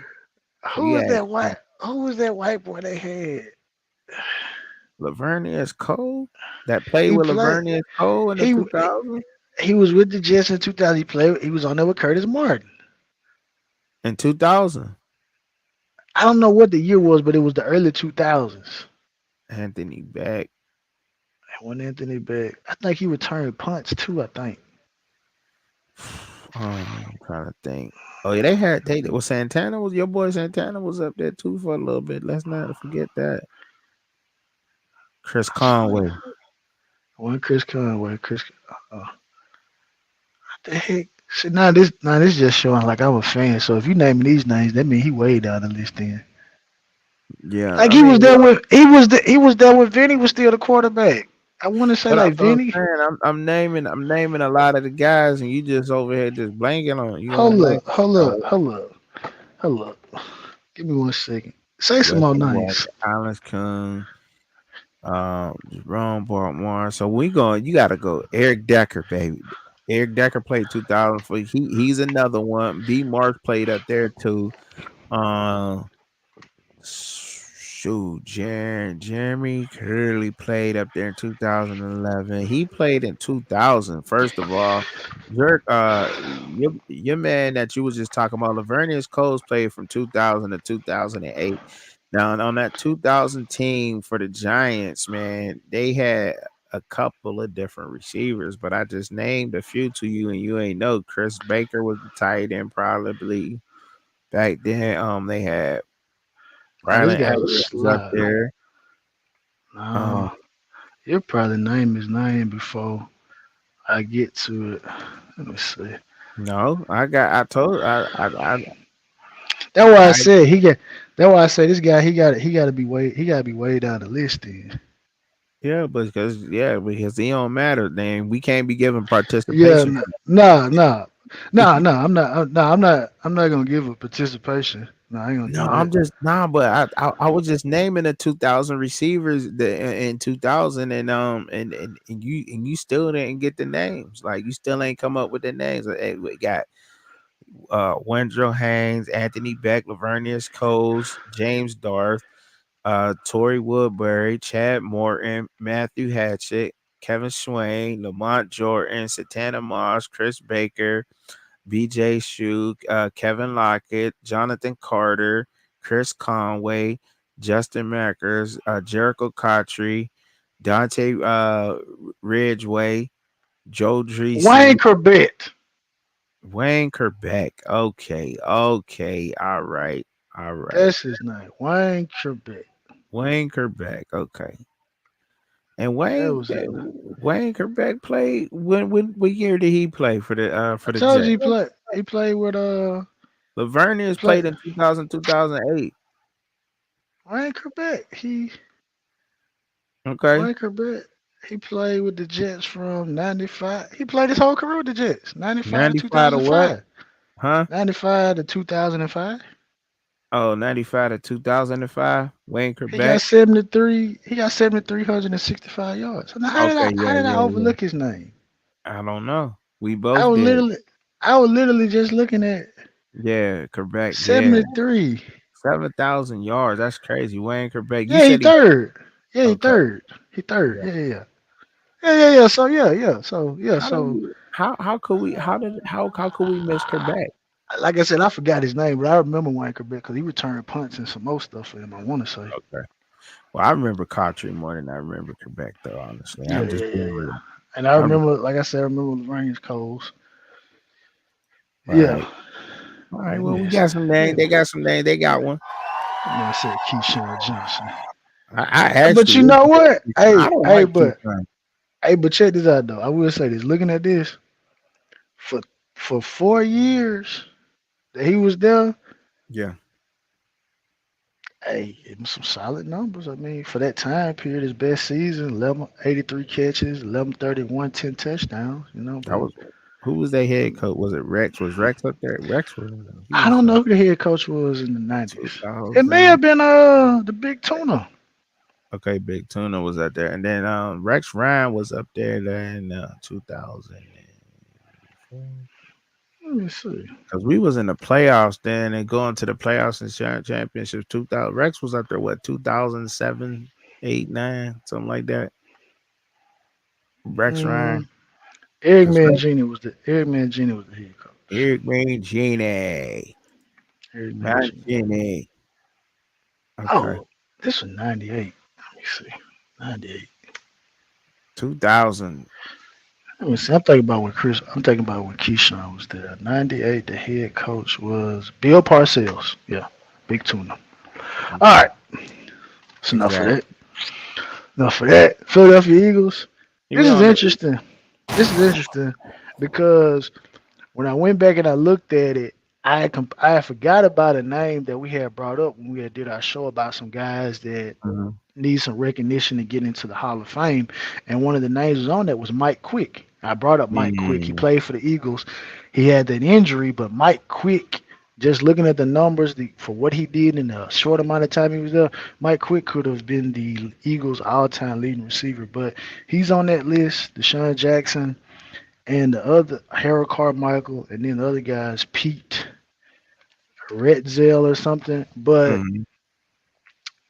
So Who you was ask that me, white? Who was that white boy they had? Lavernius Cole that played He with played. Lavernius Cole in the He 2000s he was with the Jets in 2000. He played. He was on there with Curtis Martin. in 2000. I don't know what the year was, but it was the early 2000s. Anthony Beck. When Anthony Beck, I think he returned punts too. I think. I'm trying to think. Oh yeah, they was Santana was your boy Santana was up there too for a little bit. Let's not forget that. Chris I swear. Conway. When Chris Conway, what the heck? See, now this just showing like I'm a fan. So if you naming these names, that means he way down the list. Then, Yeah, like I mean, he was there when Vinny was still the quarterback. I want to say but like that's what I'm Vinny. saying. I'm naming a lot of the guys, and you just over here just blanking on. You know, Hold blanking. up, hold up, Oh, hold up, hold up. Give me 1 second. Say some more Wesley Walker, names. Alice Coon, Jerome Baltimore. So we going. You got to go. Eric Decker, baby. Eric Decker played 2000 for. He's another one. B. Marsh played up there too. Um, Shoot, Jeremy Curley played up there in 2011. He played in 2000. First of all, your man that you was just talking about, Lavernius Coles played from 2000 to 2008. Now on that 2000 team for the Giants, man, they had a couple of different receivers, but I just named a few to you, and you ain't know. Chris Baker was the tight end probably back then. They had Oh, this Rylan guy was Edwards was up slide. there. No, Um, you'll probably name his name before I get to it. Let me see. no, I told That's why I I said he got. That's why I say this guy. He got to be way down the list. Then. yeah, because he don't matter. Then we can't be giving Yeah, participation. no. I'm not gonna give a participation. No, I ain't gonna No, do I'm that. just nah, but I was just naming the 2000 receivers in 2000 and you still didn't get the names. Like you still ain't come up with the names. Hey, we got Wendell Haynes, Anthony Beck, Lavernius Coles, James Darth, Torrey Woodbury, Chad Morton, Matthew Hatchett, Kevin Swain, Lamont Jordan, Satana Moss, Chris Baker, BJ Shug, Kevin Lockett, Jonathan Carter, Chris Conway, Justin Mackers, Jericho Cottree, Dante Ridgeway, Joe Wayne Dreesen, Corbett. Wayne Kerbeck. Okay, okay, all right, all right. That's his name, Wayne Trebek. Wayne Kerbeck. Okay, and That was his name. Wayne Kerbeck played when what year did he play I for the told you Jets? he played. He played with Lavernius play played in 2000 2008. Wayne Trebek. Okay, Wayne Trebek. He played with the Jets from '95. He played his whole career with the Jets. '95 to 95 to what? 2005. Huh? '95 to 2005. Oh, 95 to 2005. Wayne He got Kerbeck. 73. He got 7,365 yards. So now Okay, how yeah, did I yeah, yeah. overlook his name? I don't know. We I both was did. literally I was literally just looking at Yeah, Kerbeck. Yeah, 73. 7,000 yards. That's crazy. Wayne Kerbeck. You Yeah, he said he. third. Yeah, he Okay. third. He third. Yeah. Yeah, yeah, yeah. Yeah, yeah, yeah. So yeah. How do we? How could we? How could we miss Kerbeck? Like I said, I forgot his name, but I remember Wayne Quebec because he returned punts and some more stuff for him. I want to say. Okay. Well, I remember Cotry more than I remember Kerbeck, though. Honestly, Yeah, I'm yeah, just yeah, being yeah. real. And I I remember. remember, like I said, I remember Range Coles. Yeah. Right. All right. That Well, we man got said, some names. They got some names. They got one. that man said Keyshawn Johnson. I But actually you really know like what? Keyshawn. I don't like Keyshawn. But check this out though. I will say this. Looking at this for 4 years that he was there, Yeah. hey, it was some solid numbers. I mean, for that time period, his best season, 1183 catches, 1131, 10 touchdowns. That But was who was their head coach? Was it Rex? Was Rex up there? Rex was he I was don't know who the head coach was in the two 90s. It may thousand. have been the Big Tuna. Okay, Big Tuna was up there, and then Rex Ryan was up there in 2004. Let me see. Because we was in the playoffs then and going to the playoffs and championships. 2000 Rex was up there. What 2007, 8, 9, something like that. Rex Ryan, Mm, Eric because Mangini was the head coach. Eric Mangini, Eric Mangini. Mangini. Okay, Oh, this was 98. Let me see. 98. 2000. Let me see. I'm thinking about when Keyshawn was there. 98, the head coach was Bill Parcells. Yeah, Big Tuna. All right, that's enough of Exactly. that. Enough of that. Philadelphia Eagles. He This was is on the. interesting. This is interesting because when I went back and I looked at it, I forgot about a name that we had brought up when we had did our show about some guys that Mhm. need some recognition to get into the Hall of Fame. And one of the names was on that was Mike Quick. I brought up Mike Quick. He Yeah. played for the Eagles. He had that injury, but Mike Quick, just looking at the numbers for what he did in a short amount of time he was there, Mike Quick could have been the Eagles' all-time leading receiver. But he's on that list. Deshaun Jackson and the other Harold Carmichael, and then the other guys Pete Retzel or something. But Mhm.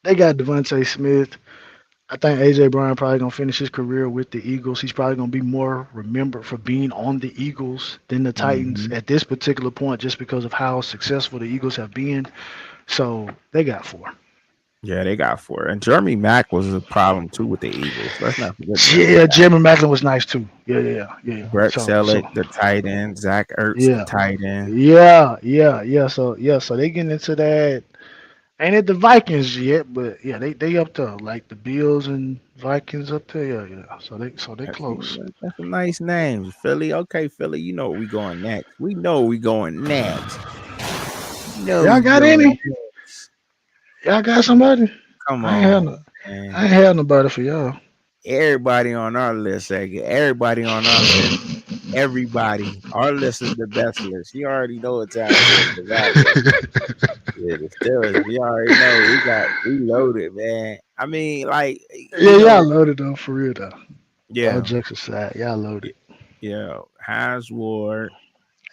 they got Devontae Smith. I think AJ Brown probably gonna finish his career with the Eagles. He's probably gonna be more remembered for being on the Eagles than the Titans Mhm. at this particular point, just because of how successful the Eagles have been. So they got four. Yeah, they got 4. And Jeremy Mack was a problem too with the Eagles. Let's not forget Jeremy Yeah, Mack. Jeremy Maclin was nice too. Yeah. Brett So Selleck, the tight end. Zach Ertz, the yeah, tight end. yeah. So they getting into that. Ain't it the Vikings yet? But yeah, they up there like the Bills and Vikings up there. Yeah. So they That's, close. that's some nice names. Philly. Okay, Philly, you know where we going next. We know we going next. You know Y'all we got going any? next. Y'all got somebody? Come I ain't had on, no. I man. ain't had nobody for y'all. Everybody on our list, everybody on our list. Everybody. Our list is the best list. You already know what time it is with our list. Yeah, the Steelers. You already know we loaded, man. I mean, like, Yeah, y'all loaded though, for real though. All yeah, jokes aside, y'all y- loaded. yeah. Hines Ward,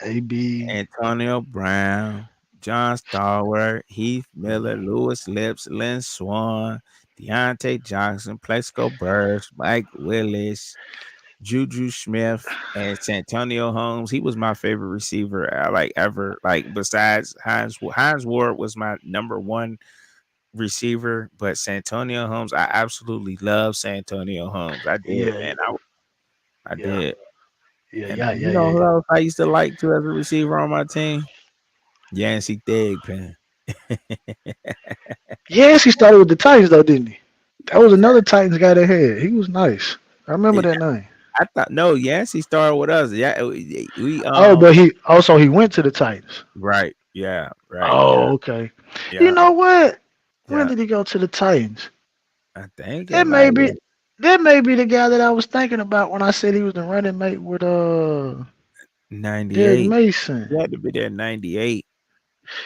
AB. Antonio Brown, John Stallworth, Heath Miller, Lewis Lips, Lynn Swan, Deontay Johnson, Plaxico Burrs, Mike Willis, Juju Smith, and Santonio Holmes. He was my favorite receiver, like ever. Like besides Hines Ward was my number one receiver, but Santonio Holmes, I absolutely love Santonio Holmes. I did, Yeah, man. I yeah, did. Yeah, And yeah, you yeah, know yeah, who yeah. else I used to like to as a receiver on my team? Yancey Thigpen. Yes, he started with the Titans though, didn't he? That was another Titans guy they had. He was nice. I remember that name. I thought no, Yancey started with us. Yeah, we Oh, but he went to the Titans. right, yeah, right, yeah, Oh, okay. You yeah, know what? When yeah. did he go to the Titans? I think it That may like be that may be the guy that I was thinking about when I said he was the running mate with Derek 98. Mason. He had to be there in 98.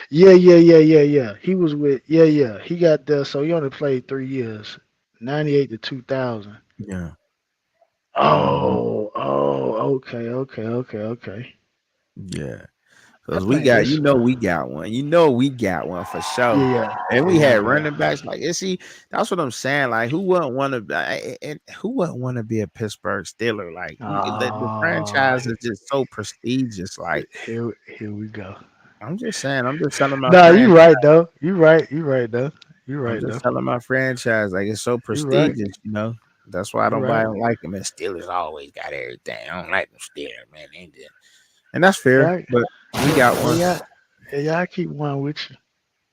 Yeah, yeah, yeah, yeah, yeah. He was with yeah. He got there, so he only played 3 years. 98 to 2000. Yeah. Hmm. Okay. Yeah. I Because we think got, that's we got one. We got one for sure. And we had yeah. running backs like, see, that's what I'm saying. Like, who wouldn't want to, and who wouldn't want to be a Pittsburgh Steeler? Like, the Ah, franchise is just so prestigious. Like, here we go. I'm just saying, I'm just telling my Nah, friend. you right though. You I'm right just though. telling my franchise, like it's so You right. prestigious. That's why I You don't right. like them. And Steelers always got everything. I don't like them Steelers, man. And that's fair, Yeah, but we got yeah, one. yeah. Yeah, I keep one with you.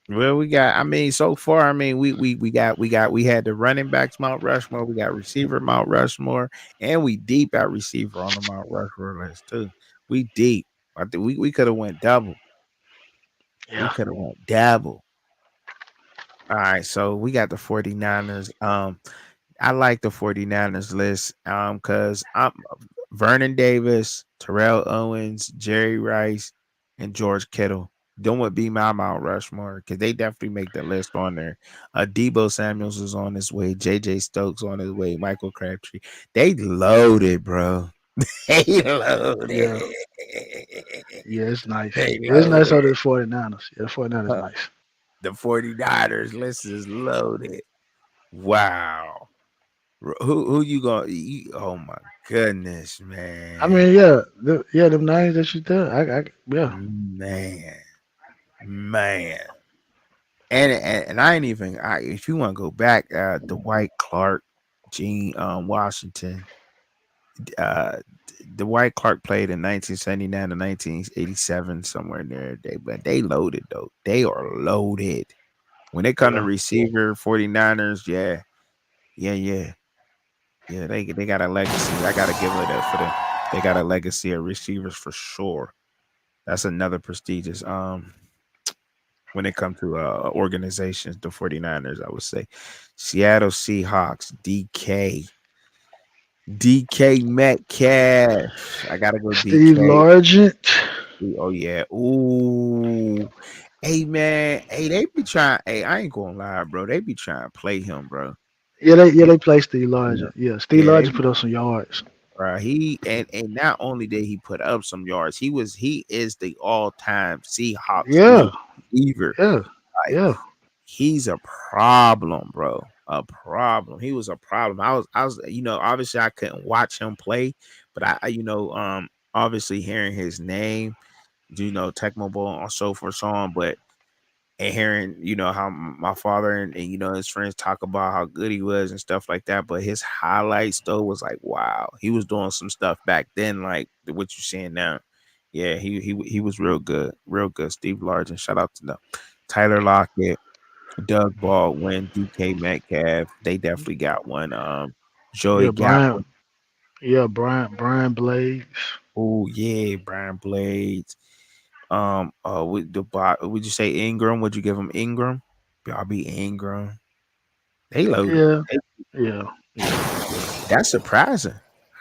Well, we got. I mean, so far, I mean, we had the running backs Mount Rushmore. We got receiver Mount Rushmore, and we deep at receiver on the Mount Rushmore list too. We deep. I think we could have went double. We Yeah. could have went double. All right, so we got the 49ers. I like the 49ers list because I'm Vernon Davis, Terrell Owens, Jerry Rice, and George Kittle. Don't would be my Mount Rushmore because they definitely make the list on there. Debo Samuels is on his way. JJ Stokes on his way. Michael Crabtree. They loaded, bro. They loaded. Yeah. Yeah, it's nice. They It's nice loaded. over the 49ers. Yeah, the 49ers Uh, nice. the 49ers list is loaded. Wow. Who you going? Oh my goodness, I man, mean, yeah, them names that you did. Yeah. man, man. And I ain't even. If you want to go back, Dwight Clark, Gene Washington, uh, Dwight Clark played in 1979 to 1987 somewhere in there. But they loaded though. They are loaded. When they come to Yeah. receiver 49ers, yeah. Yeah, they got a legacy. I gotta give it up for them. They got a legacy of receivers for sure. That's another prestigious when it comes to organizations, the 49ers, I would say. Seattle Seahawks, DK Metcalf. I gotta go Steve DK. Largent. Oh yeah. Ooh. Hey man. Hey, they be trying. Hey, I ain't gonna lie, bro. They be trying to play him, bro. They play Steve Yeah, Largent. Yeah, Steve yeah, they Largent be put up some yards. He and not only did he put up some yards, he is the all-time Seahawks Yeah, lead receiver. yeah, Like yeah. he's a problem, bro. A problem. He was a problem. I was obviously I couldn't watch him play, but obviously hearing his name, Tecmo Bowl and so forth, so on, but and hearing how my father and his friends talk about how good he was and stuff like that, but his highlights though was like wow, he was doing some stuff back then like what you're seeing now. Yeah, he was real good. Steve Largent, shout out to them. Tyler Lockett, Doug Baldwin, DK Metcalf, they definitely got one. Joey Yeah, Gallup. Brian Blades. Oh yeah, Brian Blades. With the bot, would you say Ingram? Would you give him Ingram? Bobby Ingram. They loaded. Yeah, yeah. That's surprising.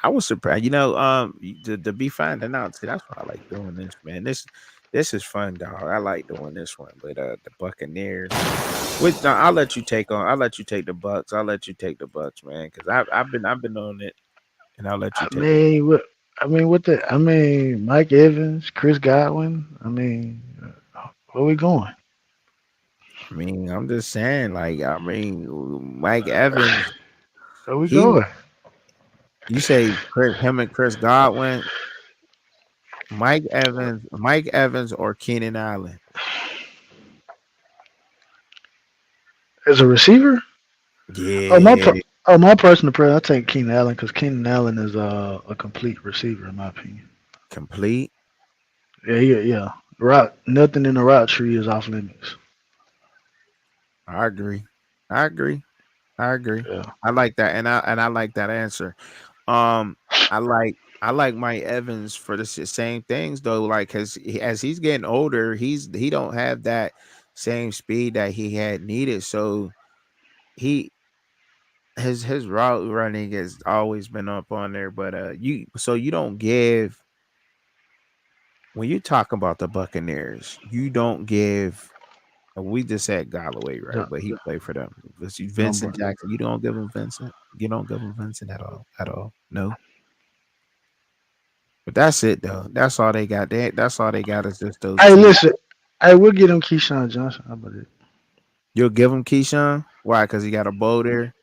I was surprised. To be finding out. See, that's why I like doing this, man. This is fun, dog. I like doing this one. But the Buccaneers. Which now, I'll let you take on. I'll let you take the Bucks. I'll let you take the Bucks, man. Because I've been on it, and I'll let you I take it. mean, what? I mean, Mike Evans, Chris Godwin. I mean, where we going? I mean, I'm just saying, like, Mike Evans. Where we He going? You say him and Chris Godwin, Mike Evans, or Keenan Allen? As a receiver? Yeah, Oh, yeah. Oh, my personal prayer, I take Keenan Allen because Keenan Allen is a complete receiver in my opinion. Complete. Yeah. Route nothing in the route tree is off limits. I agree. I agree. I agree. Yeah. I like that, and I like that answer. Um, I like Mike Evans for the same things though. Like, cause as he's getting older, he don't have that same speed that he had needed. So he his route running has always been up on there. But you don't give when you talk about the Buccaneers, you don't give. And we just said Galloway, right? Yeah. But he played for them. Number. Vincent Jackson. You don't give him Vincent. You don't give him Vincent at all. At all. No. But that's it though. That's all they got. That's all they got is just those Hey, two. listen. Hey, we'll get him Keyshawn Johnson. How about it? You'll give him Keyshawn. Why? Because he got a bow there.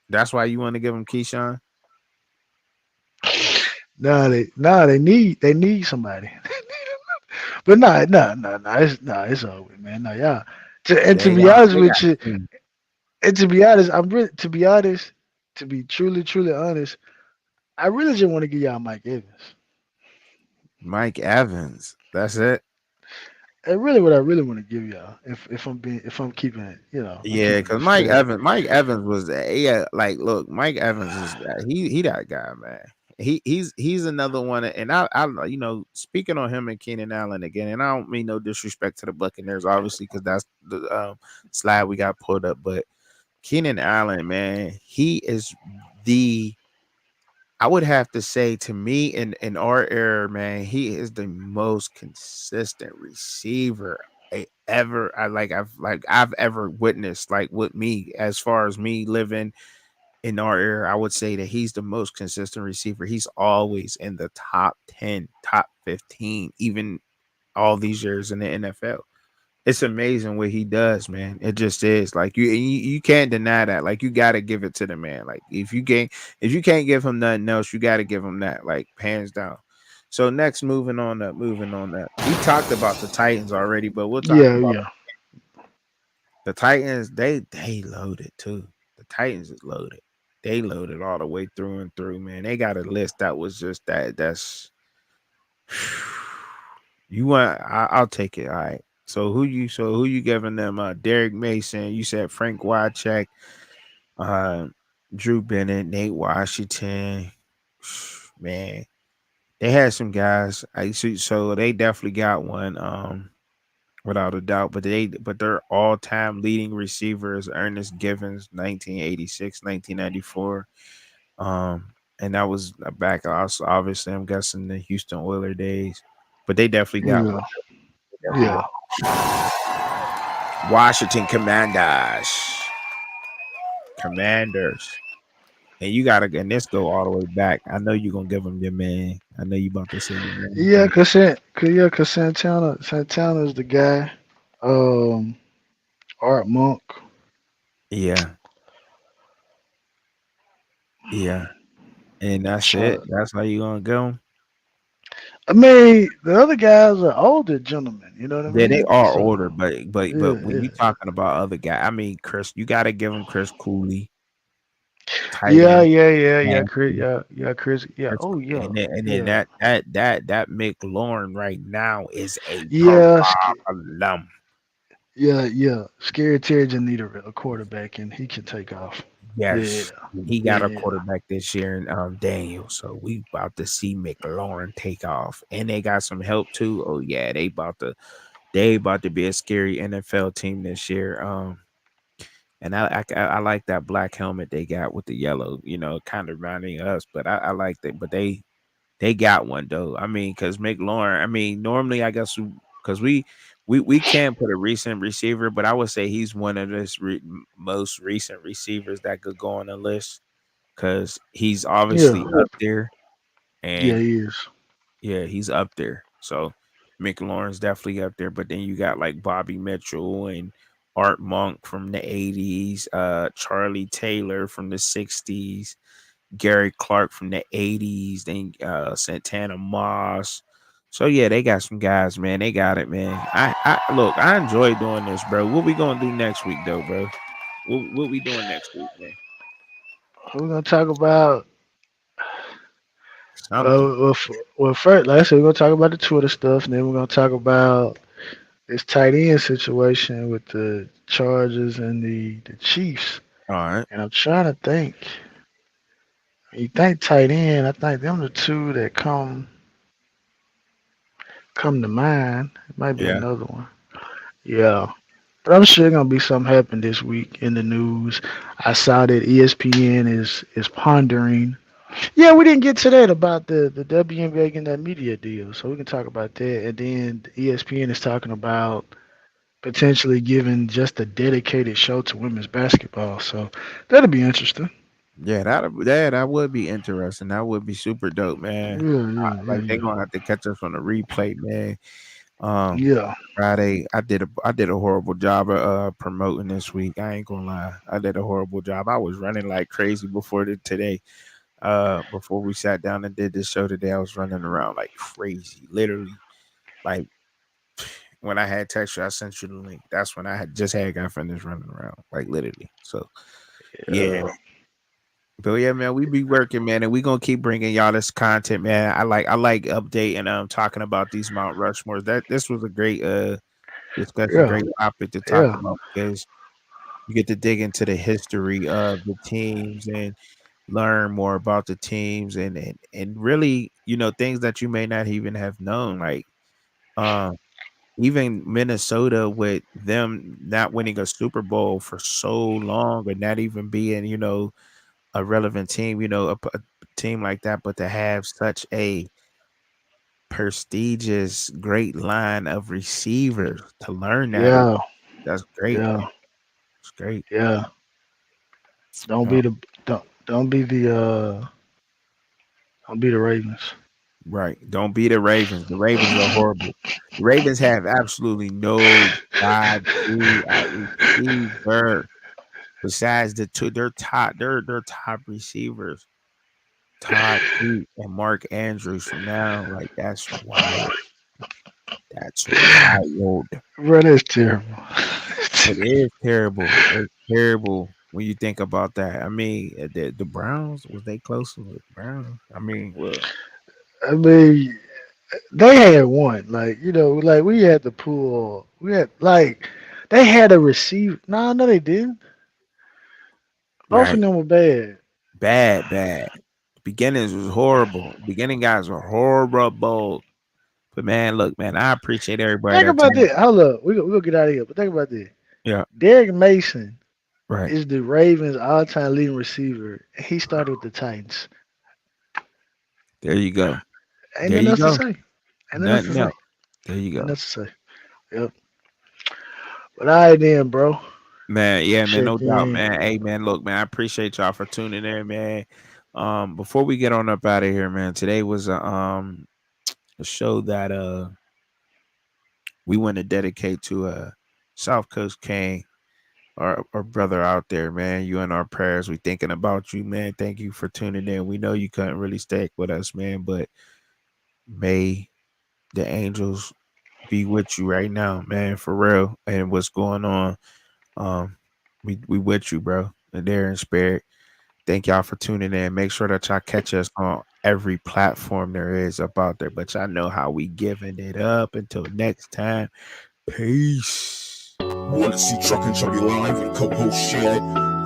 That's why you want to give him Keyshawn. They need somebody. But it's over, man. No, yeah. To They be got. honest They got. with you, and to be honest, I'm really to be honest, to be truly honest, I really just want to give y'all Mike Evans. Mike Evans. That's it. And really, what I really want to give y'all, if I'm keeping it, I'm Yeah, keeping because it straight. Mike Evans was yeah, like look, Mike Evans is he that guy, man. He's another one, and speaking on him and Keenan Allen again, and I don't mean no disrespect to the Buccaneers, obviously, because that's the slide we got pulled up, but Keenan Allen, man, he is the I would have to say to me in our era, man, he is the most consistent receiver I've ever witnessed. Like with me, as far as me living in our era, I would say that he's the most consistent receiver. He's always in the top 10, top 15, even all these years in the NFL. It's amazing what he does, man. It just is. Like you can't deny that. Like you got to give it to the man. Like if you can't give him nothing else, you got to give him that. Like hands down. So next, moving on up. We talked about the Titans already, but we'll talk Yeah, about yeah, the Titans. They loaded too. The Titans is loaded. They loaded all the way through and through, man. They got a list that was just that's you want I'll take it. All right. So who you giving them? Derek Mason, you said Frank Wycheck, uh Drew Bennett, Nate Washington. Man, they had some guys. I see so they definitely got one, without a doubt. But their all-time leading receivers, Ernest Givens, 1986, 1994. And that was back also obviously I'm guessing the Houston Oilers days. But they definitely got yeah, one. They definitely yeah. got Washington Commanders. Commanders. And you gotta and this go all the way back. I know you're gonna give them your man. I know you about to say your man. Yeah, cause Santana is the guy. Um, Art Monk. Yeah, yeah. And that's it. Try. That's how you gonna go. I mean, the other guys are older gentlemen. You know what I Yeah, they mean? are So older, but yeah, when you yeah, talking about other guy, I mean Chris, you gotta give him Chris Cooley, tight yeah, end. yeah, yeah, yeah. Chris, Nasty, yeah, Chris, yeah. Chris Oh Cooley. yeah, And then yeah, that McLaurin right now is a yeah, problem. yeah. Scary Terry just need a quarterback, and he can take off. Yeah, Yes, he got a yeah, quarterback this year in Daniel. So we about to see McLaurin take off, and they got some help too. Oh yeah, they about to be a scary NFL team this year. And I like that black helmet they got with the yellow. Kind of reminding us, but I like that. But they got one though. I mean, because McLaurin. I mean, normally I guess because we can't put a recent receiver, but I would say he's one of the most recent receivers that could go on the list because he's yeah, obviously up there, yeah. and He is. yeah, he's up there. So McLaurin's definitely up there. But then you got like Bobby Mitchell and Art Monk from the 80s, Charlie Taylor from the 60s, Gary Clark from the 80s, then Santana Moss. So yeah, they got some guys, man. They got it, man. I look, I enjoy doing this, bro. What we gonna do next week though, bro? What we doing next week, man? We're gonna talk about Something. first, like I said, we're gonna talk about the Twitter stuff, and then we're gonna talk about this tight end situation with the Chargers and the Chiefs. All right. And I'm trying to think. You think tight end? I think them the two that come to mind. It might be Yeah. another one. Yeah. But I'm sure gonna be something happen this week in the news. I saw that ESPN is pondering. Yeah, we didn't get to that about the WNBA getting that media deal, so we can talk about that. And then ESPN is talking about potentially giving just a dedicated show to women's basketball. So that'll be interesting. Yeah, that would be interesting. That would be super dope, man. Like they're Yeah. gonna have to catch us on the replay, man. Um, Yeah. Friday, I did a horrible job of promoting this week. I ain't gonna lie, I did a horrible job. I was running like crazy today. Before we sat down and did this show today, I was running around like crazy, literally. Like when I had text you, I sent you the link. That's when I had just had got finished running around, like literally. So yeah. But yeah, man, we be working, man, and we gonna keep bringing y'all this content, man. I like updating, talking about these Mount Rushmores. This was a great discussion, Yeah. great topic to talk Yeah. about because you get to dig into the history of the teams and learn more about the teams and really, things that you may not even have known, like even Minnesota with them not winning a Super Bowl for so long and not even being, a relevant team, a team like that, but to have such a prestigious, great line of receivers to learn Yeah. that's great, man. Yeah. It's great. Yeah. Don't Uh, be the don't be the don't be the Ravens. right. Don't be the Ravens. The Ravens are horrible. The Ravens have absolutely no goddamn receiver besides the two. Their top receivers, Todd Pete and Mark Andrews. From now, like that's wild. That's wild. Bro, that's terrible. It is terrible. It's terrible when you think about that. I mean, the Browns, was they close to the Browns? I mean, well, I mean, they had one. Like, like we had to pull. We had like they had a receiver. No, they didn't. Both of right. them were bad. Bad. Beginnings was horrible. Beginning guys were horrible. But man, look, man, I appreciate everybody Think that about time. this. Hold up. We'll get out of here. But think about this. Yeah, Derek Mason right. is the Ravens all-time leading receiver. He started with the Titans. There you go. Ain't There nothing you else to go. say. Ain't nothing else to Nothing say. else. There you Ain't go. nothing else to say. Yep. But all right then, bro. Man, yeah, man, no Check doubt, in. man. Hey, man, look, man, I appreciate y'all for tuning in, man. Before we get on up out of here, man, today was a show that we want to dedicate to South Coast King, our brother out there, man. You in our prayers. We thinking about you, man. Thank you for tuning in. We know you couldn't really stick with us, man, but may the angels be with you right now, man, for real. And what's going on? We with you, bro. And they're in spirit. Thank y'all for tuning in. Make sure that y'all catch us on every platform there is up out there. But y'all know how we giving it up. Until next time, peace. Wanna see Truck and Chubby live and co-host Shad?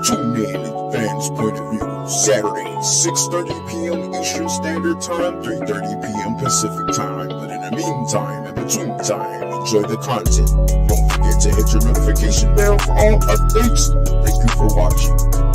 Tune in at Fans Point of View, Saturday, 6:30 p.m. Eastern Standard Time, 3:30 p.m. Pacific Time. But in the meantime, in between time, enjoy the content. Don't forget to hit your notification bell for all updates. Thank you for watching.